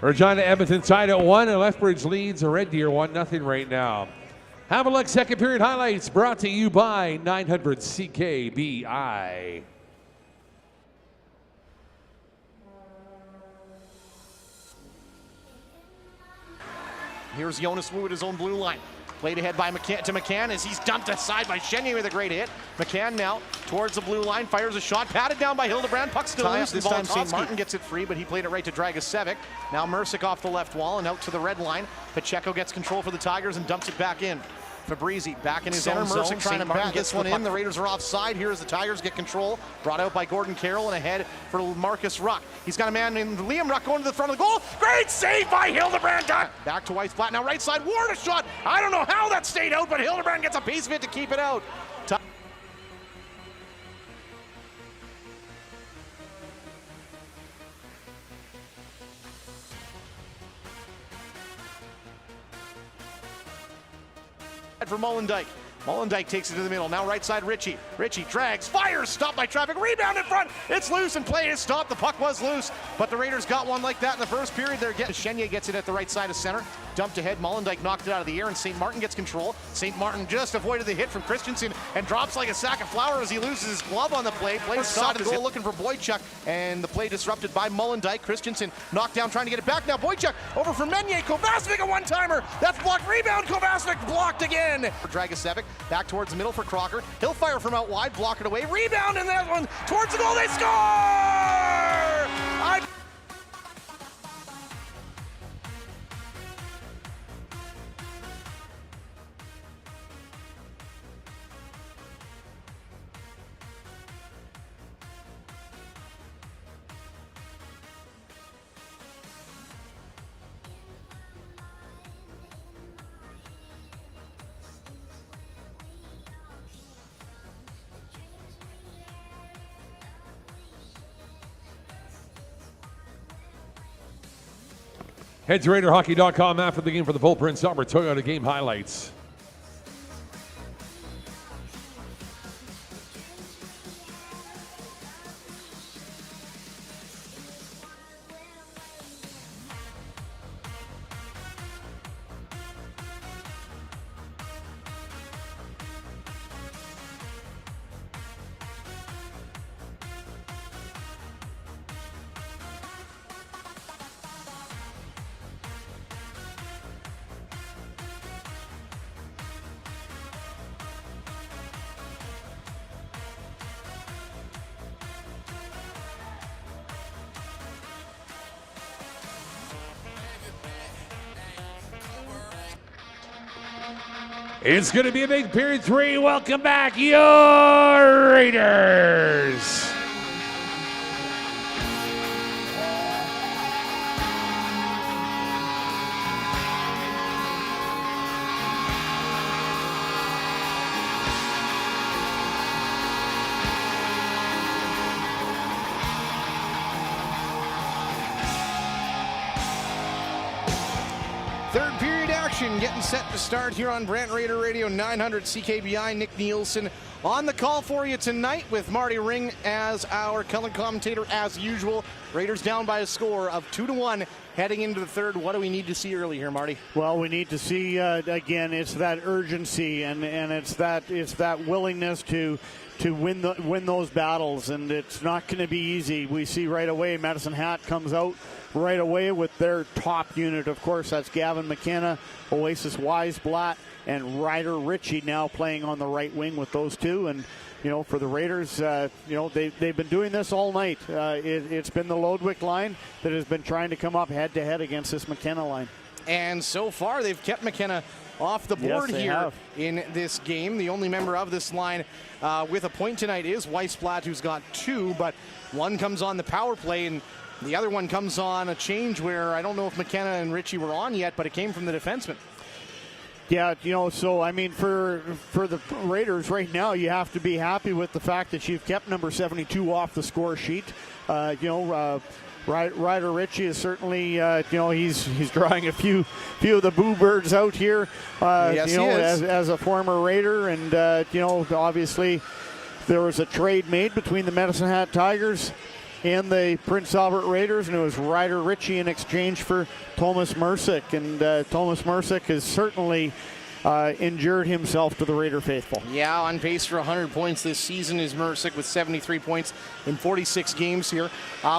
Regina Edmonton tied at 1, and Lethbridge leads Red Deer 1-0 right now. Have a look. Second period highlights brought to you by 900 CKBI. Here's Jonas Wu at his own blue line. Played ahead by McCann as he's dumped aside by Chenier with a great hit. McCann now towards the blue line, fires a shot, patted down by Hildebrand. Puck still loose. This time St. Martin gets it free, but he played it right to Dragicevic. Now Mrsic off the left wall and out to the red line. Pacheco gets control for the Tigers and dumps it back in. Fabrizi back in his own zone. Mrsic trying to bat this one in. The Raiders are offside. Here as the Tigers get control. Brought out by Gordon Carroll and ahead for Marcus Ruck. He's got a man named Liam Ruck going to the front of the goal. Great save by Hildebrand. Back to Weisblatt. Now right side. Ward a shot. I don't know how that stayed out, but Hildebrand gets a piece of it to keep it out. For Molendyke. Molendyke takes it to the middle. Now right side Ritchie. Ritchie drags, fires, stopped by traffic, rebound in front. It's loose and play is stopped. The puck was loose, but the Raiders got one like that in the first period. Chenier gets it at the right side of center. Dumped ahead. Molendyke knocked it out of the air and St. Martin gets control. St. Martin just avoided the hit from Christensen and drops like a sack of flour as he loses his glove on the play. Play stopped the goal looking for Boychuk and the play disrupted by Molendyke. Christensen knocked down trying to get it back. Now Boychuk over for Meunier. Kovacevic a one-timer. That's blocked. Rebound. Kovacevic blocked again. For Dragicevic. Back towards the middle for Crocker. He'll fire from out wide. Block it away. Rebound and that one towards the goal. They score! Head to RaiderHockey.com after the game for the full Prince Albert Toyota game highlights. It's going to be a big period 3. Welcome back, your Raiders. Third period action getting set to start here on Brant Raider Radio 900 CKBI. Nick Nielsen on the call for you tonight with Marty Ring as our color commentator as usual. Raiders down by a score of 2-1 heading into the third. What do we need to see early here, Marty? Well, we need to see again. It's that urgency and it's that willingness to win those battles, and it's not going to be easy. We see right away Medicine Hat comes out right away with their top unit. Of course, that's Gavin McKenna, Oasis Weisblatt, and Ryder Ritchie now playing on the right wing with those two. And for the Raiders, they've been doing this all night. It's been the Lodwick line that has been trying to come up head-to-head against this McKenna line. And so far, they've kept McKenna off the board here in this game. The only member of this line with a point tonight is Weisblatt, who's got 2, but one comes on the power play, and the other one comes on a change where I don't know if McKenna and Ritchie were on yet, but it came from the defenseman. Yeah, so I mean, for the Raiders right now, you have to be happy with the fact that you've kept number 72 off the score sheet. Ryder Ritchie is certainly, he's drawing a few of the boo birds out here, yes, he is. as a former Raider. And, obviously there was a trade made between the Medicine Hat Tigers and the Prince Albert Raiders, and it was Ryder Ritchie in exchange for Tomas Mrsic. And Tomas Mrsic has certainly endured himself to the Raider faithful. Yeah, on pace for 100 points this season is Mrsic with 73 points in 46 games here.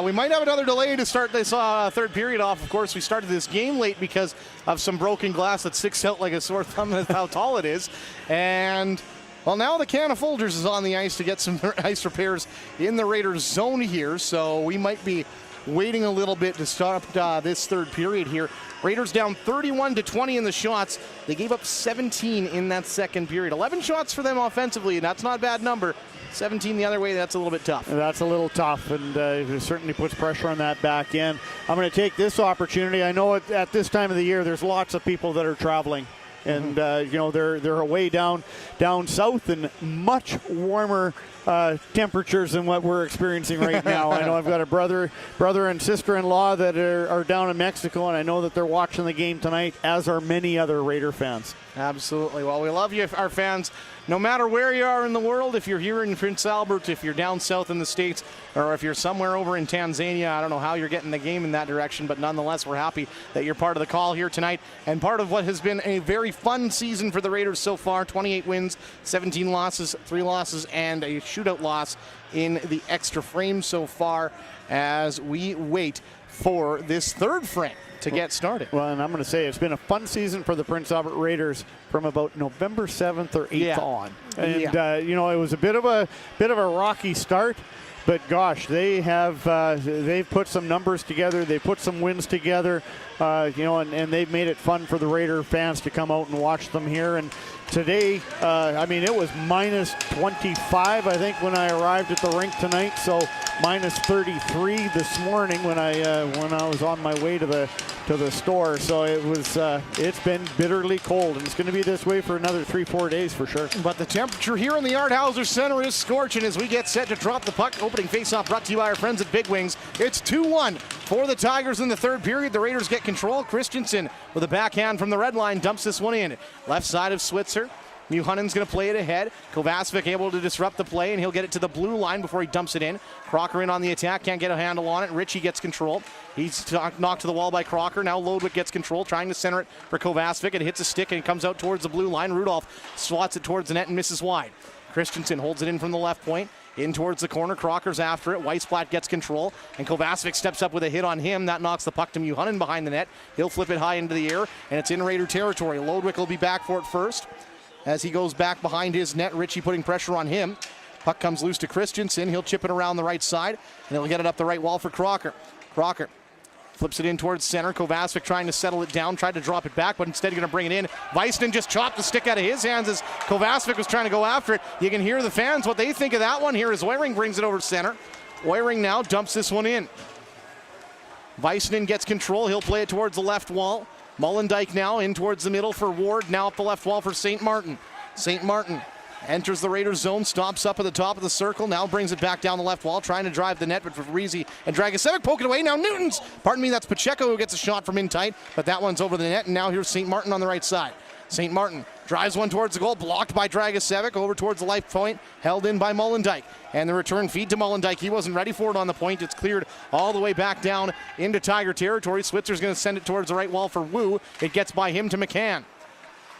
We might have another delay to start this third period off. Of course, we started this game late because of some broken glass that sticks out like a sore thumb. That's how tall it is. And, well, now the can of Folgers is on the ice to get some ice repairs in the Raiders zone here. So we might be waiting a little bit to start this third period here. Raiders down 31-20 in the shots. They gave up 17 in that second period. 11 shots for them offensively, and that's not a bad number. 17 the other way, that's a little bit tough. That's a little tough, and it certainly puts pressure on that back end. I'm going to take this opportunity. I know at this time of the year, there's lots of people that are traveling. And, they're away down south in much warmer temperatures than what we're experiencing right now. I know I've got a brother and sister-in-law that are down in Mexico, and I know that they're watching the game tonight, as are many other Raider fans. Absolutely. Well, we love you, our fans, no matter where you are in the world. If you're here in Prince Albert, if you're down south in the States, or if you're somewhere over in Tanzania, I don't know how you're getting the game in that direction, but nonetheless, we're happy that you're part of the call here tonight and part of what has been a very fun season for the Raiders so far. 28 wins, 17 losses, 3 losses, and a shootout loss in the extra frame so far as we wait for this third frame to get started. Well, and I'm going to say it's been a fun season for the Prince Albert Raiders from about November 7th or 8th on. And, it was a bit of a rocky start, but gosh, they've put some numbers together. They put some wins together, and they've made it fun for the Raider fans to come out and watch them here. And today, it was minus 25, I think, when I arrived at the rink tonight. So minus 33 this morning when I was on my way to the store. So it's been bitterly cold, and it's going to be this way for another 3-4 days for sure. But the temperature here in the Art Hauser Center is scorching as we get set to drop the puck. Opening faceoff brought to you by our friends at Big Wings. It's 2-1 for the Tigers in the third period. The Raiders get control. Christensen with a backhand from the red line dumps this one in. Left side of Switzer. Muhunen's going to play it ahead. Kovacevic able to disrupt the play, and he'll get it to the blue line before he dumps it in. Crocker in on the attack, can't get a handle on it. Ritchie gets control. He's knocked to the wall by Crocker. Now Lodwick gets control, trying to center it for Kovacevic. It hits a stick and it comes out towards the blue line. Rudolph slots it towards the net and misses wide. Christensen holds it in from the left point. In towards the corner, Crocker's after it. Weissblatt gets control, and Kovacevic steps up with a hit on him. That knocks the puck to Muhunen behind the net. He'll flip it high into the air, and it's in Raider territory. Lodwick will be back for it first. As he goes back behind his net, Ritchie putting pressure on him. Puck comes loose to Christensen. He'll chip it around the right side, and he'll get it up the right wall for Crocker. Crocker flips it in towards center. Kovacevic trying to settle it down, tried to drop it back, but instead he's going to bring it in. Weissman just chopped the stick out of his hands as Kovacevic was trying to go after it. You can hear the fans, what they think of that one here as Oehring brings it over center. Oehring now dumps this one in. Weissman gets control. He'll play it towards the left wall. Molendyke now in towards the middle for Ward. Now up the left wall for St. Martin. St. Martin enters the Raiders zone, stops up at the top of the circle, now brings it back down the left wall, trying to drive the net, but Fabrizi and Dragicevic poke it away. Now that's Pacheco who gets a shot from in tight, but that one's over the net, and now here's St. Martin on the right side. St. Martin drives one towards the goal, blocked by Dragicevic, over towards the left point, held in by Molendyke. And the return feed to Molendyke. He wasn't ready for it on the point. It's cleared all the way back down into Tiger territory. Switzer's going to send it towards the right wall for Wu. It gets by him to McCann.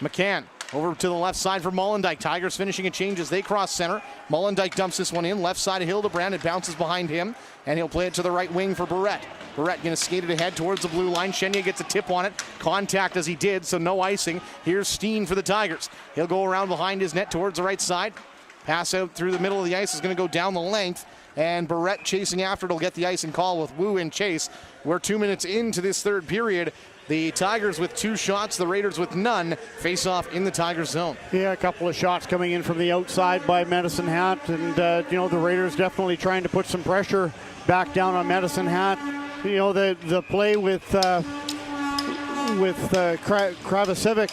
McCann over to the left side for Molendyke. Tigers finishing a change as they cross center. Molendyke dumps this one in. Left side of Hildebrand. It bounces behind him. And he'll play it to the right wing for Barrett. Barrett going to skate it ahead towards the blue line. Chenier gets a tip on it. Contact as he did, so no icing. Here's Steen for the Tigers. He'll go around behind his net towards the right side. Pass out through the middle of the ice is going to go down the length. And Barrett chasing after it will get the icing call with Wu in chase. We're 2 minutes into this third period. The Tigers with 2 shots, the Raiders with none. Face off in the Tigers zone. Yeah, a couple of shots coming in from the outside by Medicine Hat. And, the Raiders definitely trying to put some pressure back down on Medicine Hat. The play with Kravicevic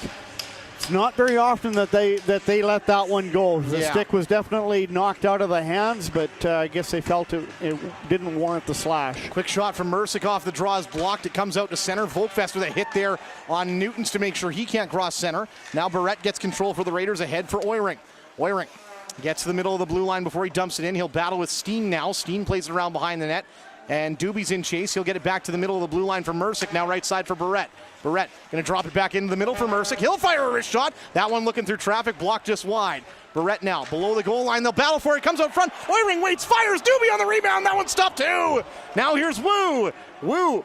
It's not very often that they let that one go. The stick was definitely knocked out of the hands, but I guess they felt it didn't warrant the slash. Quick shot from Mrsic off the draw is blocked. It comes out to center. Volkfest with a hit there on Newtons to make sure he can't cross center. Now Barrett gets control for the Raiders ahead for Oiring. Oiring gets to the middle of the blue line before he dumps it in. He'll battle with Steen now. Steen plays it around behind the net. And Doobie's in chase. He'll get it back to the middle of the blue line for Mrsic. Now right side for Barrett. Barrett going to drop it back into the middle for Mrsic. He'll fire a wrist shot. That one looking through traffic, blocked just wide. Barrett now below the goal line. They'll battle for it. Comes out front. Oiring waits, fires. Doobie on the rebound. That one stopped too. Now here's Wu. Wu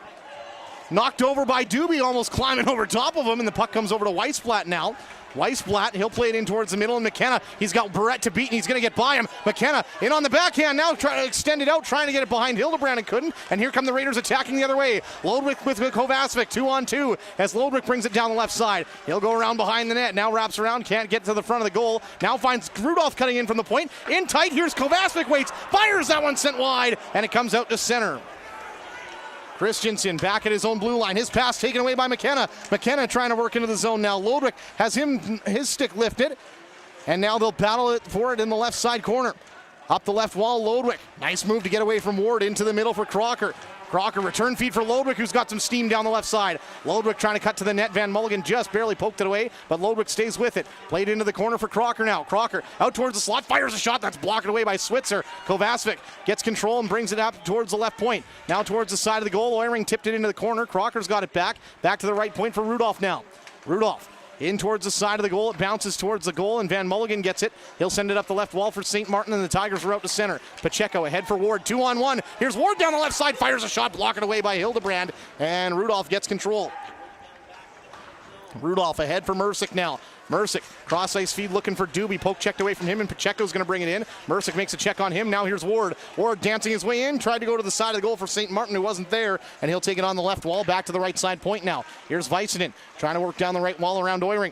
knocked over by Doobie, almost climbing over top of him, and the puck comes over to Weissblatt now. Weissblatt, he'll play it in towards the middle, and McKenna, he's got Barrett to beat, and he's going to get by him. McKenna in on the backhand now, trying to extend it out, trying to get it behind Hildebrand and couldn't. And here come the Raiders attacking the other way. Lodwick with Kovacevic, 2-on-2, as Lodwick brings it down the left side. He'll go around behind the net, now wraps around, can't get to the front of the goal. Now finds Rudolph cutting in from the point. In tight, here's Kovacevic, waits, fires, that one sent wide, and it comes out to center. Christensen back at his own blue line. His pass taken away by McKenna. McKenna trying to work into the zone now. Lodwick has his stick lifted. And now they'll battle it for it in the left side corner. Up the left wall, Lodwick. Nice move to get away from Ward into the middle for Crocker. Crocker, return feed for Lodwick, who's got some steam down the left side. Lodwick trying to cut to the net. Van Mulligan just barely poked it away, but Lodwick stays with it. Played into the corner for Crocker now. Crocker out towards the slot, fires a shot that's blocked away by Switzer. Kovacevic gets control and brings it up towards the left point. Now towards the side of the goal. Oiring tipped it into the corner. Crocker's got it back. Back to the right point for Rudolph now. Rudolph in towards the side of the goal. It bounces towards the goal, and Van Mulligan gets it. He'll send it up the left wall for St. Martin, and the Tigers are out to center. Pacheco ahead for Ward, 2-on-1. Here's Ward down the left side, fires a shot, blocked away by Hildebrand, and Rudolph gets control. Rudolph ahead for Mrsic now. Mrsic, cross ice feed looking for Doobie. Poke checked away from him, and Pacheco's going to bring it in. Mrsic makes a check on him. Now here's Ward. Ward dancing his way in. Tried to go to the side of the goal for St. Martin, who wasn't there, and he'll take it on the left wall. Back to the right side point now. Here's Weissinen trying to work down the right wall around Oiring.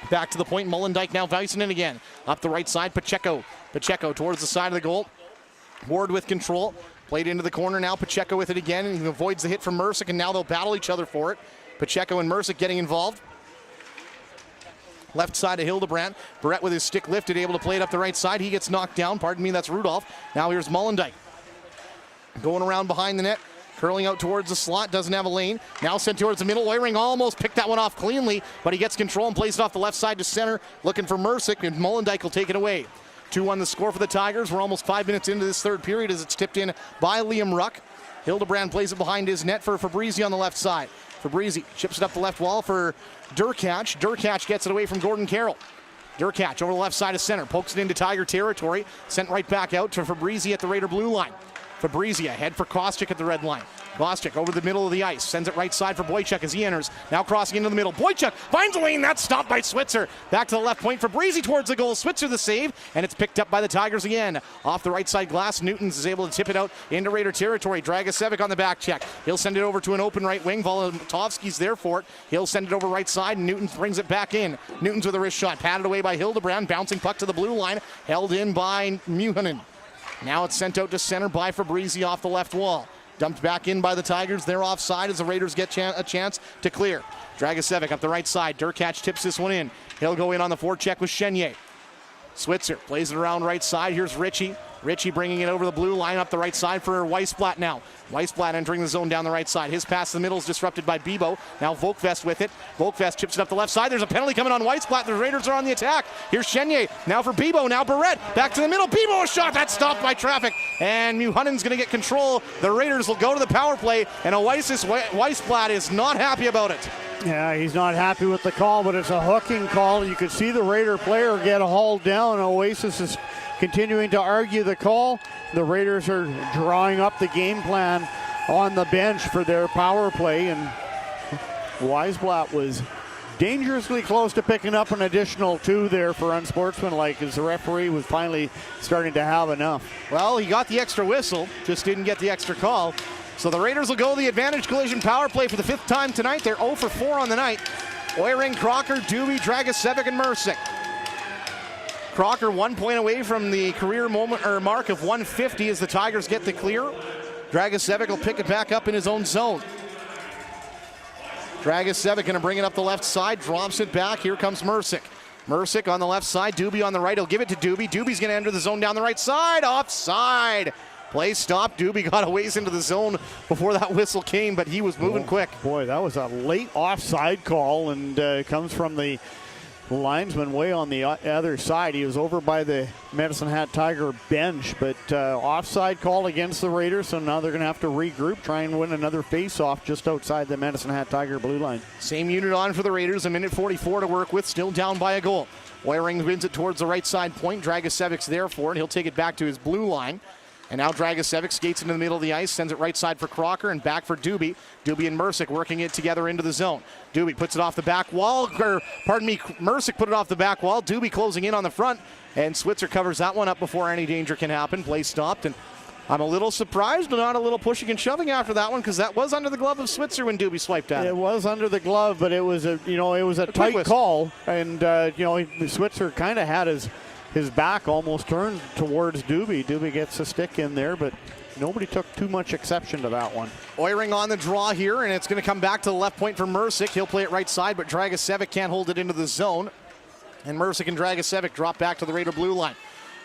Back to the point. Mullendijk now. Weissinen again. Up the right side. Pacheco. Pacheco towards the side of the goal. Ward with control. Played into the corner now. Pacheco with it again, and he avoids the hit from Mrsic, and now they'll battle each other for it. Pacheco and Mrsic getting involved. Left side of Hildebrand. Barrett with his stick lifted, able to play it up the right side. He gets knocked down. Pardon me, that's Rudolph. Now here's Mullendijk. Going around behind the net. Curling out towards the slot. Doesn't have a lane. Now sent towards the middle. Oiring almost picked that one off cleanly, but he gets control and plays it off the left side to center. Looking for Mrsic, and Mullendijk will take it away. 2-1 the score for the Tigers. We're almost 5 minutes into this third period as it's tipped in by Liam Ruck. Hildebrand plays it behind his net for Fabrizi on the left side. Fabrizi chips it up the left wall for Durkach. Durkach gets it away from Gordon Carroll. Durkach over the left side of center. Pokes it into Tiger territory. Sent right back out to Fabrizi at the Raider blue line. Fabrizi ahead for Kostyk at the red line. Kostyk over the middle of the ice. Sends it right side for Boychuk as he enters. Now crossing into the middle. Boychuk finds a lane. That's stopped by Switzer. Back to the left point. Fabrizi towards the goal. Switzer the save. And it's picked up by the Tigers again. Off the right side glass. Newtons is able to tip it out into Raider territory. Dragicevic on the back check. He'll send it over to an open right wing. Volotovsky's there for it. He'll send it over right side. And Newtons brings it back in. Newtons with a wrist shot. Patted away by Hildebrand. Bouncing puck to the blue line. Held in by Muhanen. Now it's sent out to center by Fabrizi off the left wall. Dumped back in by the Tigers. They're offside as the Raiders get a chance to clear. Dragicevic up the right side. Durkach tips this one in. He'll go in on the forecheck with Chenier. Switzer plays it around right side. Here's Ritchie. Ritchie bringing it over the blue line up the right side for Weissblatt now. Weissblatt entering the zone down the right side. His pass to the middle is disrupted by Bibo. Now Volkvest with it. Volkvest chips it up the left side. There's a penalty coming on Weissblatt. The Raiders are on the attack. Here's Chenier. Now for Bibo. Now Barrett. Back to the middle. Bibo a shot. That's stopped by traffic. And Muhanen's going to get control. The Raiders will go to the power play. And Weissblatt is not happy about it. Yeah, he's not happy with the call, but it's a hooking call. You could see the Raider player get hauled down. Oasis is continuing to argue the call. The Raiders are drawing up the game plan on the bench for their power play, and Weissblatt was dangerously close to picking up an additional 2 there for unsportsmanlike as the referee was finally starting to have enough. Well, he got the extra whistle, just didn't get the extra call. So the Raiders will go the advantage collision power play for the 5th time tonight. They're 0 for 4 on the night. Oiring, Crocker, Doobie, Dragicevic, and Mrsic. Crocker 1 point away from the career mark of 150 as the Tigers get the clear. Dragicevic will pick it back up in his own zone. Dragicevic going to bring it up the left side, drops it back. Here comes Mrsic. Mrsic on the left side, Doobie on the right. He'll give it to Doobie. Doobie's going to enter the zone down the right side. Offside. Play stopped. Doobie got a ways into the zone before that whistle came, but he was moving quick. Boy, that was a late offside call, and comes from the linesman way on the other side. He was over by the Medicine Hat Tiger bench, but offside call against the Raiders, so now they're going to have to regroup, try and win another face-off just outside the Medicine Hat Tiger blue line. Same unit on for the Raiders, a minute 44 to work with, still down by a goal. Oiring wins it towards the right side point. Dragicevic's there for it. He'll take it back to his blue line. And now Dragicevic skates into the middle of the ice, sends it right side for Crocker and back for Doobie. Doobie and Mrsic working it together into the zone. Doobie puts it off the back wall, Mrsic put it off the back wall. Doobie closing in on the front, and Switzer covers that one up before any danger can happen. Play stopped, and I'm a little surprised, but not a little pushing and shoving after that one, because that was under the glove of Switzer when Doobie swiped at it. It was under the glove, but it was a tight call, and Switzer kind of had his back almost turned towards Doobie. Doobie gets a stick in there, but nobody took too much exception to that one. Oiring on the draw here, and it's going to come back to the left point for Mrsic. He'll play it right side, but Dragicevic can't hold it into the zone. And Mrsic and Dragicevic drop back to the Raider blue line.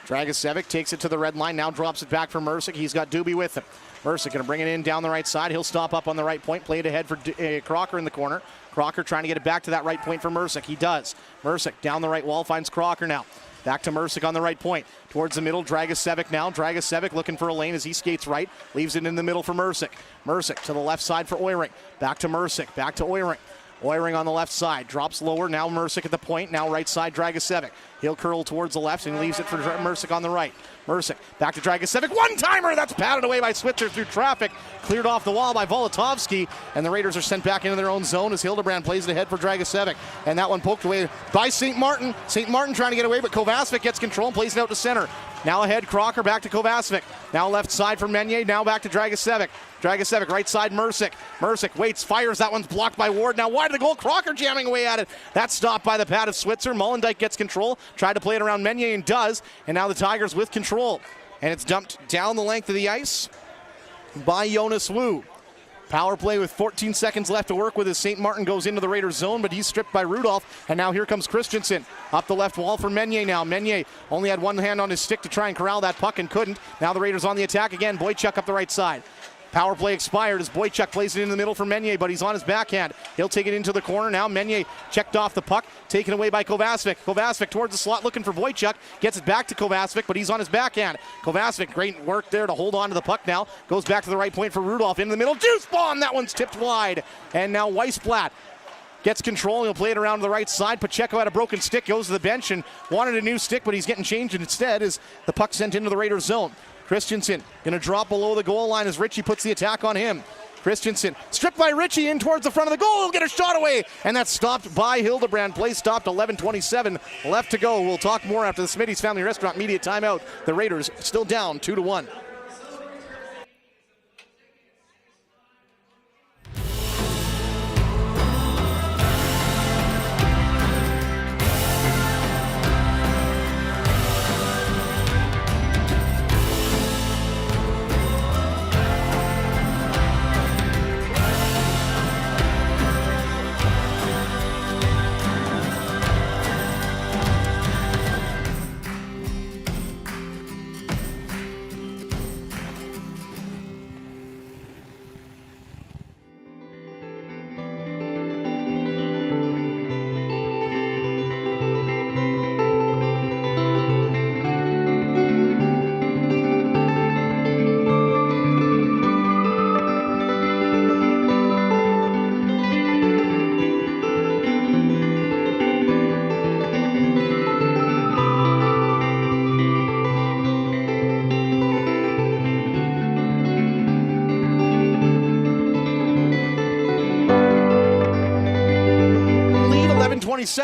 Dragicevic takes it to the red line, now drops it back for Mrsic. He's got Doobie with him. Mrsic going to bring it in down the right side. He'll stop up on the right point, play it ahead for Crocker in the corner. Crocker trying to get it back to that right point for Mrsic. He does. Mrsic down the right wall finds Crocker now. Back to Mrsic on the right point. Towards the middle, Dragicevic now. Dragicevic looking for a lane as he skates right. Leaves it in the middle for Mrsic. Mrsic to the left side for Oiring. Back to Mrsic. Back to Oiring. Oiring on the left side. Drops lower. Now Mrsic at the point. Now right side Dragicevic. He'll curl towards the left and leaves it for Mrsic on the right. Mrsic back to Dragicevic. One-timer! That's patted away by Switzer through traffic. Cleared off the wall by Volotovsky. And the Raiders are sent back into their own zone as Hildebrand plays it ahead for Dragicevic. And that one poked away by St. Martin. St. Martin trying to get away, but Kovacevic gets control and plays it out to center. Now ahead, Crocker back to Kovacevic. Now left side for Meunier. Now back to Dragicevic. Dragicevic right side Mrsic. Mrsic waits, fires. That one's blocked by Ward. Now wide of the goal. Crocker jamming away at it. That's stopped by the pad of Switzer. Mollendijk gets control. Tried to play it around Meunier and does. And now the Tigers with control. And it's dumped down the length of the ice by Jonas Wu. Power play with 14 seconds left to work with as St. Martin goes into the Raiders zone, but he's stripped by Rudolph. And now here comes Christensen. Up the left wall for Meunier now. Meunier only had one hand on his stick to try and corral that puck and couldn't. Now the Raiders on the attack again. Boychuk up the right side. Power play expired as Boychuk plays it in the middle for Meunier, but he's on his backhand. He'll take it into the corner now. Meunier checked off the puck, taken away by Kovacevic. Kovacevic towards the slot looking for Boychuk. Gets it back to Kovacevic, but he's on his backhand. Kovacevic, great work there to hold on to the puck now. Goes back to the right point for Rudolph. Into the middle. Juice bomb! That one's tipped wide. And now Weissblatt gets control. He'll play it around to the right side. Pacheco had a broken stick, goes to the bench and wanted a new stick, but he's getting changed instead as the puck sent into the Raiders zone. Christensen going to drop below the goal line as Ritchie puts the attack on him. Christensen stripped by Ritchie in towards the front of the goal. He'll get a shot away, and that's stopped by Hildebrand. Play stopped, 11:27 left to go. We'll talk more after the Smitty's Family Restaurant media timeout. The Raiders still down 2-1.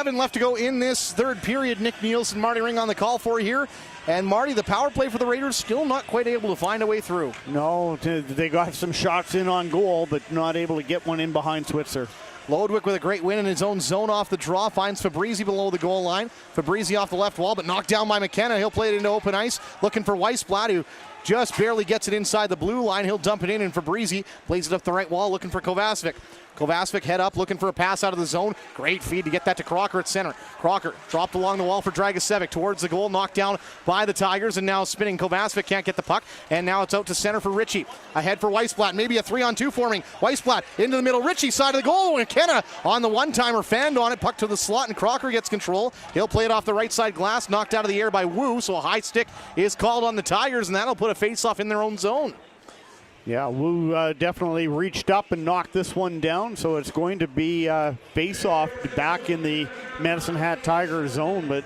Left to go in this third period. Nick Nielsen, Marty Ring on the call for you here. And Marty, the power play for the Raiders still not quite able to find a way through. No, they got some shots in on goal, but not able to get one in behind Switzer. Lodwick with a great win in his own zone off the draw. Finds Fabrizi below the goal line. Fabrizi off the left wall, but knocked down by McKenna. He'll play it into open ice, looking for Weissblatt, who just barely gets it inside the blue line. He'll dump it in, and Fabrizi plays it up the right wall, looking for Kovacevic. Kovacevic head up, looking for a pass out of the zone. Great feed to get that to Crocker at center. Crocker dropped along the wall for Dragicevic towards the goal, knocked down by the Tigers, and now spinning. Kovacevic can't get the puck, and now it's out to center for Ritchie. Ahead for Weissblatt, maybe a 3-on-2 forming. Weissblatt into the middle, Ritchie side of the goal. McKenna on the one-timer, fanned on it, puck to the slot, and Crocker gets control. He'll play it off the right side glass, knocked out of the air by Wu, so a high stick is called on the Tigers, and that'll put a face-off in their own zone. Yeah, Wu definitely reached up and knocked this one down, so it's going to be face-off back in the Medicine Hat Tigers zone. But,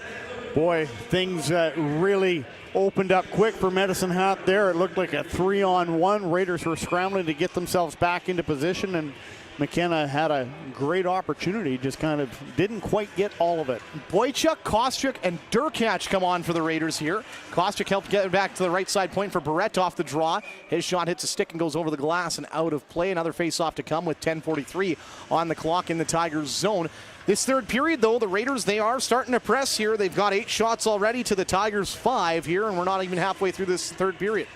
boy, things really opened up quick for Medicine Hat there. It looked like a 3-on-1. Raiders were scrambling to get themselves back into position, and McKenna had a great opportunity, just kind of didn't quite get all of it. Boychuk, Kostyuk, and Durkach come on for the Raiders here. Kostyuk helped get it back to the right side point for Barrett off the draw. His shot hits a stick and goes over the glass and out of play. Another face-off to come with 10:43 on the clock in the Tigers zone. This third period, though, the Raiders, they are starting to press here. They've got 8 shots already to the Tigers' 5 here, and we're not even halfway through this third period.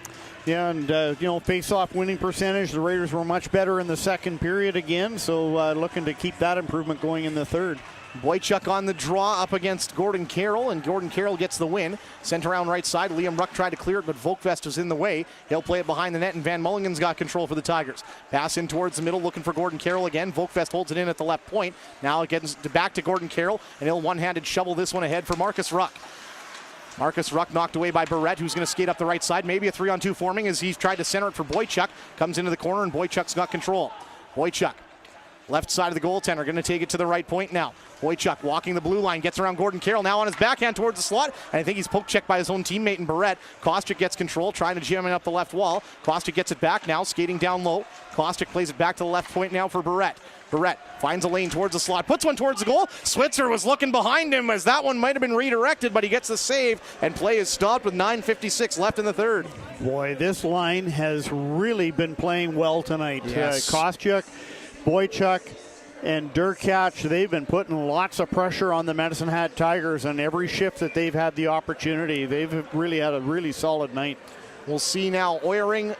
Yeah, and, face-off winning percentage, the Raiders were much better in the second period again, so looking to keep that improvement going in the third. Boychuk on the draw up against Gordon Carroll, and Gordon Carroll gets the win. Sent around right side. Liam Ruck tried to clear it, but Volkvest was in the way. He'll play it behind the net, and Van Mulligan's got control for the Tigers. Pass in towards the middle, looking for Gordon Carroll again. Volkvest holds it in at the left point. Now it gets back to Gordon Carroll, and he'll one-handed shovel this one ahead for Marcus Ruck. Marcus Ruck knocked away by Barrett, who's going to skate up the right side. Maybe a 3-on-2 forming as he's tried to center it for Boychuk. Comes into the corner, and Boychuk's got control. Boychuk, left side of the goaltender, going to take it to the right point now. Boychuk walking the blue line, gets around Gordon Carroll, now on his backhand towards the slot, and I think he's poke checked by his own teammate in Barrett. Kostyuk gets control, trying to jam it up the left wall. Kostyuk gets it back now, skating down low. Kostyuk plays it back to the left point now for Barrett. Barrett finds a lane towards the slot, puts one towards the goal. Switzer was looking behind him as that one might have been redirected, but he gets the save, and play is stopped with 9:56 left in the third. Boy, this line has really been playing well tonight. Yes. Kostyuk, Boychuk, and Durkach, they've been putting lots of pressure on the Medicine Hat Tigers on every shift that they've had the opportunity. They've really had a really solid night. We'll see now Oehring,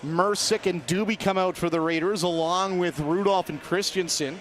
Mrsic, and Doobie come out for the Raiders, along with Rudolph and Christensen.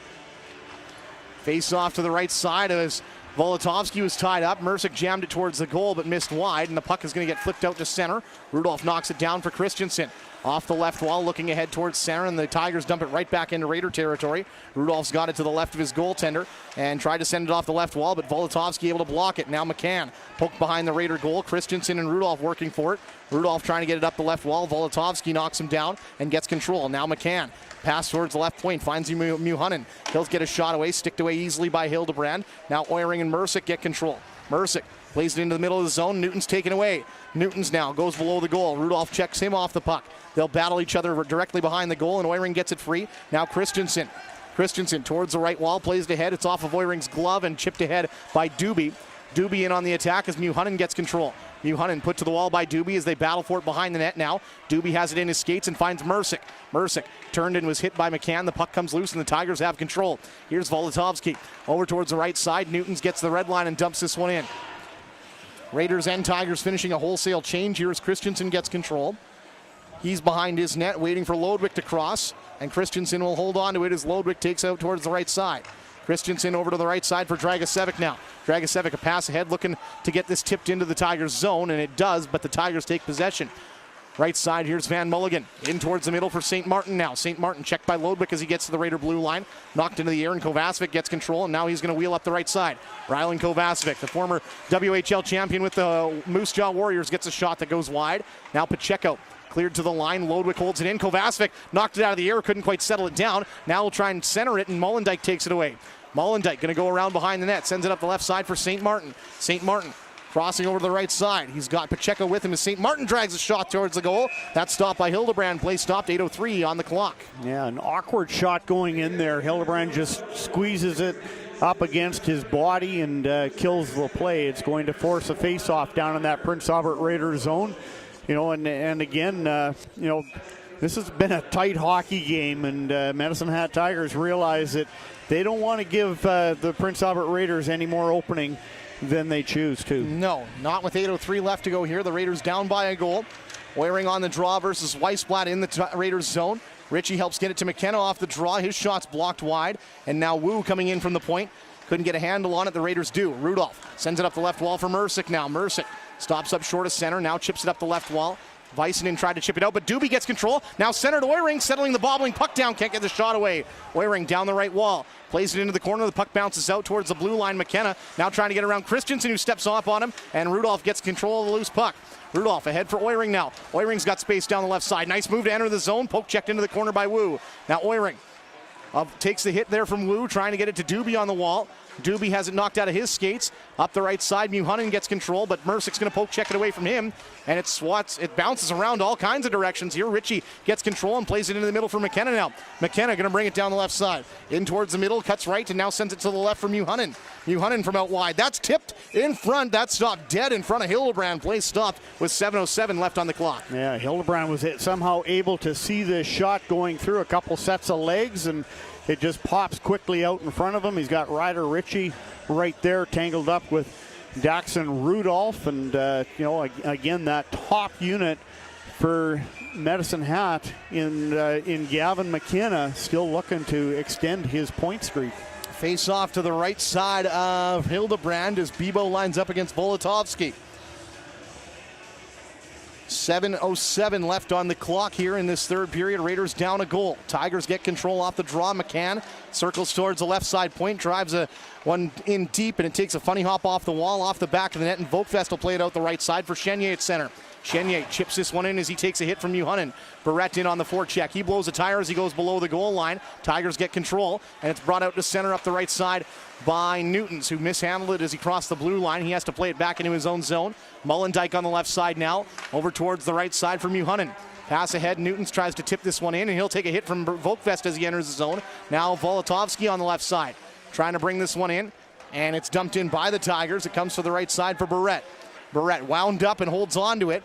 Face off to the right side as Volotovsky was tied up. Mrsic jammed it towards the goal but missed wide, and the puck is going to get flipped out to center. Rudolph knocks it down for Christensen. Off the left wall, looking ahead towards center, and the Tigers dump it right back into Raider territory. Rudolph's got it to the left of his goaltender and tried to send it off the left wall, but Volotovsky able to block it. Now McCann poked behind the Raider goal. Christensen and Rudolph working for it. Rudolph trying to get it up the left wall. Volotovsky knocks him down and gets control. Now McCann. Pass towards the left point, finds Muhanen. He'll get a shot away, sticked away easily by Hildebrand. Now Oehring and Mrsic get control. Mrsic plays it into the middle of the zone. Newton's taken away. Newton's now goes below the goal. Rudolph checks him off the puck. They'll battle each other directly behind the goal, and Oehring gets it free. Now Christensen. Christensen towards the right wall, plays it ahead. It's off of Oehring's glove and chipped ahead by Doobie. Doobie in on the attack as Muhanen gets control. Muhanen put to the wall by Doobie as they battle for it behind the net now. Doobie has it in his skates and finds Mrsic. Mrsic turned and was hit by McCann. The puck comes loose and the Tigers have control. Here's Volotovsky over towards the right side. Newtons gets the red line and dumps this one in. Raiders and Tigers finishing a wholesale change here as Christensen gets control. He's behind his net waiting for Lodwick to cross, and Christensen will hold on to it as Lodwick takes out towards the right side. Christensen over to the right side for Dragicevic now. Dragicevic a pass ahead looking to get this tipped into the Tigers zone, and it does, but the Tigers take possession. Right side, here's Van Mulligan. In towards the middle for St. Martin now. St. Martin checked by Lodwick as he gets to the Raider blue line. Knocked into the air, and Kovacevic gets control, and now he's going to wheel up the right side. Rylan Kovacevic, the former WHL champion with the Moose Jaw Warriors, gets a shot that goes wide. Now Pacheco cleared to the line. Lodwick holds it in. Kovacevic knocked it out of the air, couldn't quite settle it down. Now we'll try and center it, and Molendyke takes it away. Molendyke going to go around behind the net, sends it up the left side for St. Martin. St. Martin crossing over to the right side. He's got Pacheco with him as St. Martin drags a shot towards the goal. That's stopped by Hildebrand. Play stopped, 8:03 on the clock. Yeah, an awkward shot going in there. Hildebrand just squeezes it up against his body and kills the play. It's going to force a face-off down in that Prince Albert Raiders zone. And again, this has been a tight hockey game, and Medicine Hat Tigers realize that they don't want to give the Prince Albert Raiders any more opening than they choose to. No, not with 8:03 left to go here. The Raiders down by a goal. Oehring on the draw versus Weissblatt in the Raiders zone. Ritchie helps get it to McKenna off the draw. His shot's blocked wide. And now Wu coming in from the point. Couldn't get a handle on it. The Raiders do. Rudolph sends it up the left wall for Mrsic now. Mrsic stops up short of center. Now chips it up the left wall. Väisänen tried to chip it out, but Doobie gets control. Now center to Oiring, settling the bobbling puck down. Can't get the shot away. Oiring down the right wall. Plays it into the corner. The puck bounces out towards the blue line. McKenna now trying to get around Christensen, who steps off on him. And Rudolph gets control of the loose puck. Rudolph ahead for Oiring now. Oiring's got space down the left side. Nice move to enter the zone. Poke checked into the corner by Wu. Now Oiring takes the hit there from Wu, trying to get it to Doobie on the wall. Doobie has it knocked out of his skates. Up the right side, Muhanen gets control, but Mrsic's going to poke check it away from him. And it bounces around all kinds of directions here. Ritchie gets control and plays it into the middle for McKenna now. McKenna going to bring it down the left side. In towards the middle, cuts right, and now sends it to the left for Muhanen. Muhanen from out wide. That's tipped in front. That stopped dead in front of Hildebrand. Play stopped with 7:07 left on the clock. Yeah, Hildebrand was somehow able to see this shot going through a couple sets of legs, and it just pops quickly out in front of him. He's got Ryder Ritchie right there tangled up with Daxon Rudolph. And, again, that top unit for Medicine Hat in Gavin McKenna still looking to extend his point streak. Face off to the right side of Hildebrand as Bibo lines up against Volotovsky. 7:07 left on the clock here in this third period. Raiders down a goal. Tigers get control off the draw. McCann circles towards the left side point, drives one in deep, and it takes a funny hop off the wall, off the back of the net, and Vokvest will play it out the right side for Chenier at center. Chenier chips this one in as he takes a hit from Muhanen. Barrett in on the forecheck. He blows a tire as he goes below the goal line. Tigers get control, and it's brought out to center up the right side by Newtons, who mishandled it as he crossed the blue line. He has to play it back into his own zone. Mullendijk on the left side now, over towards the right side for Muhanen. Pass ahead, Newtons tries to tip this one in, and he'll take a hit from Vokvest as he enters the zone. Now Volotovsky on the left side, trying to bring this one in, and it's dumped in by the Tigers. It comes to the right side for Barrett. Barrett wound up and holds on to it.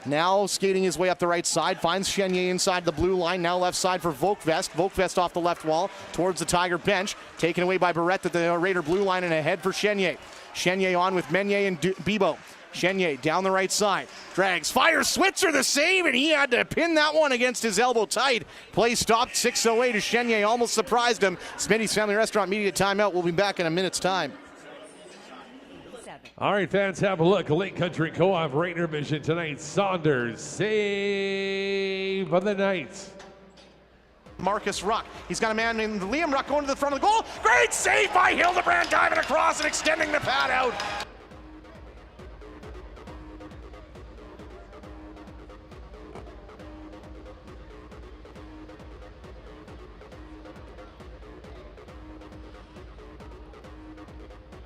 Now skating his way up the right side, finds Chenier inside the blue line. Now left side for Vokvest. Vokvest off the left wall towards the Tiger bench. Taken away by Barrett at the Raider blue line, and ahead for Chenier. Chenier on with Meunier and Bibo. Chenier down the right side. Drags, fires, Switzer the save, and he had to pin that one against his elbow tight. Play stopped, 6:08 as Chenier almost surprised him. Smitty's Family Restaurant media timeout. We'll be back in a minute's time. All right, fans, have a look. Lake Country Co-op Raider Mission tonight. Saunders, save of the night. Marcus Ruck. He's got a man named Liam Ruck going to the front of the goal. Great save by Hildebrand, diving across and extending the pad out.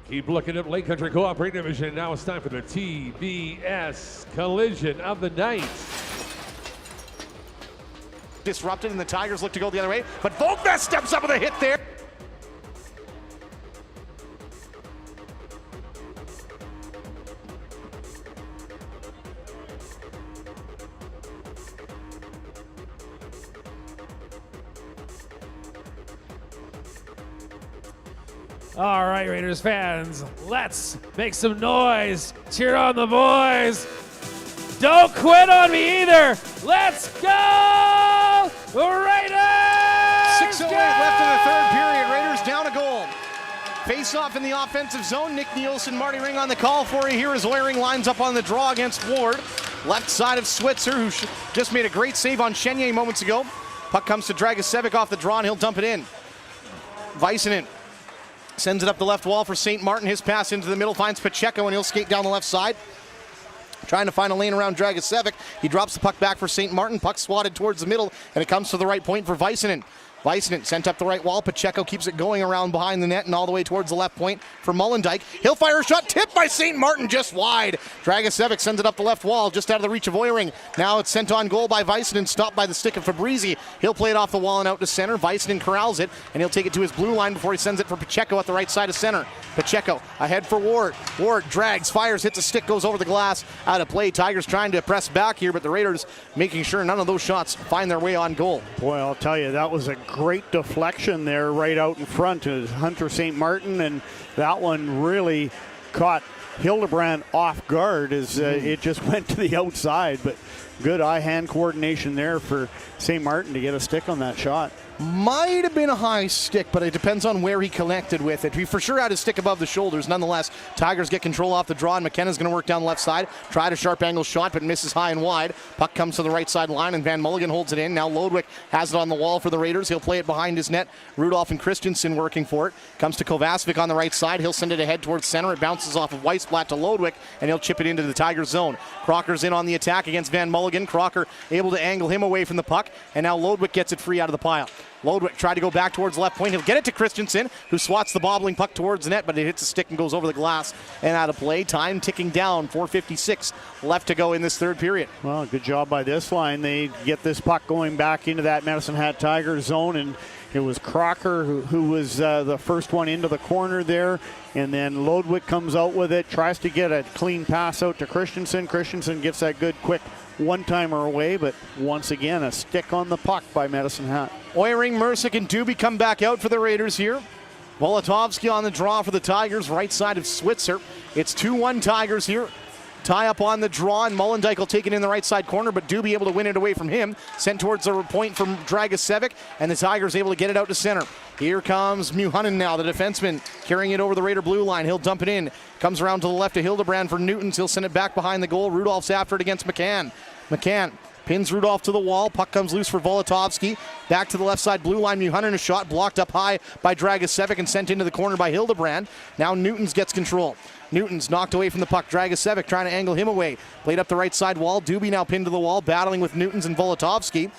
Keep looking at Lake Country Co-op Raider Division. Now it's time for the TBS Collision of the Night. Disrupted, and the Tigers look to go the other way, but Vokvest steps up with a hit there. All right, Raiders fans, let's make some noise. Cheer on the boys. Don't quit on me either. Let's go, Raiders! 6:08 left in the third period. Raiders down a goal. Face off in the offensive zone. Nick Nielsen, Marty Ring on the call for you here as Oiring lines up on the draw against Ward. Left side of Switzer, who just made a great save on Chenier moments ago. Puck comes to Dragicevic off the draw, and he'll dump it in. Väisänen sends it up the left wall for St. Martin. His pass into the middle finds Pacheco, and he'll skate down the left side. Trying to find a lane around Dragicevic. He drops the puck back for St. Martin. Puck swatted towards the middle, and it comes to the right point for Väisänen. Väisänen sent up the right wall. Pacheco keeps it going around behind the net and all the way towards the left point for Mullendijk. He'll fire a shot, tipped by St. Martin, just wide. Dragicevic sends it up the left wall, just out of the reach of Oiring. Now it's sent on goal by Väisänen, stopped by the stick of Fabrizi. He'll play it off the wall and out to center. Väisänen corrals it, and he'll take it to his blue line before he sends it for Pacheco at the right side of center. Pacheco ahead for Ward. Ward drags, fires, hits a stick, goes over the glass, out of play. Tigers trying to press back here, but the Raiders making sure none of those shots find their way on goal. Boy, I'll tell you, that was a great deflection there right out in front to Hunter St. Martin, and that one really caught Hildebrand off guard as it just went to the outside. But good eye-hand coordination there for St. Martin to get a stick on that shot. Might have been a high stick, but it depends on where he connected with it. He for sure had his stick above the shoulders. Nonetheless, Tigers get control off the draw, and McKenna's going to work down the left side. Tried a sharp angle shot, but misses high and wide. Puck comes to the right side line, and Van Mulligan holds it in. Now Lodwick has it on the wall for the Raiders. He'll play it behind his net. Rudolph and Christensen working for it. Comes to Kovacevic on the right side. He'll send it ahead towards center. It bounces off of Weissblatt to Lodwick, and he'll chip it into the Tigers zone. Crocker's in on the attack against Van Mulligan. Crocker able to angle him away from the puck, and now Lodwick gets it free out of the pile. Lodwick tried to go back towards left point. He'll get it to Christensen, who swats the bobbling puck towards the net, but it hits the stick and goes over the glass and out of play. Time ticking down, 4:56 left to go in this third period. Well, good job by this line. They get this puck going back into that Medicine Hat Tigers zone, and it was Crocker who was the first one into the corner there, and then Lodwick comes out with it, tries to get a clean pass out to Christensen. Christensen gets that good, quick one-timer away, but once again, a stick on the puck by Medicine Hat. Oiring, Mrsic, and Doobie come back out for the Raiders here. Volotovsky on the draw for the Tigers, right side of Switzer. It's 2-1 Tigers here. Tie up on the draw, and Mullendijk will take it in the right side corner, but Doobie able to win it away from him. Sent towards the point from Dragicevic, and the Tigers able to get it out to center. Here comes Muhanen now, the defenseman, carrying it over the Raider blue line. He'll dump it in. Comes around to the left of Hildebrand for Newtons. He'll send it back behind the goal. Rudolph's after it against McCann. McCann pins Rudolph to the wall. Puck comes loose for Volotovsky. Back to the left side blue line. Muhanen a shot blocked up high by Dragicevic and sent into the corner by Hildebrand. Now Newtons gets control. Newton's knocked away from the puck. Dragicevic trying to angle him away. Played up the right side wall. Doobie now pinned to the wall, battling with Newtons and Volotovsky.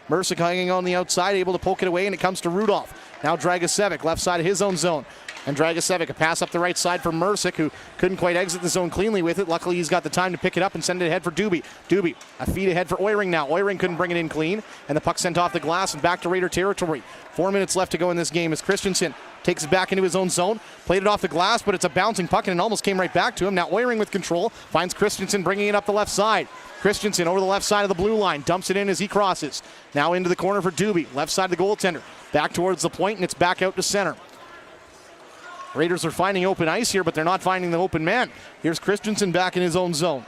Mrsic hanging on the outside, able to poke it away, and it comes to Rudolph. Now Dragicevic, left side of his own zone. And Dragicevic, a pass up the right side for Mrsic, who couldn't quite exit the zone cleanly with it. Luckily, he's got the time to pick it up and send it ahead for Doobie. Doobie, a feed ahead for Oiring now. Oiring couldn't bring it in clean, and the puck sent off the glass and back to Raider territory. 4 minutes left to go in this game as Christensen takes it back into his own zone. Played it off the glass, but it's a bouncing puck, and it almost came right back to him. Now Oiring with control, finds Christensen bringing it up the left side. Christensen over the left side of the blue line, dumps it in as he crosses. Now into the corner for Doobie, left side of the goaltender. Back towards the point, and it's back out to center. Raiders are finding open ice here, but they're not finding the open man. Here's Christensen back in his own zone.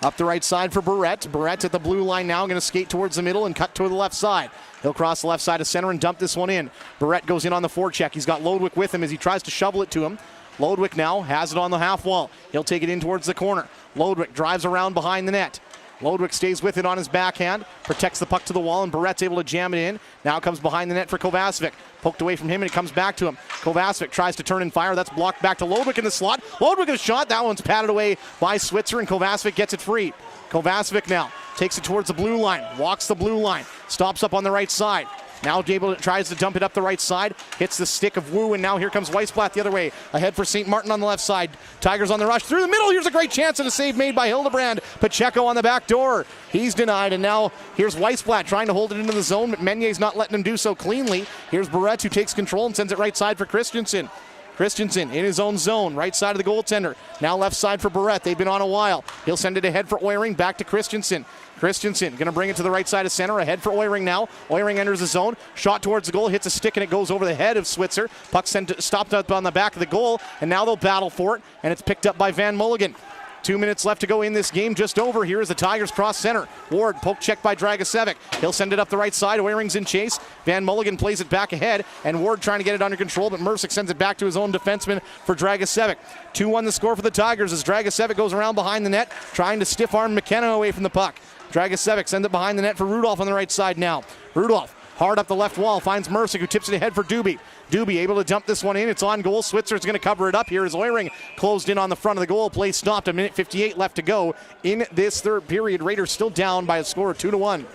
Up the right side for Barrett. Barrett's at the blue line now, going to skate towards the middle and cut to the left side. He'll cross the left side of center and dump this one in. Barrett goes in on the forecheck. He's got Lodwick with him as he tries to shovel it to him. Lodwick now has it on the half wall. He'll take it in towards the corner. Lodwick drives around behind the net. Lodwick stays with it on his backhand, protects the puck to the wall, and Barrett's able to jam it in. Now it comes behind the net for Kovacevic. Poked away from him, and it comes back to him. Kovacevic tries to turn and fire. That's blocked back to Lodwick in the slot. Lodwick a shot. That one's patted away by Switzer, and Kovacevic gets it free. Kovacevic now takes it towards the blue line, walks the blue line, stops up on the right side. Now Gable tries to dump it up the right side, hits the stick of Wu, and now here comes Weissblatt the other way. Ahead for St. Martin on the left side. Tigers on the rush through the middle. Here's a great chance and a save made by Hildebrand. Pacheco on the back door. He's denied, and now here's Weissblatt trying to hold it into the zone, but Menyer's not letting him do so cleanly. Here's Barrett, who takes control and sends it right side for Christensen. Christensen in his own zone, right side of the goaltender. Now left side for Barrett. They've been on a while. He'll send it ahead for Oiring, back to Christensen. Christensen going to bring it to the right side of center, ahead for Oiring now. Oiring enters the zone, shot towards the goal, hits a stick, and it goes over the head of Switzer. Puck stopped up on the back of the goal, and now they'll battle for it, and it's picked up by Van Mulligan. 2 minutes left to go in this game, just over. Here is the Tigers cross center. Ward, poke check by Dragicevic. He'll send it up the right side. Oiring's in chase. Van Mulligan plays it back ahead, and Ward trying to get it under control, but Mrsic sends it back to his own defenseman for Dragicevic. 2-1 the score for the Tigers as Dragicevic goes around behind the net, trying to stiff arm McKenna away from the puck. Dragicevic sends it behind the net for Rudolph on the right side now. Rudolph hard up the left wall, finds Mrsic, who tips it ahead for Doobie. Doobie able to dump this one in. It's on goal. Switzer's going to cover it up here as Oiring closed in on the front of the goal. Play stopped. 1:58 left to go in this third period. Raiders still down by a score of 2-1.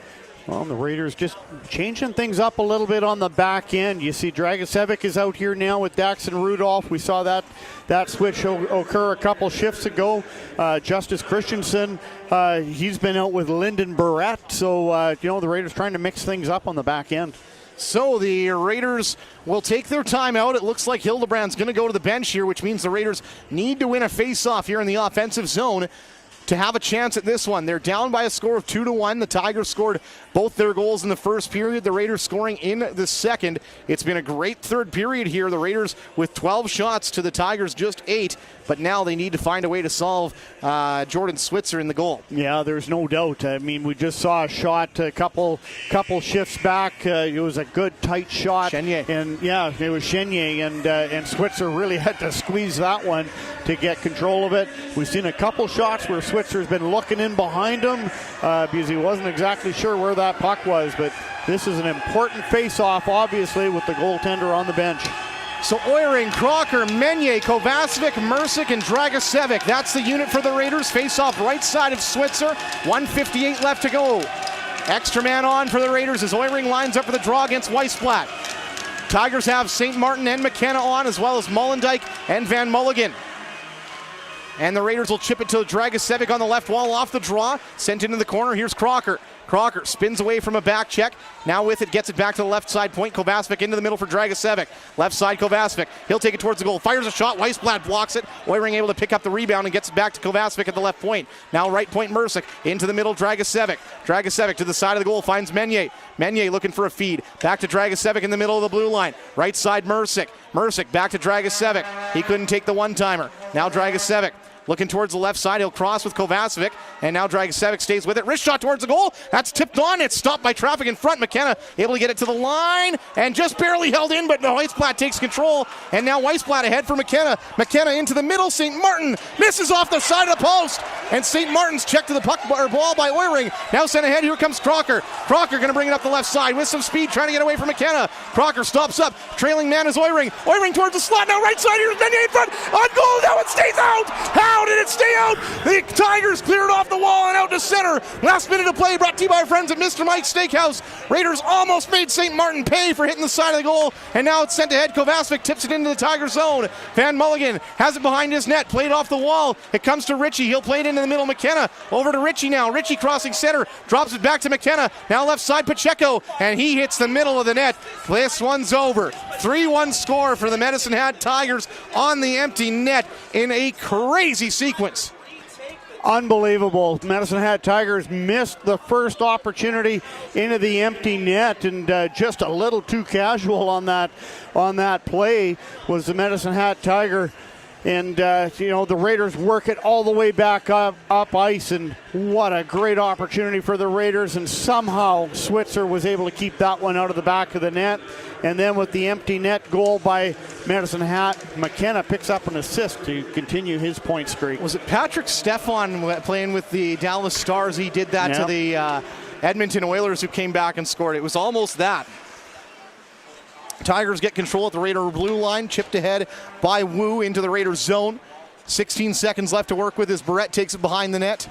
Well, the Raiders just changing things up a little bit on the back end. You see Dragicevic is out here now with Dax and Rudolph. We saw that switch occur a couple shifts ago. Justice Christensen, he's been out with Lyndon Barrett. So, the Raiders trying to mix things up on the back end. So the Raiders will take their time out. It looks like Hildebrand's going to go to the bench here, which means the Raiders need to win a face-off here in the offensive zone. to have a chance at this one. They're down by a score of 2-1. The Tigers scored both their goals in the first period. The Raiders scoring in the second. It's been a great third period here. The Raiders with 12 shots to the Tigers just 8. But now they need to find a way to solve Jordan Switzer in the goal. Yeah, there's no doubt. I mean, we just saw a shot a couple shifts back. It was a good, tight shot. Chenier. And yeah, it was Chenier, and Switzer really had to squeeze that one to get control of it. We've seen a couple shots where Switzer's been looking in behind him because he wasn't exactly sure where that puck was. But this is an important face-off, obviously, with the goaltender on the bench. So Oiring, Crocker, Meunier, Kovacevic, Mrsic, and Dragicevic. That's the unit for the Raiders. Face off right side of Switzer. 1:58 left to go. Extra man on for the Raiders as Oiring lines up for the draw against Weissblatt. Tigers have St. Martin and McKenna on, as well as Molendyke and Van Mulligan. And the Raiders will chip it to Dragicevic on the left wall off the draw. Sent into the corner. Here's Crocker. Crocker spins away from a back check. Now with it, gets it back to the left side point. Kovacevic into the middle for Dragicevic. Left side, Kovacevic. He'll take it towards the goal. Fires a shot. Weissblatt blocks it. Oiring able to pick up the rebound and gets it back to Kovacevic at the left point. Now right point, Mrsic. Into the middle, Dragicevic. Dragicevic to the side of the goal finds Meunier. Meunier looking for a feed. Back to Dragicevic in the middle of the blue line. Right side, Mrsic. Mrsic back to Dragicevic. He couldn't take the one-timer. Now Dragicevic. Looking towards the left side, he'll cross with Kovacevic, and now Dragicevic stays with it. Wrist shot towards the goal. That's tipped on. It's stopped by traffic in front. McKenna able to get it to the line, and just barely held in, but Weissblatt takes control, and now Weissblatt ahead for McKenna. McKenna into the middle. St. Martin misses off the side of the post, and St. Martin's checked to the puck or ball by Oiring. Now sent ahead. Here comes Crocker. Crocker going to bring it up the left side with some speed, trying to get away from McKenna. Crocker stops up. Trailing man is Oiring. Oiring towards the slot. Now right side. Here's Meunier in front. On goal. Now it stays out. How did it stay out? The Tigers cleared off the wall and out to center. Last minute of play brought to you by our friends at Mr. Mike's Steakhouse. Raiders almost made St. Martin pay for hitting the side of the goal, and now it's sent ahead. Kovacevic tips it into the Tiger zone. Van Mulligan has it behind his net, played off the wall. It comes to Ritchie. He'll play it into the middle. McKenna over to Ritchie now. Ritchie crossing center, drops it back to McKenna. Now left side, Pacheco, and he hits the middle of the net. This one's over. 3-1 score for the Medicine Hat Tigers on the empty net in a crazy sequence. Unbelievable. Medicine Hat Tigers missed the first opportunity into the empty net, and just a little too casual on that play was the Medicine Hat Tiger. And, the Raiders work it all the way back up ice, and what a great opportunity for the Raiders. And somehow Switzer was able to keep that one out of the back of the net. And then with the empty net goal by Medicine Hat, McKenna picks up an assist to continue his point streak. Was it Patrick Stefan playing with the Dallas Stars? He did that to the Edmonton Oilers, who came back and scored. It was almost that. Tigers get control at the Raider blue line, chipped ahead by Wu into the Raiders zone. 16 seconds left to work with as Barrett takes it behind the net.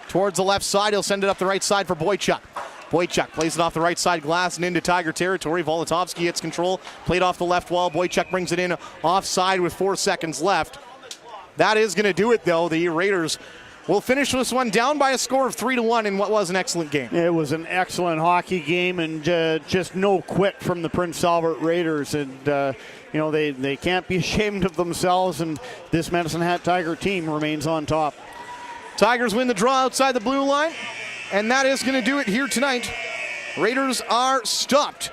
Towards the left side, he'll send it up the right side for Boychuk. Boychuk plays it off the right side glass and into Tiger territory. Volotovsky gets control, played off the left wall. Boychuk brings it in offside with 4 seconds left. That is going to do it, though. The Raiders will finish this one down by a score of 3-1 in what was an excellent game. It was an excellent hockey game, and just no quit from the Prince Albert Raiders. And, they can't be ashamed of themselves, and this Medicine Hat Tiger team remains on top. Tigers win the draw outside the blue line, and that is going to do it here tonight. Raiders are stopped.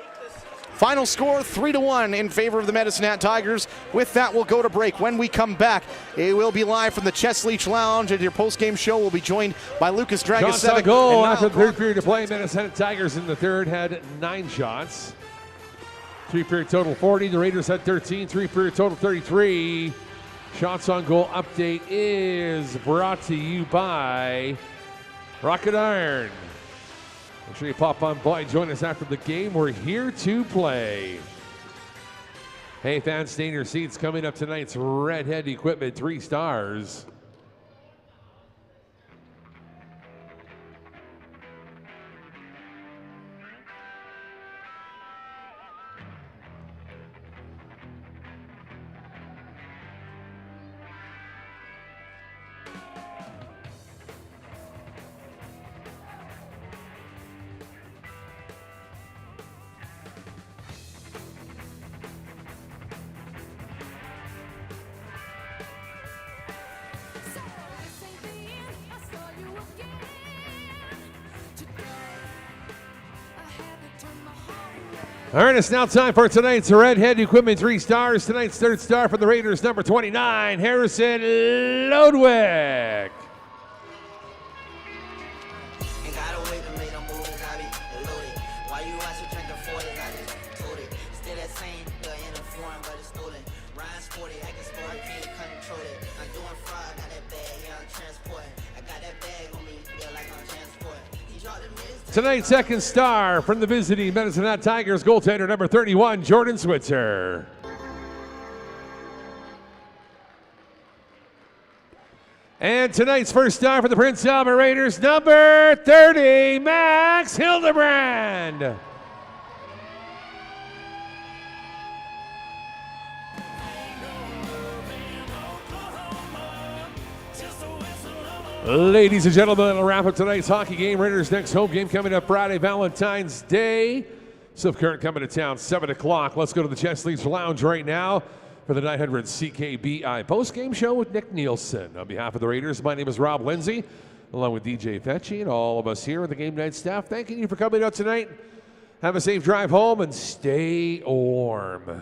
Final score 3-1 in favor of the Medicine Hat Tigers. With that, we'll go to break. When we come back, it will be live from the Chess Leach Lounge, and your post-game show will be joined by Lucas Dragicevic. Shots on goal after the third period of play. Medicine Hat Tigers in the third had 9 shots. 3-period total 40. The Raiders had 13. 3-period total 33. Shots on goal update is brought to you by Rocket Iron. Make sure you pop on by. Join us after the game. We're here to play. Hey, fans, stay in your seats. Coming up tonight's Redhead Equipment 3 stars. All right, it's now time for tonight's Redhead Equipment 3 stars. Tonight's third star for the Raiders, number 29, Harrison Lodwick. Tonight's second star from the visiting Medicine Hat Tigers, goaltender number 31, Jordan Switzer. And tonight's first star for the Prince Albert Raiders, number 30, Max Hildebrand. Ladies and gentlemen, that'll wrap up tonight's hockey game. Raiders' next home game coming up Friday, Valentine's Day. Silver Current coming to town, 7 o'clock. Let's go to the Chess Leagues Lounge right now for the 900 CKBI post-game show with Nick Nielsen. On behalf of the Raiders, my name is Rob Lindsay, along with DJ Fetchy and all of us here at the Game Night staff. Thanking you for coming out tonight. Have a safe drive home and stay warm.